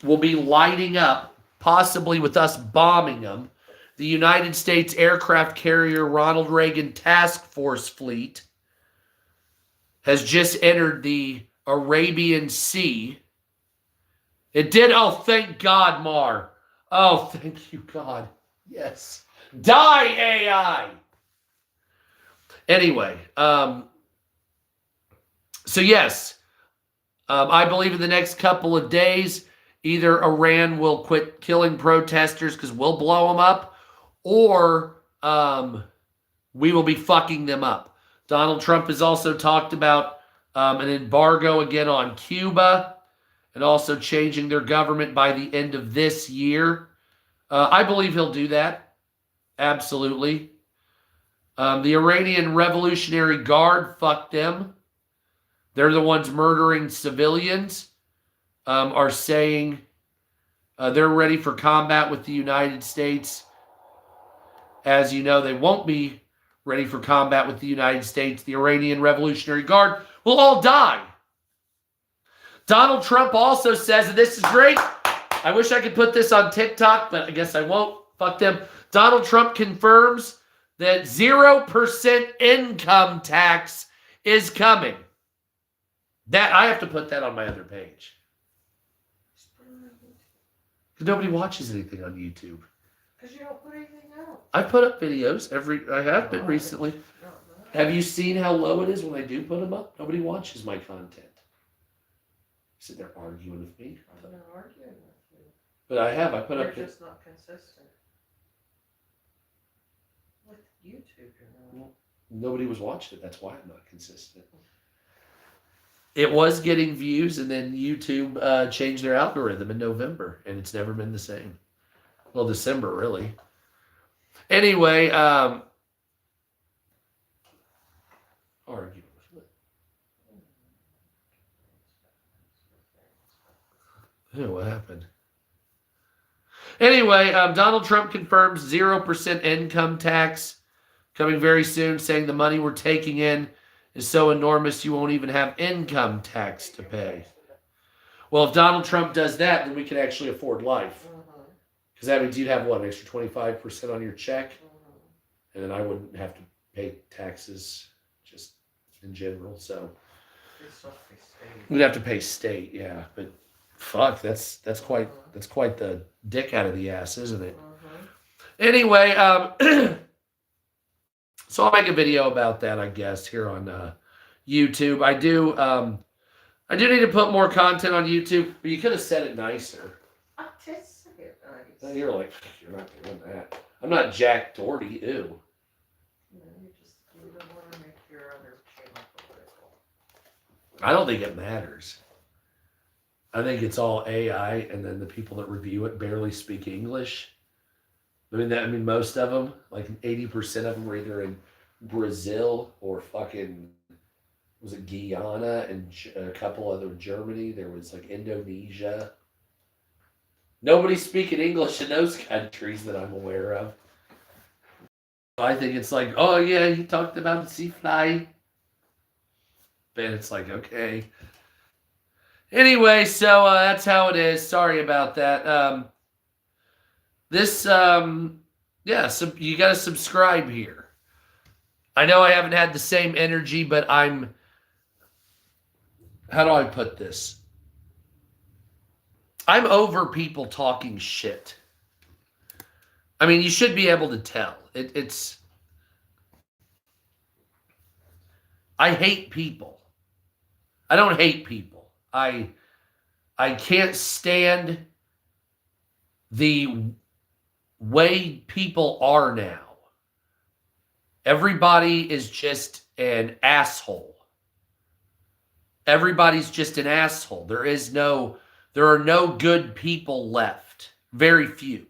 will be lighting up, possibly with us bombing them, the United States aircraft carrier Ronald Reagan Task Force fleet has just entered the Arabian Sea. It did. Oh, thank God, Mar. Oh, thank you, God. Yes. Die, AI. Anyway, so yes, I believe in the next couple of days, either Iran will quit killing protesters because we'll blow them up, or we will be fucking them up. Donald Trump has also talked about an embargo again on Cuba and also changing their government by the end of this year. I believe he'll do that. Absolutely. The Iranian Revolutionary Guard, fuck them. They're the ones murdering civilians, are saying they're ready for combat with the United States. As you know, they won't be ready for combat with the United States. The Iranian Revolutionary Guard will all die. Donald Trump also says, and this is great. I wish I could put this on TikTok, but I guess I won't. Fuck them. Donald Trump confirms that 0% income tax is coming. That I have to put that on my other page. Because nobody watches anything on YouTube. Because you don't put anything out. I put up videos I have been recently. Have you seen how low it is when I do put them up? Nobody watches my content. Sit there arguing with me. I'm not arguing with you. But I have. I put You're up. just not consistent. With YouTube, you're not. Nobody was watching it. That's why I'm not consistent. It was getting views, and then YouTube changed their algorithm in November, and it's never been the same. Well, December, really. Anyway, arguing with it. What happened? Anyway, Donald Trump confirms 0% income tax coming very soon, saying the money we're taking in is so enormous you won't even have income tax to pay. Well, if Donald Trump does that, then we can actually afford life. Because that means you'd have, what, an extra 25% on your check? And then I wouldn't have to pay taxes just in general. So we'd have to pay state, yeah. But fuck, that's quite the dick out of the ass, isn't it? Anyway, so I'll make a video about that, I guess, here on YouTube. I do need to put more content on YouTube, but you could have said it nicer. I just said it nice. You're like, you're not doing that. I'm not Jack Doherty, ew. No, you don't want to make your other channel political. I don't think it matters. I think it's all AI, and then the people that review it barely speak English. I mean, most of them, like 80% of them, were either in Brazil or fucking, was it Guyana and a couple other Germany. There was like Indonesia. Nobody's speaking English in those countries that I'm aware of. I think it's like, oh yeah, he talked about the sea fly. And it's like, okay. Anyway, so that's how it is. Sorry about that. So you got to subscribe here. I know I haven't had the same energy, but how do I put this? I'm over people talking shit. I mean, you should be able to tell. I hate people. I don't hate people. I can't stand the way people are now. Everybody is just an asshole. Everybody's just an asshole. There are no good people left. Very few.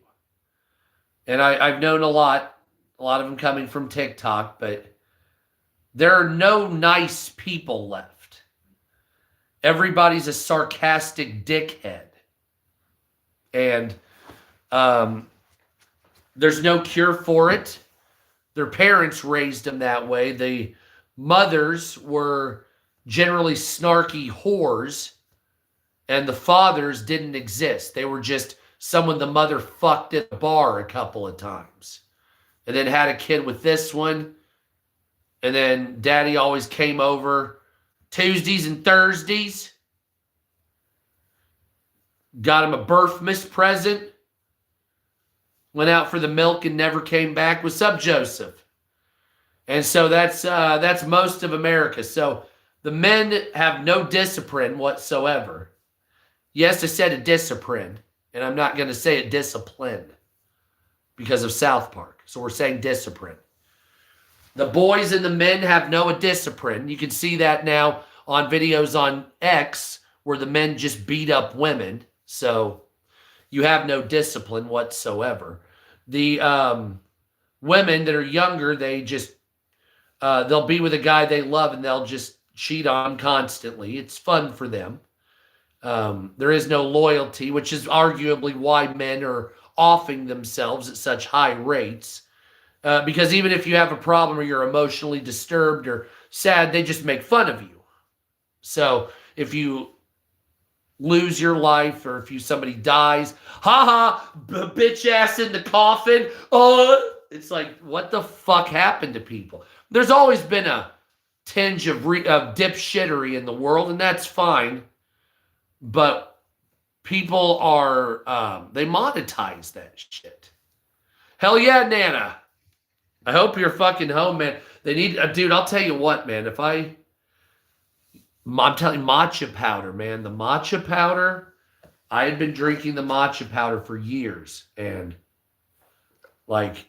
And I've known a lot of them coming from TikTok, but there are no nice people left. Everybody's a sarcastic dickhead. And there's no cure for it. Their parents raised them that way. The mothers were generally snarky whores, and the fathers didn't exist. They were just someone the mother fucked at the bar a couple of times, and then had a kid with this one, and then daddy always came over Tuesdays and Thursdays, got him a birthmas present, went out for the milk and never came back. What's up, Joseph? And so that's most of America. So the men have no discipline whatsoever. Yes, I said a discipline, and I'm not going to say a discipline because of South Park. So we're saying discipline. The boys and the men have no discipline. You can see that now on videos on X where the men just beat up women. So you have no discipline whatsoever. The women that are younger, they just they'll be with a guy they love and they'll just cheat on him constantly. It's fun for them. There is no loyalty, which is arguably why men are offing themselves at such high rates. Because even if you have a problem or you're emotionally disturbed or sad, they just make fun of you. So if you lose your life or if somebody dies, bitch ass in the coffin. Oh, it's like, what the fuck happened to people? There's always been a tinge of dipshittery in the world, and that's fine. But people are, they monetize that shit. Hell yeah, Nana. I hope you're fucking home, man. They need, dude, I'll tell you what, man. I'm telling you, matcha powder, man. The matcha powder, I had been drinking the matcha powder for years. And, like,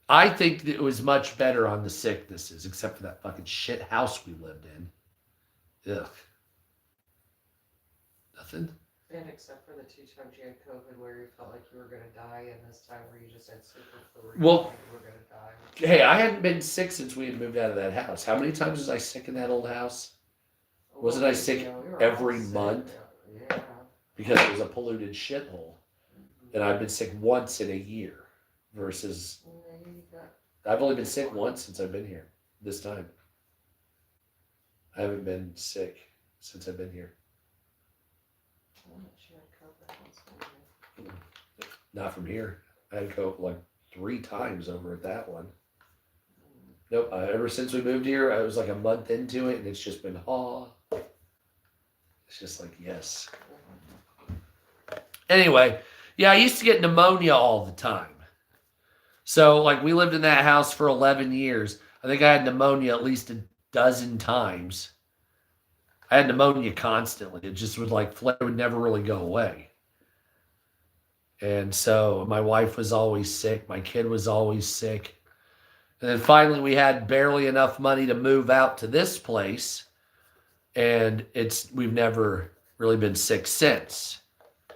I think that it was much better on the sicknesses, except for that fucking shit house we lived in. Ugh. Nothing? And except for the 2 times you had COVID where you felt like you were going to die, and this time where you just had super flu where you felt like you were going to die. Hey, I hadn't been sick since we had moved out of that house. How many times was I sick in that old house? Wasn't I sick every month? Yeah. Because it was a polluted shithole. And I've been sick once in a year versus I've only been sick once since I've been here this time. I haven't been sick since I've been here. Not from here. I had COVID like 3 times over at that one. Nope. Ever since we moved here, I was like a month into it, and it's just been It's just like, yes. Anyway, yeah, I used to get pneumonia all the time. So, like, we lived in that house for 11 years. I think I had pneumonia at least a dozen times. I had pneumonia constantly. It just would it would never really go away. And so my wife was always sick. My kid was always sick. And then finally we had barely enough money to move out to this place. And we've never really been sick since.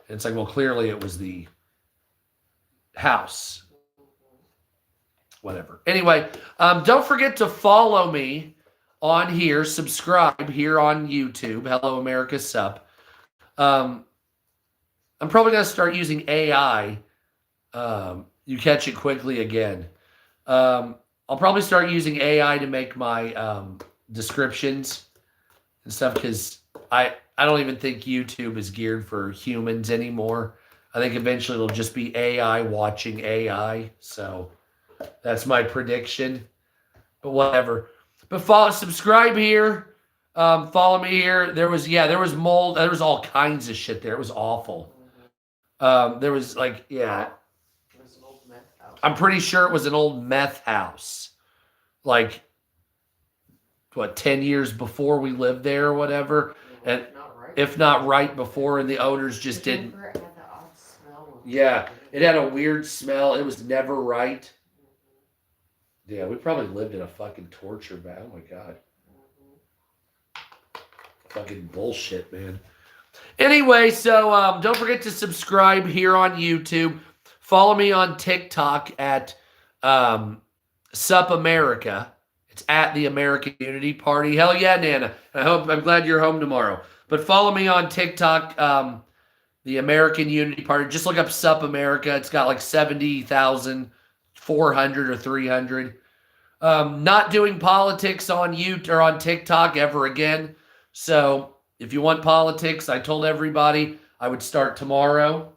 And it's like, well, clearly it was the house. Whatever. Anyway, don't forget to follow me on here. Subscribe here on YouTube. Hello America Sup. I'm probably going to start using AI. You catch it quickly again. I'll probably start using AI to make my descriptions and stuff because I don't even think YouTube is geared for humans anymore. I think eventually it'll just be AI watching AI. So that's my prediction. But whatever. But subscribe here. Follow me here. There was mold. There was all kinds of shit there. It was awful. There was like, yeah. It was an old meth house. I'm pretty sure it was an old meth house. Like, 10 years before we lived there or whatever. And if not right before, and the owners just didn't. It had that odd smell. Yeah, it had a weird smell. It was never right. Yeah, we probably lived in a fucking torture van. Oh my God. Fucking bullshit, man. Anyway, so don't forget to subscribe here on YouTube. Follow me on TikTok at Sup America. It's at the American Unity Party. Hell yeah, Nana. I'm glad you're home tomorrow. But follow me on TikTok, the American Unity Party. Just look up Sup America. It's got like 70,400 or 300. Not doing politics on YouTube or on TikTok ever again. So if you want politics, I told everybody I would start tomorrow.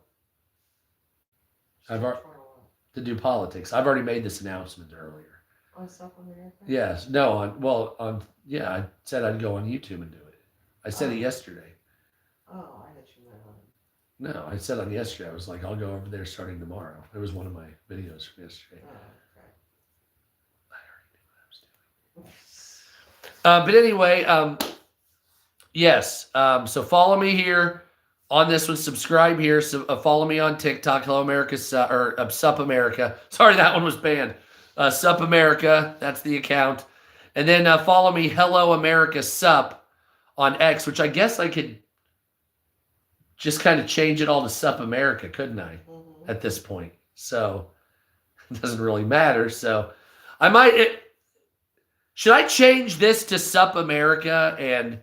To do politics. I've already made this announcement earlier. On Sup America? Yes. No, I said I'd go on YouTube and do it. I said it yesterday. Oh, I thought you meant on. No, I said on yesterday. I was like, I'll go over there starting tomorrow. It was one of my videos from yesterday. Oh, okay. I already knew what I was doing. But anyway, yes. So follow me here on this one. Subscribe here. So follow me on TikTok. Hello America, or Sup America. Sorry, that one was banned. Sup America. That's the account. And then follow me, Hello America Sup, on X, which I guess I could just kind of change it all to Sup America, couldn't I? Mm-hmm. At this point, so it doesn't really matter. So I might. Should I change this to Sup America and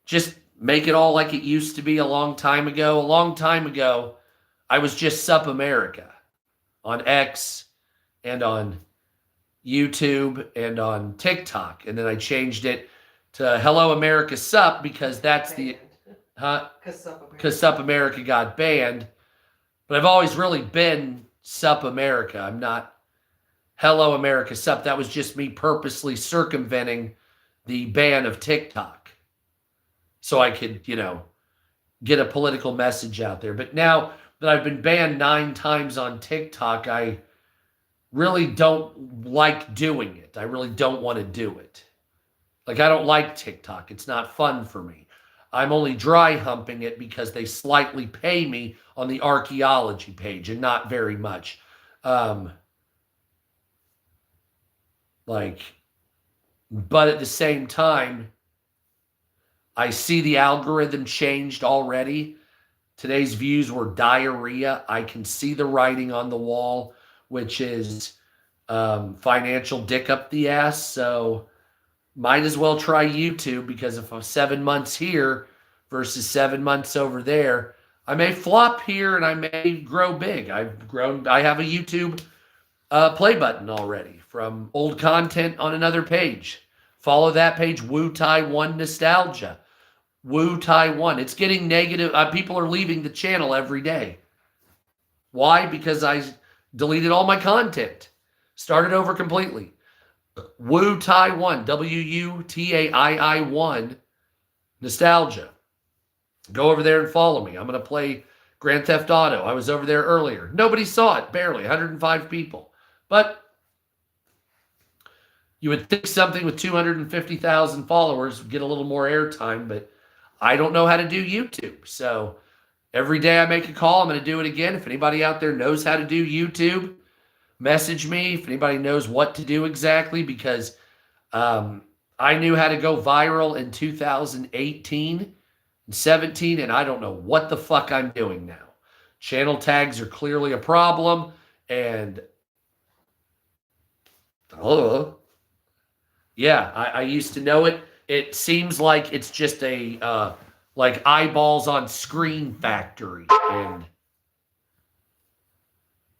just make it all like it used to be a long time ago? A long time ago, I was just Sup America on X and on YouTube and on TikTok. And then I changed it to Hello America Sup because that's the... Huh? Because Sup America got banned. But I've always really been Sup America. I'm not Hello America Sup. That was just me purposely circumventing the ban of TikTok so I could, get a political message out there. But now that I've been banned 9 times on TikTok, I really don't like doing it. I really don't want to do it. Like, I don't like TikTok. It's not fun for me. I'm only dry humping it because they slightly pay me on the archaeology page and not very much. But at the same time, I see the algorithm changed already. Today's views were diarrhea. I can see the writing on the wall, which is financial dick up the ass. So might as well try YouTube, because if I'm 7 months here versus 7 months over there, I may flop here and I may grow big. I have a YouTube play button already from old content on another page. Follow that page, Woo Taiwan Nostalgia. Woo Taiwan. It's getting negative. People are leaving the channel every day. Why? Because I deleted all my content. Started over completely. Woo Taiwan. WUTAII1 Nostalgia. Go over there and follow me. I'm going to play Grand Theft Auto. I was over there earlier. Nobody saw it. Barely. 105 people. But you would think something with 250,000 followers would get a little more airtime, but I don't know how to do YouTube. So every day I make a call, I'm going to do it again. If anybody out there knows how to do YouTube, message me. If anybody knows what to do exactly, because I knew how to go viral in 2018 and 17, and I don't know what the fuck I'm doing now. Channel tags are clearly a problem, and yeah, I used to know it. It seems like it's just a like eyeballs on screen factory. And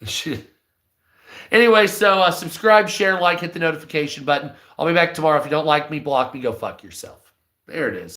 shit. Anyway, so subscribe, share, like, hit the notification button. I'll be back tomorrow. If you don't like me, block me, go fuck yourself. There it is.